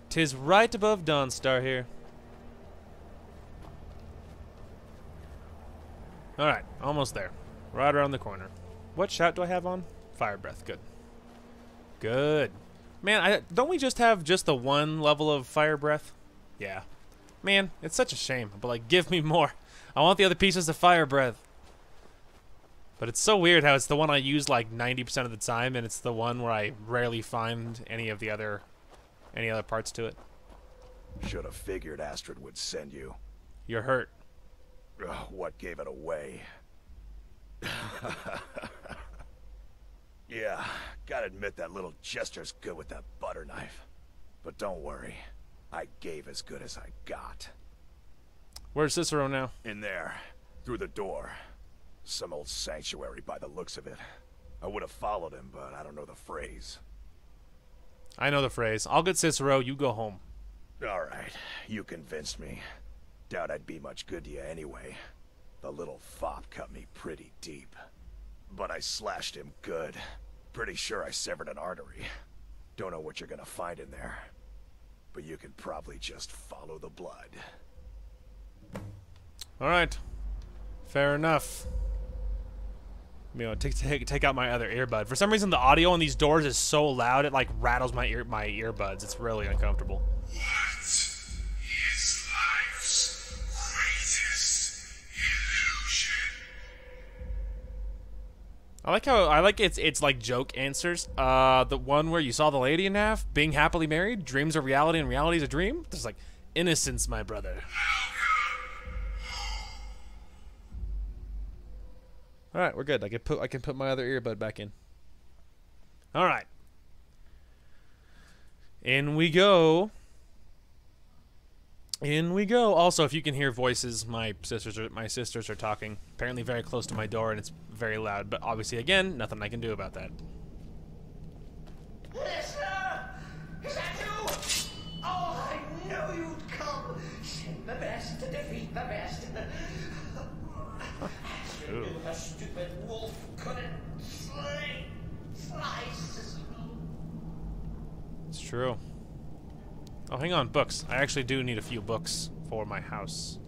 'tis right above Dawnstar here. All right, almost there. Right around the corner. What shout do I have on? Fire breath. Good. Good. Man, don't we just have just the one level of fire breath? Yeah. Man, it's such a shame. But like, give me more. I want the other pieces of fire breath. But it's so weird how it's the one I use like 90% of the time, and it's the one where I rarely find any other parts to it. Should have figured Astrid would send you. You're hurt. Ugh, what gave it away? Yeah, gotta admit that little gesture's good with that butter knife. But don't worry, I gave as good as I got. Where's Cicero now? In there, through the door. Some old sanctuary by the looks of it. I would have followed him, but I don't know the phrase. I know the phrase. I'll get Cicero, you go home. Alright, you convinced me. Doubt I'd be much good to you anyway. The little fop cut me pretty deep. But I slashed him good. Pretty sure I severed an artery. Don't know what you're gonna find in there. But you can probably just follow the blood. Alright. Fair enough. You know, take out my other earbud. For some reason, the audio on these doors is so loud, it like rattles my earbuds. It's really uncomfortable. What is life's greatest illusion? I like it's like joke answers. The one where you saw the lady in half, being happily married, dreams are reality and reality is a dream. There's like innocence, my brother. All right, we're good. I can put my other earbud back in. All right. In we go. In we go. Also, if you can hear voices, my sisters are talking. Apparently very close to my door, and it's very loud. But obviously, again, nothing I can do about that. Listener! Is that you? Oh, I knew you'd come. Send the best to defeat the best. Astrid knew her stupid wolf couldn't slice. It's true. Oh, hang on, books. I actually do need a few books for my house.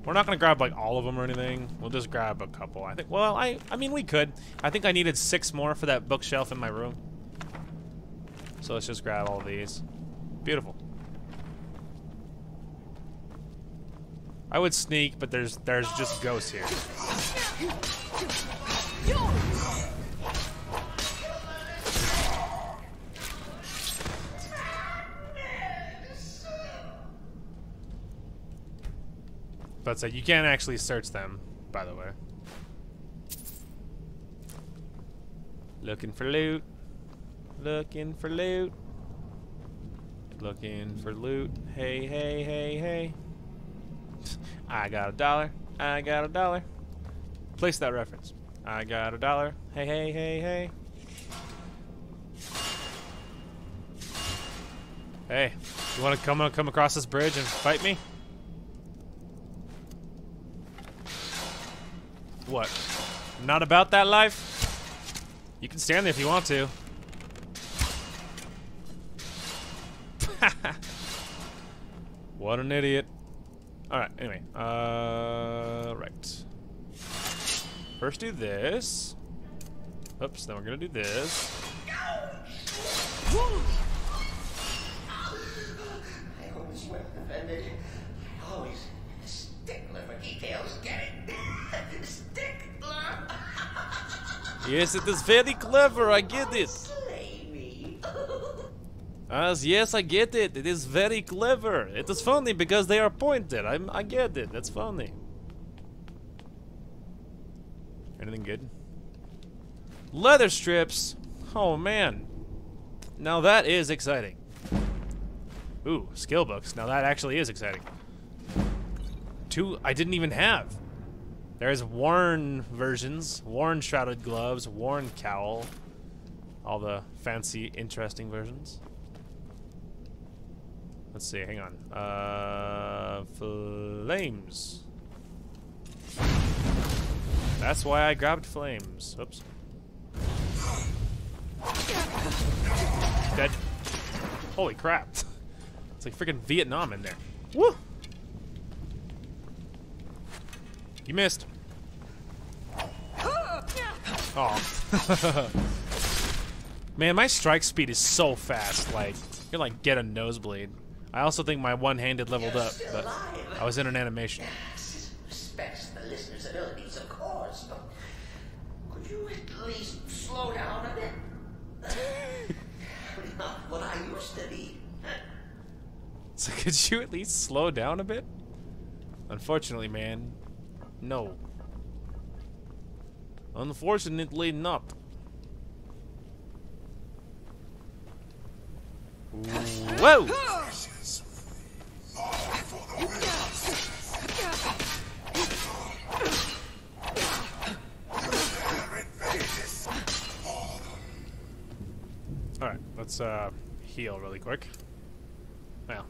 We're not gonna grab like all of them or anything. We'll just grab a couple. I think. Well, I mean, we could. I think I needed 6 more for that bookshelf in my room. So let's just grab all of these. Beautiful. I would sneak, but there's just ghosts here. But you can't actually search them, by the way. Looking for loot. Looking for loot. Looking for loot. Hey, hey, hey, hey. I got $1. I got $1. Place that reference. I got $1. Hey, hey, hey, hey. Hey, you want to come across this bridge and fight me? What? Not about that life? You can stand there if you want to. What an idiot. Alright, anyway. Right. First do this. Oops, then we're gonna do this. I always went offended. I always a stickler for details. Get it? Stickler. Yes, it is very clever. I get it. Slay me. Yes, I get it. It is very clever. It is funny because they are pointed. I get it. That's funny. Anything good? Leather strips. Oh man. Now that is exciting. Ooh, skill books. Now that actually is exciting. 2 I didn't even have. There's worn versions, worn shrouded gloves, worn cowl. All the fancy, interesting versions. Let's see, hang on. Flames. That's why I grabbed flames. Oops. Dead. Holy crap. It's like freaking Vietnam in there. Woo! You missed. Oh. Man, my strike speed is so fast. Like, you can like get a nosebleed. I also think my one-handed leveled up, but I was in an animation. Respects the listener's abilities, of course, but could you at least slow down a bit? Not what I used to be. So could you at least slow down a bit? Unfortunately, man, no. Unfortunately, not. Whoa! Alright, let's heal really quick. Well,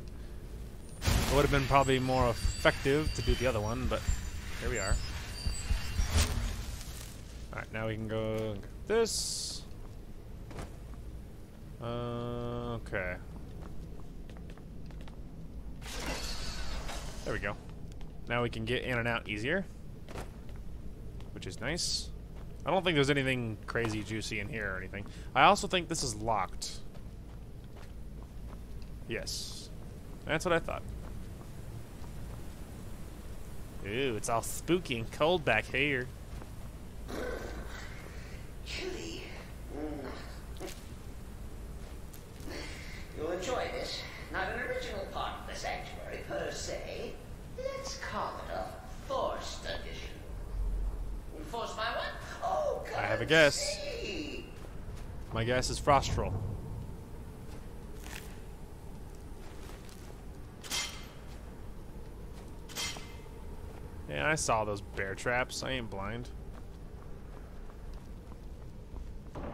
it would have been probably more effective to do the other one, but here we are. Alright, now we can go and get this. Okay. There we go. Now we can get in and out easier, which is nice. I don't think there's anything crazy juicy in here or anything. I also think this is locked. Yes. That's what I thought. Ooh, it's all spooky and cold back here. Chilly. You'll enjoy this. Not an original part of the sanctuary per se. Let's call it a forced addition. Forced by what? Oh, God. I have a guess. My guess is Frost Troll. Yeah, I saw those bear traps. I ain't blind.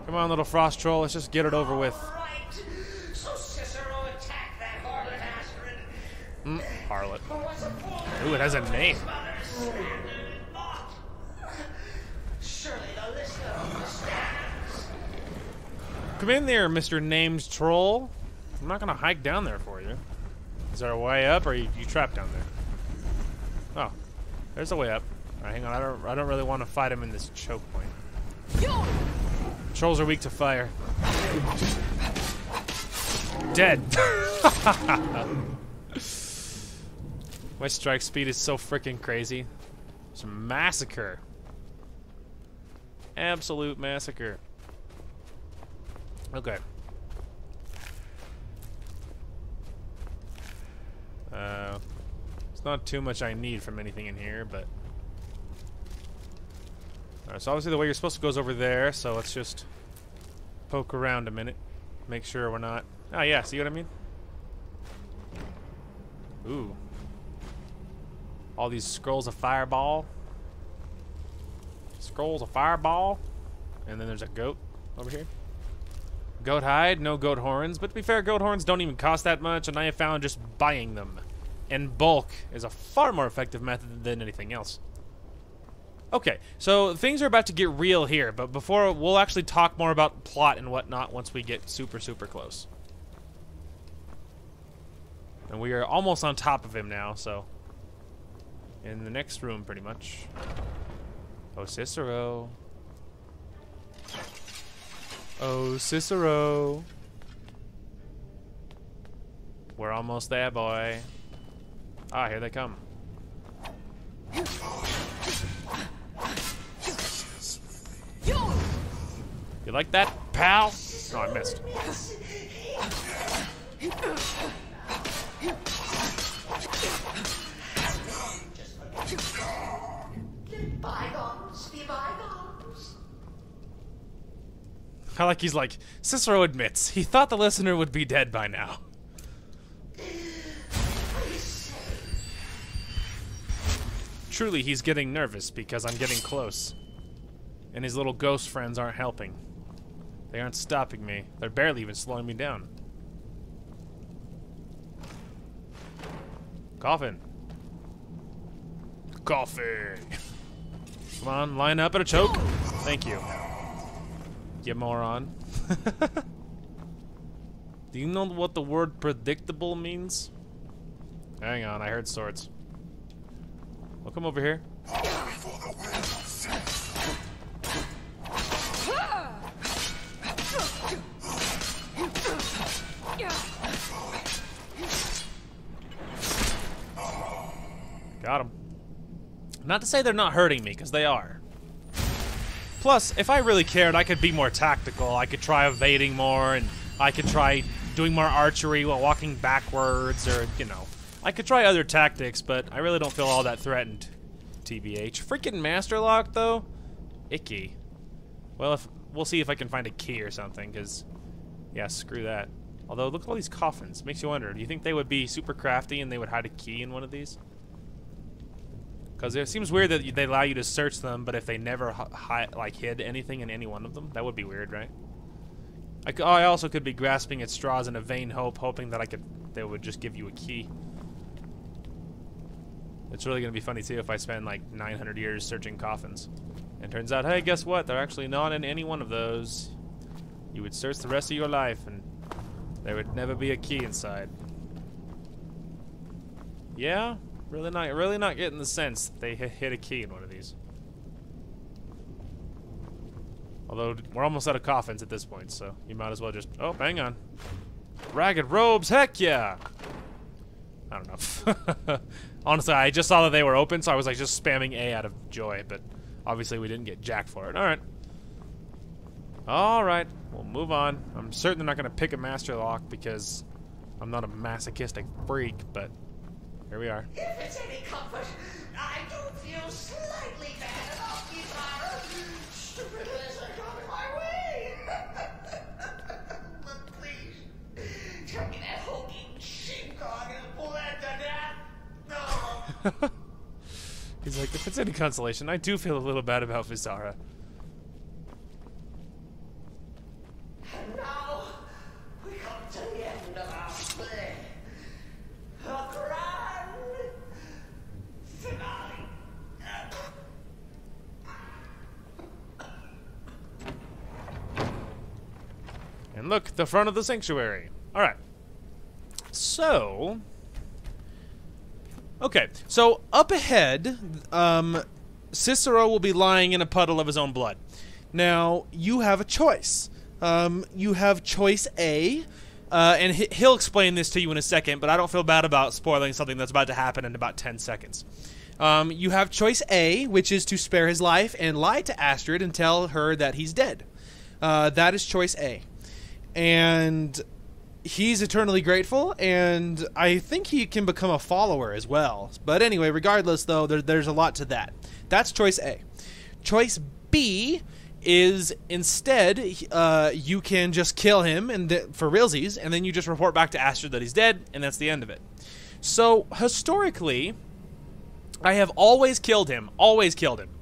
Come on, little frost troll. Let's just get it over with. Right. So Cicero attacked that harlot Astrid. Harlot. Ooh, it has a name. Surely the listener understands. Come in there, Mr. Named Troll. I'm not gonna hike down there for you. Is there a way up, or are you trapped down there? Oh, there's a way up. All right, hang on. I don't really want to fight him in this choke point. Trolls are weak to fire. Dead. My strike speed is so freaking crazy. It's a massacre. Absolute massacre. Okay. It's not too much I need from anything in here, but... Alright, so obviously the way you're supposed to go is over there, so let's just poke around a minute. Make sure we're not... Oh yeah, see what I mean? Ooh. All these scrolls of fireball. Scrolls of fireball. And then there's a goat over here. Goat hide, no goat horns. But to be fair, goat horns don't even cost that much, and I have found just buying them in bulk is a far more effective method than anything else. Okay, so things are about to get real here, but before, we'll actually talk more about plot and whatnot once we get super, super close. And we are almost on top of him now, so... in the next room, pretty much. Oh, Cicero. Oh, Cicero. We're almost there, boy. Ah, here they come. You like that, pal? Oh, I missed. Bygones be bygones. I like he's like, Cicero admits, he thought the listener would be dead by now. Truly, he's getting nervous because I'm getting close. And his little ghost friends aren't helping. They aren't stopping me. They're barely even slowing me down. Coffin. Coffin. Come on, line up at a choke. Thank you. You moron. Do you know what the word predictable means? Hang on, I heard swords. Well, come over here. Got him. Not to say they're not hurting me, because they are. Plus, if I really cared, I could be more tactical. I could try evading more, and I could try doing more archery while walking backwards, or, you know. I could try other tactics, but I really don't feel all that threatened, TBH. Freaking Master Lock, though? Icky. Well, we'll see if I can find a key or something, because, yeah, screw that. Although, look at all these coffins. Makes you wonder, do you think they would be super crafty and they would hide a key in one of these? Because it seems weird that they allow you to search them, but if they never hid anything in any one of them, that would be weird, right? I also could be grasping at straws in a vain hope, hoping that they would just give you a key. It's really gonna be funny too if I spend like 900 years searching coffins, and turns out, hey, guess what? They're actually not in any one of those. You would search the rest of your life, and there would never be a key inside. Yeah. Really not getting the sense that they hit a key in one of these. Although, we're almost out of coffins at this point, so you might as well just... Oh, hang on. Ragged robes, heck yeah! I don't know. Honestly, I just saw that they were open, so I was like just spamming A out of joy, but obviously we didn't get jack for it. Alright. Alright, we'll move on. I'm certain they're not going to pick a Master Lock because I'm not a masochistic freak, but... here we are. If it's any comfort, I do feel slightly bad about Kizaru. Stupid lizard got in my way. But please, tell me that hulking sheepdog is bled to death. No. He's like, if it's any consolation, I do feel a little bad about Visara. And now, we come to the end of our play. A grand finale. And look, the front of the sanctuary. Alright. So... okay, so up ahead, Cicero will be lying in a puddle of his own blood. Now, you have a choice. You have choice A, and he'll explain this to you in a second, but I don't feel bad about spoiling something that's about to happen in about 10 seconds. You have choice A, which is to spare his life and lie to Astrid and tell her that he's dead. That is choice A. And he's eternally grateful, and I think he can become a follower as well. But anyway, regardless, though, there's a lot to that. That's choice A. Choice B is instead you can just kill him and for realsies, and then you just report back to Astrid that he's dead, and that's the end of it. So historically, I have always killed him,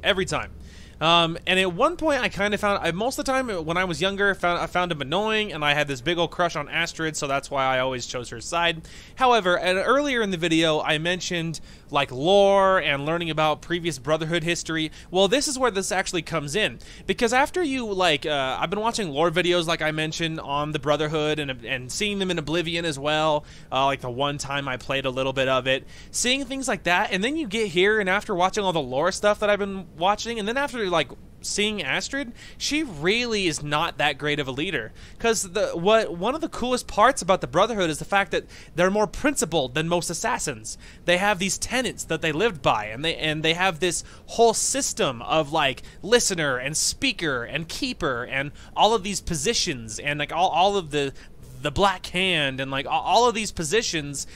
every time. And at one point, I kind of found, most of the time when I was younger, I found him annoying, and I had this big old crush on Astrid, so that's why I always chose her side. However, earlier in the video, I mentioned, like, lore and learning about previous Brotherhood history. Well, this is where this actually comes in, because after you, like, I've been watching lore videos, like I mentioned, on the Brotherhood, and seeing them in Oblivion as well, like the one time I played a little bit of it, seeing things like that, and then you get here, and after watching all the lore stuff that I've been watching, and then after, like, seeing Astrid, she really is not that great of a leader. Because one of the coolest parts about the Brotherhood is the fact that they're more principled than most assassins. They have these tenets that they lived by, and they have this whole system of, like, listener and speaker and keeper and all of these positions and, like, all of the Black Hand and, like, all of these positions.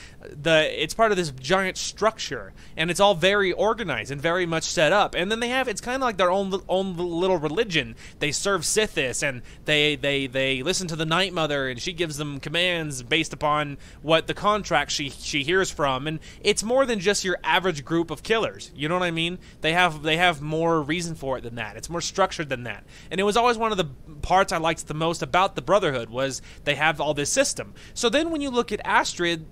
It's part of this giant structure, and it's all very organized and very much set up. And then they have, it's kind of like their own little religion. They serve Sithis, and they listen to the Night Mother, and she gives them commands based upon what the contract she hears from. And it's more than just your average group of killers. You know what I mean? They have more reason for it than that. It's more structured than that. And it was always one of the parts I liked the most about the Brotherhood, was they have all this system. So then when you look at Astrid,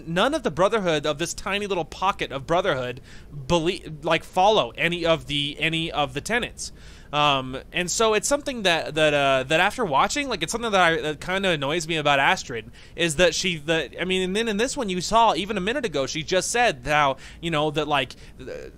none of the Brotherhood, of this tiny little pocket of Brotherhood, follow any of the tenets. And so it's something that after watching, like, it's something that kind of annoys me about Astrid, is that and then in this one you saw, even a minute ago, she just said how, you know, that, like,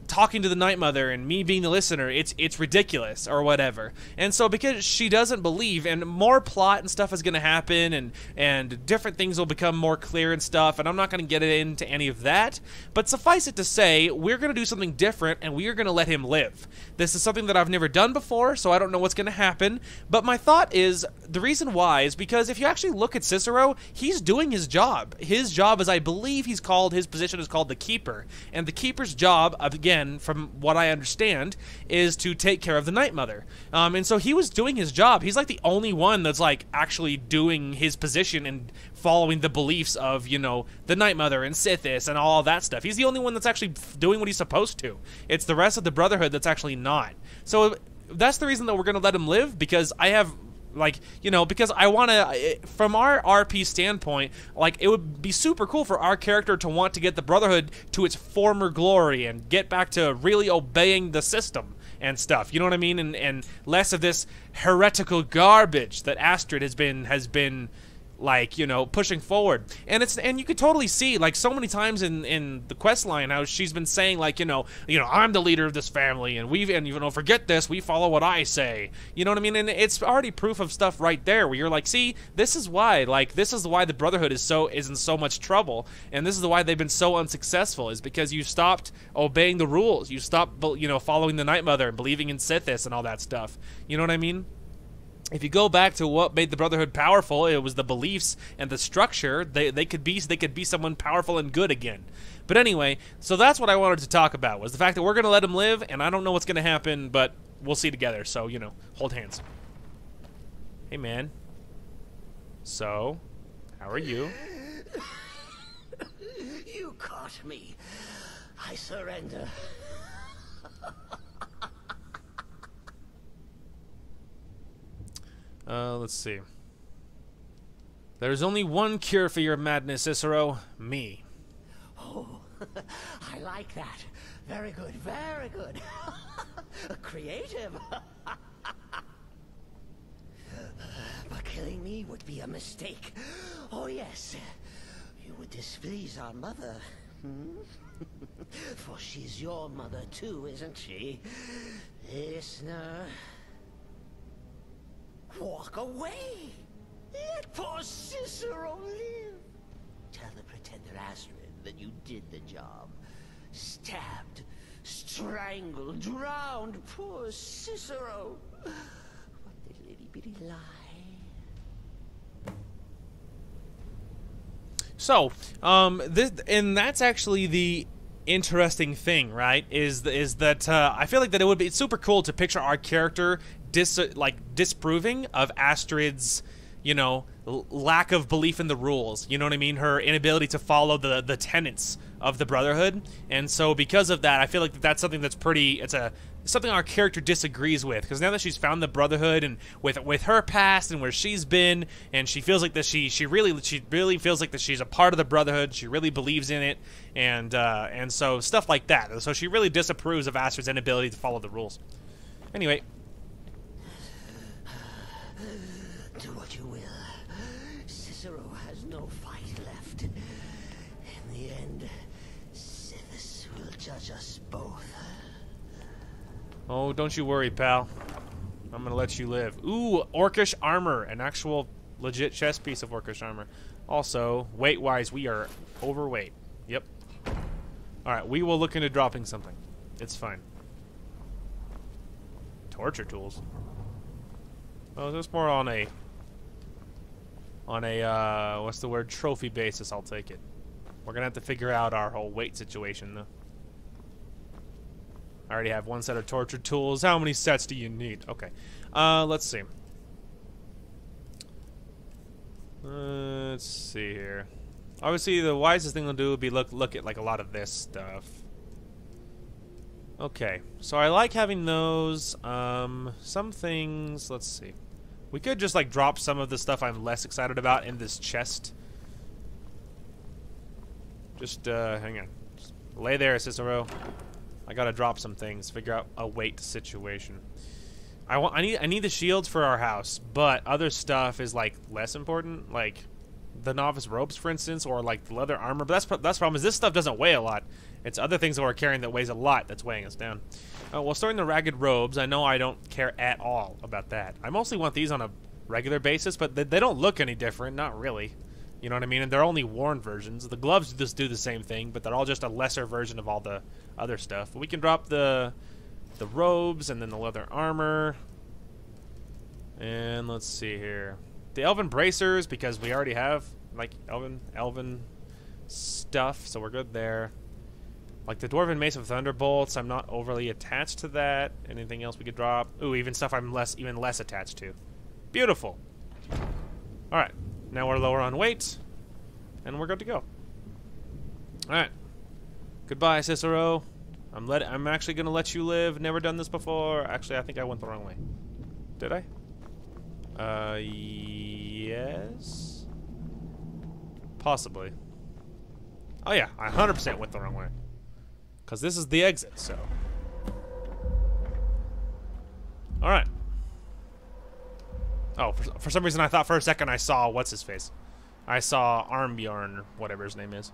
talking to the Night Mother and me being the listener, it's ridiculous or whatever. And so because she doesn't believe, and more plot and stuff is going to happen, and different things will become more clear and stuff, and I'm not going to get into any of that, but suffice it to say, we're going to do something different, and we are going to let him live. This is something that I've never done before, so I don't know what's going to happen, but my thought is, the reason why is because if you actually look at Cicero, he's doing his job. His job is, I believe his position is called the Keeper, and the Keeper's job, again, from what I understand, is to take care of the Night Mother. And so he was doing his job. He's like the only one that's, like, actually doing his position and following the beliefs of, you know, the Night Mother and Sithis and all that stuff. He's the only one that's actually doing what he's supposed to. It's the rest of the Brotherhood that's actually not. So that's the reason that we're going to let him live, because I have, like, you know, because I want to, from our RP standpoint, like, it would be super cool for our character to want to get the Brotherhood to its former glory and get back to really obeying the system and stuff, you know what I mean? And less of this heretical garbage that Astrid has been like, you know, pushing forward. And you could totally see, like, so many times in the quest line, how she's been saying, like, you know, I'm the leader of this family, and you know, forget this, we follow what I say. You know what I mean? And it's already proof of stuff right there, where you're like, see, this is why the Brotherhood is in so much trouble, and this is why they've been so unsuccessful, is because you stopped obeying the rules. You stopped, you know, following the Night Mother and believing in Sithis and all that stuff. You know what I mean? If you go back to what made the Brotherhood powerful, it was the beliefs and the structure. They could be someone powerful and good again. But anyway, so that's what I wanted to talk about, was the fact that we're going to let him live, and I don't know what's going to happen, but we'll see together. So, you know, hold hands. Hey, man. So, how are you? You caught me. I surrender. Let's see. There's only one cure for your madness, Cicero. Me. Oh, I like that. Very good, very good. Creative. But killing me would be a mistake. Oh yes, you would displease our mother. For she's your mother too, isn't she? Listener. Walk away. Let poor Cicero live. Tell the pretender Astrid that you did the job. Stabbed, strangled, drowned poor Cicero. What a little bitty lie. So, that's actually the interesting thing, right? Is that I feel like that it's super cool to picture our character disproving of Astrid's, you know, lack of belief in the rules. You know what I mean? Her inability to follow the tenets of the Brotherhood. And so because of that, I feel like that's something that's pretty, something our character disagrees with, because now that she's found the Brotherhood and with her past and where she's been, and she feels like that she really feels like that she's a part of the Brotherhood, she really believes in it, and so stuff like that. So she really disapproves of Astrid's inability to follow the rules. Anyway, do what you will. Cicero has no fight left. In the end, Sithis will judge us both. Oh, don't you worry, pal. I'm gonna let you live. Ooh, Orcish armor. An actual legit chest piece of Orcish armor. Also, weight-wise, we are overweight. Yep. Alright, we will look into dropping something. It's fine. Torture tools. Oh, this more on a what's the word? Trophy basis, I'll take it. We're gonna have to figure out our whole weight situation, though. I already have one set of torture tools. How many sets do you need? Okay. Let's see. Let's see here. Obviously, the wisest thing to do would be look at like a lot of this stuff. Okay. So I like having those. Some things. Let's see. We could just like drop some of the stuff I'm less excited about in this chest. Just hang on. Just lay there, Cicero. I gotta drop some things, figure out a weight situation. I need the shields for our house, but other stuff is like less important, like the novice robes, for instance, or like the leather armor. But that's problem is this stuff doesn't weigh a lot. It's other things that we're carrying that weighs a lot that's weighing us down. Well, storing the ragged robes, I know I don't care at all about that. I mostly want these on a regular basis, but they don't look any different, not really. You know what I mean? And they're only worn versions. The gloves just do the same thing, but they're all just a lesser version of all the other stuff. We can drop the robes and then the leather armor. And let's see here. The elven bracers, because we already have like elven stuff, so we're good there. Like the dwarven mace of thunderbolts, I'm not overly attached to that. Anything else we could drop? Ooh, even stuff I'm even less attached to. Beautiful. All right. Now we're lower on weight, and we're good to go. Alright. Goodbye, Cicero. I'm actually gonna let you live. Never done this before. Actually, I think I went the wrong way. Did I? Yes? Possibly. Oh yeah, I 100% went the wrong way. Because this is the exit, so. Alright. Oh, for some reason I thought for a second I saw what's-his-face. I saw Armbjorn, or whatever his name is.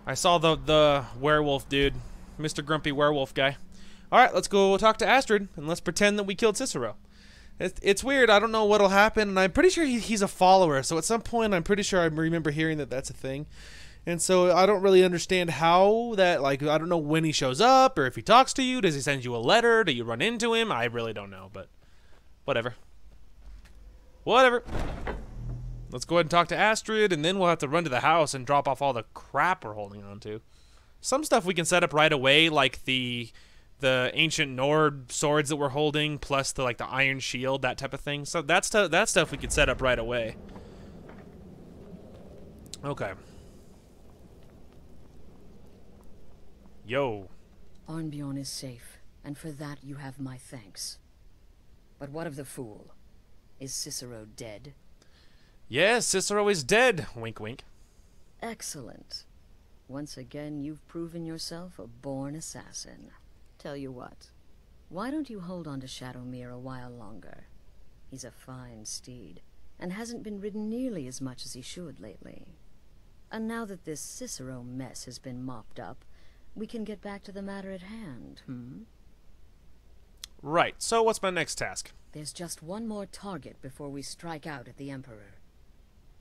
I saw the werewolf dude. Mr. Grumpy Werewolf guy. Alright, let's go talk to Astrid, and let's pretend that we killed Cicero. It's weird, I don't know what'll happen, and I'm pretty sure he's a follower, so at some point I'm pretty sure I remember hearing that that's a thing. And so I don't really understand how that, like, I don't know when he shows up, or if he talks to you, does he send you a letter, do you run into him? I really don't know, but whatever. Whatever. Let's go ahead and talk to Astrid, and then we'll have to run to the house and drop off all the crap we're holding on to. Some stuff we can set up right away, like the ancient Nord swords that we're holding, plus the iron shield, that type of thing. So that stuff we could set up right away. Okay. Yo. Armbjorn is safe, and for that you have my thanks. But what of the fool? Is Cicero dead? Yes, Cicero is dead. Wink, wink. Excellent. Once again, you've proven yourself a born assassin. Tell you what, why don't you hold on to Shadowmere a while longer? He's a fine steed, and hasn't been ridden nearly as much as he should lately. And now that this Cicero mess has been mopped up, we can get back to the matter at hand, Right, so what's my next task? There's just one more target before we strike out at the Emperor.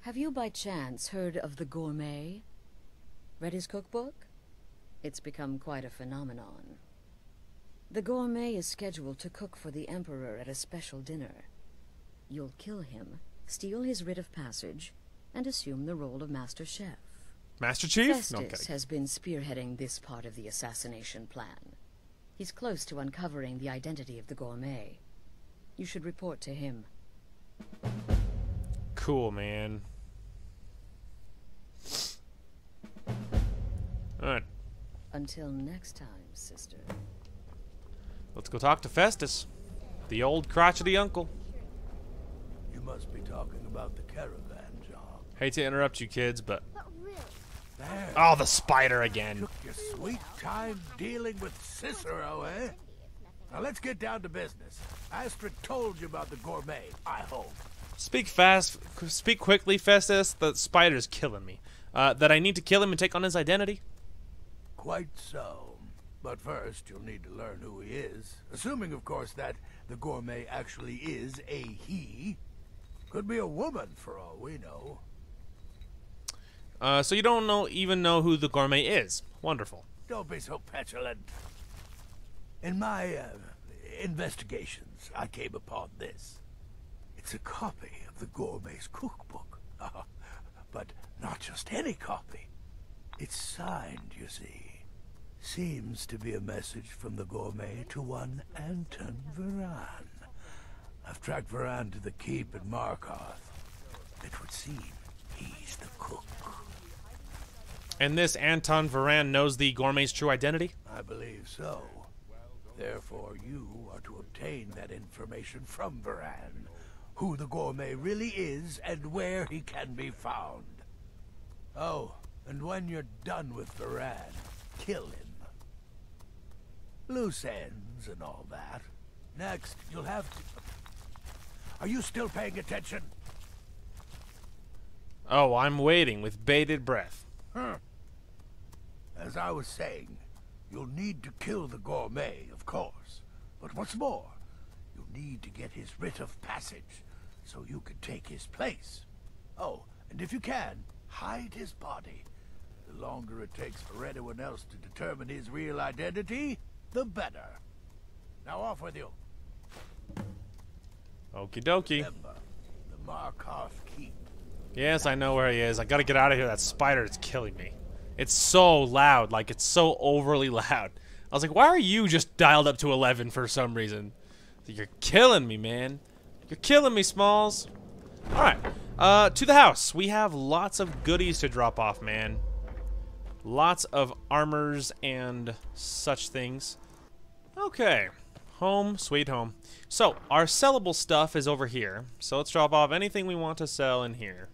Have you by chance heard of the Gourmet? Read his cookbook? It's become quite a phenomenon. The Gourmet is scheduled to cook for the Emperor at a special dinner. You'll kill him, steal his writ of passage, and assume the role of Master Chef. Master Chief? Festus has been spearheading this part of the assassination plan. He's close to uncovering the identity of the Gourmet. You should report to him. Cool, man. Alright. Until next time, sister. Let's go talk to Festus. The old crotchety uncle. You must be talking about the caravan job. Hate to interrupt you kids, but... There. Oh, the spider again. Took your sweet time dealing with Cicero, eh? Now let's get down to business. Astrid told you about the Gourmet, I hope. Speak fast, speak quickly, Festus. The spider's killing me. That I need to kill him and take on his identity? Quite so. But first, you'll need to learn who he is. Assuming, of course, that the Gourmet actually is a he. Could be a woman, for all we know. So you don't even know who the Gourmet is. Wonderful. Don't be so petulant. In my investigations, I came upon this. It's a copy of the Gourmet's cookbook. But not just any copy. It's signed, you see. Seems to be a message from the Gourmet to one Anton Varan. I've tracked Varan to the keep at Markarth. It would seem he's the cook. And this Anton Varan knows the Gourmet's true identity? I believe so. Therefore, you are to obtain that information from Varan. Who the Gourmet really is and where he can be found. Oh, and when you're done with Varan, kill him. Loose ends and all that. Next, you'll have to... Are you still paying attention? Oh, I'm waiting with bated breath. As I was saying, you'll need to kill the Gourmet, of course. But what's more, you'll need to get his writ of passage, so you can take his place. Oh, and if you can, hide his body. The longer it takes for anyone else to determine his real identity, the better. Now off with you. Okie dokie. Remember, the Markarth Keep. Yes, I know where he is. I gotta get out of here. That spider is killing me. It's so loud. Like, it's so overly loud. I was like, why are you just dialed up to 11 for some reason? You're killing me, man. You're killing me, Smalls. Alright. To the house. We have lots of goodies to drop off, man. Lots of armors and such things. Okay. Home, sweet home. So, our sellable stuff is over here. So let's drop off anything we want to sell in here.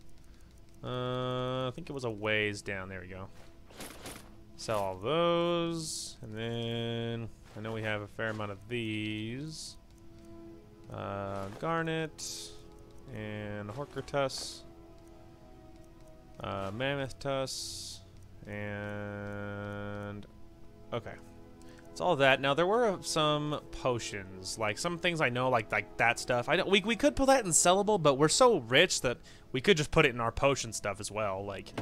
I think it was a ways down. There we go. Sell all those. And then, I know we have a fair amount of these. Garnet. And Horkertus. Mammoth Tuss. And... okay. It's all that. Now, there were some potions. Like, some things I know, like that stuff. We could pull that in sellable, but we're so rich that we could just put it in our potion stuff as well. Like,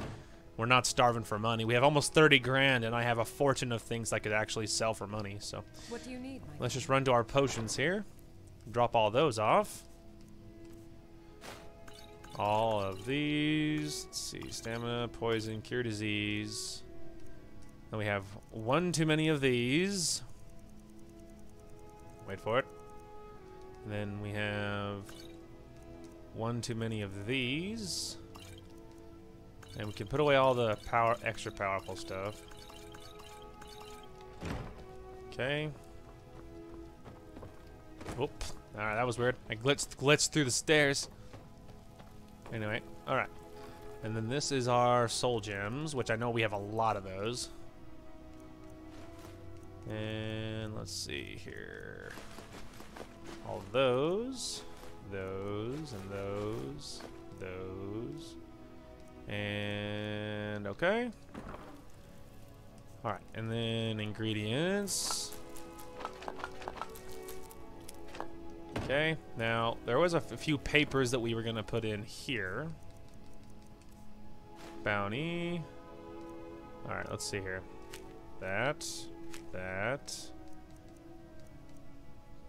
we're not starving for money. We have almost 30 grand, and I have a fortune of things I could actually sell for money. So, what do you need, let's just run to our potions here. Drop all those off. All of these. Let's see. Stamina, poison, cure disease. Then we have one too many of these. Wait for it. And then we have one too many of these. And we can put away all the extra powerful stuff. Okay. Whoop. Alright, that was weird. I glitched through the stairs. Anyway, alright. And then this is our soul gems, which I know we have a lot of those. And let's see here. All those, and those. And okay. Alright, and then ingredients. Okay, now there was a few papers that we were gonna put in here. Bounty. Alright, let's see here. That.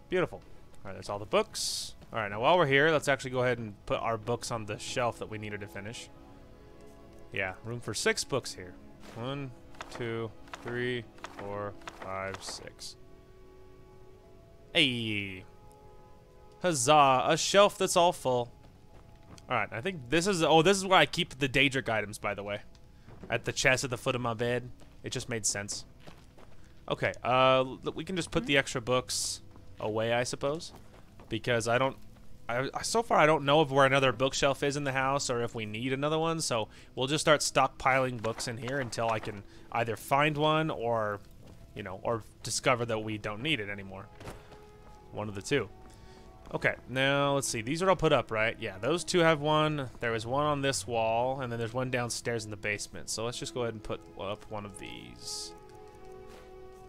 Beautiful. Alright, that's all the books. Alright, now while we're here, let's actually go ahead and put our books on the shelf that we needed to finish. Yeah, room for 6 books here. 1, 2, 3, 4, 5, 6. Hey! Huzzah! A shelf that's all full. Alright, I think this is... Oh, this is where I keep the Daedric items, by the way. At the chest at the foot of my bed. It just made sense. Okay, we can just put the extra books away, I suppose. Because I don't... so far, I don't know of where another bookshelf is in the house or if we need another one. So we'll just start stockpiling books in here until I can either find one or, you know, or discover that we don't need it anymore. One of the two. Okay, now let's see. These are all put up, right? Yeah, those two have one. There is one on this wall, and then there's one downstairs in the basement. So let's just go ahead and put up one of these.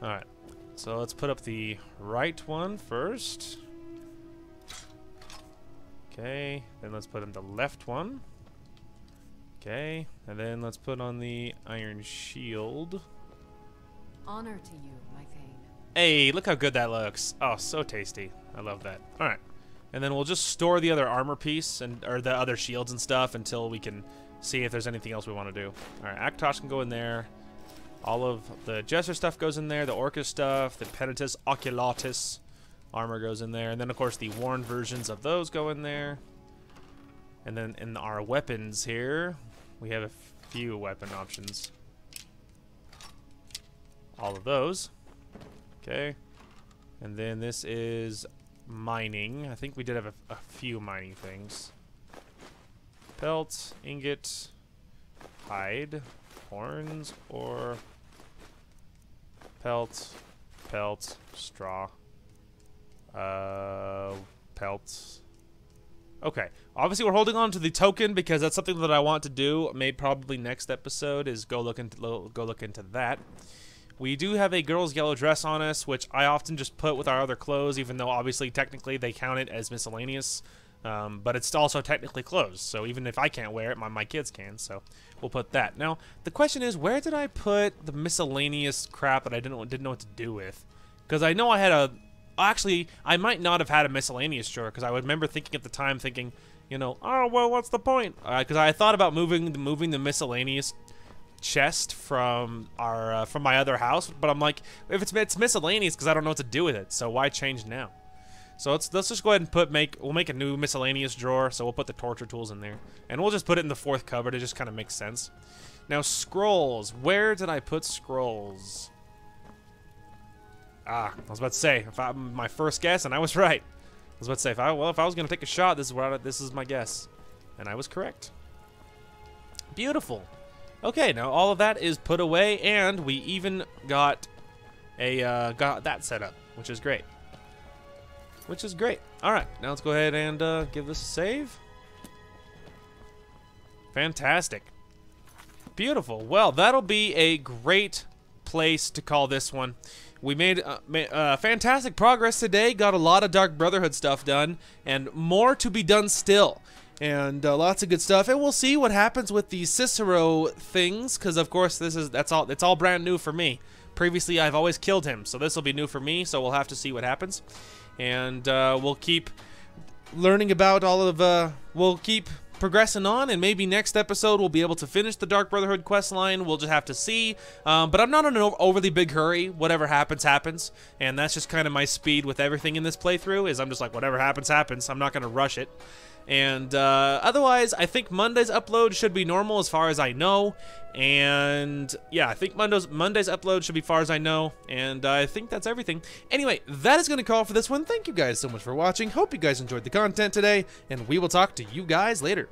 Alright, so let's put up the right one first. Okay, then let's put in the left one. Okay, and then let's put on the iron shield. Honor to you, my Thane. Hey, look how good that looks. Oh, so tasty. I love that. Alright, and then we'll just store the other armor piece, or the other shields and stuff until we can see if there's anything else we want to do. Alright, Aktosh can go in there. All of the Jester stuff goes in there, the Orcus stuff, the Penitus Oculatus armor goes in there, and then of course the worn versions of those go in there. And then in our weapons here, we have a few weapon options. All of those. Okay. And then this is mining. I think we did have a few mining things. Pelt, ingot, hide, horns, or pelt, straw, pelt. Okay, obviously we're holding on to the token because that's something that I want to do. Probably next episode is go look into that. We do have a girl's yellow dress on us, which I often just put with our other clothes, even though obviously technically they count it as miscellaneous. But it's also technically clothes, so even if I can't wear it, my kids can, so we'll put that. Now, the question is, where did I put the miscellaneous crap that I didn't know what to do with? Because I know I had a... Actually, I might not have had a miscellaneous drawer, because I remember thinking at the time, you know, oh, well, what's the point? Because I thought about moving the miscellaneous chest from my other house, but I'm like, if it's miscellaneous, because I don't know what to do with it, so why change now? So let's just go ahead and we'll make a new miscellaneous drawer. So we'll put the torture tools in there, and we'll just put it in the 4th cupboard. It just kind of makes sense. Now scrolls. Where did I put scrolls? I was about to say my first guess, and I was right. I was about to say if I was gonna take a shot, this is my guess, and I was correct. Beautiful. Okay, now all of that is put away, and we even got that set up, which is great. Alright, now let's go ahead and give this a save. Fantastic. Beautiful. Well, that'll be a great place to call this one. We made fantastic progress today, got a lot of Dark Brotherhood stuff done, and more to be done still. And lots of good stuff, and we'll see what happens with the Cicero things, because of course it's all brand new for me. Previously, I've always killed him, so this will be new for me, so we'll have to see what happens. And we'll keep learning about all of, we'll keep progressing on, and maybe next episode we'll be able to finish the Dark Brotherhood quest line. We'll just have to see, but I'm not in an overly big hurry. Whatever happens, happens, and that's just kind of my speed with everything in this playthrough, is I'm just like, whatever happens, happens. I'm not going to rush it. And otherwise, I think Monday's upload should be normal as far as I know. And yeah, I think Monday's upload should be far as I know. And I think that's everything. Anyway, that is going to call for this one. Thank you guys so much for watching. Hope you guys enjoyed the content today. And we will talk to you guys later.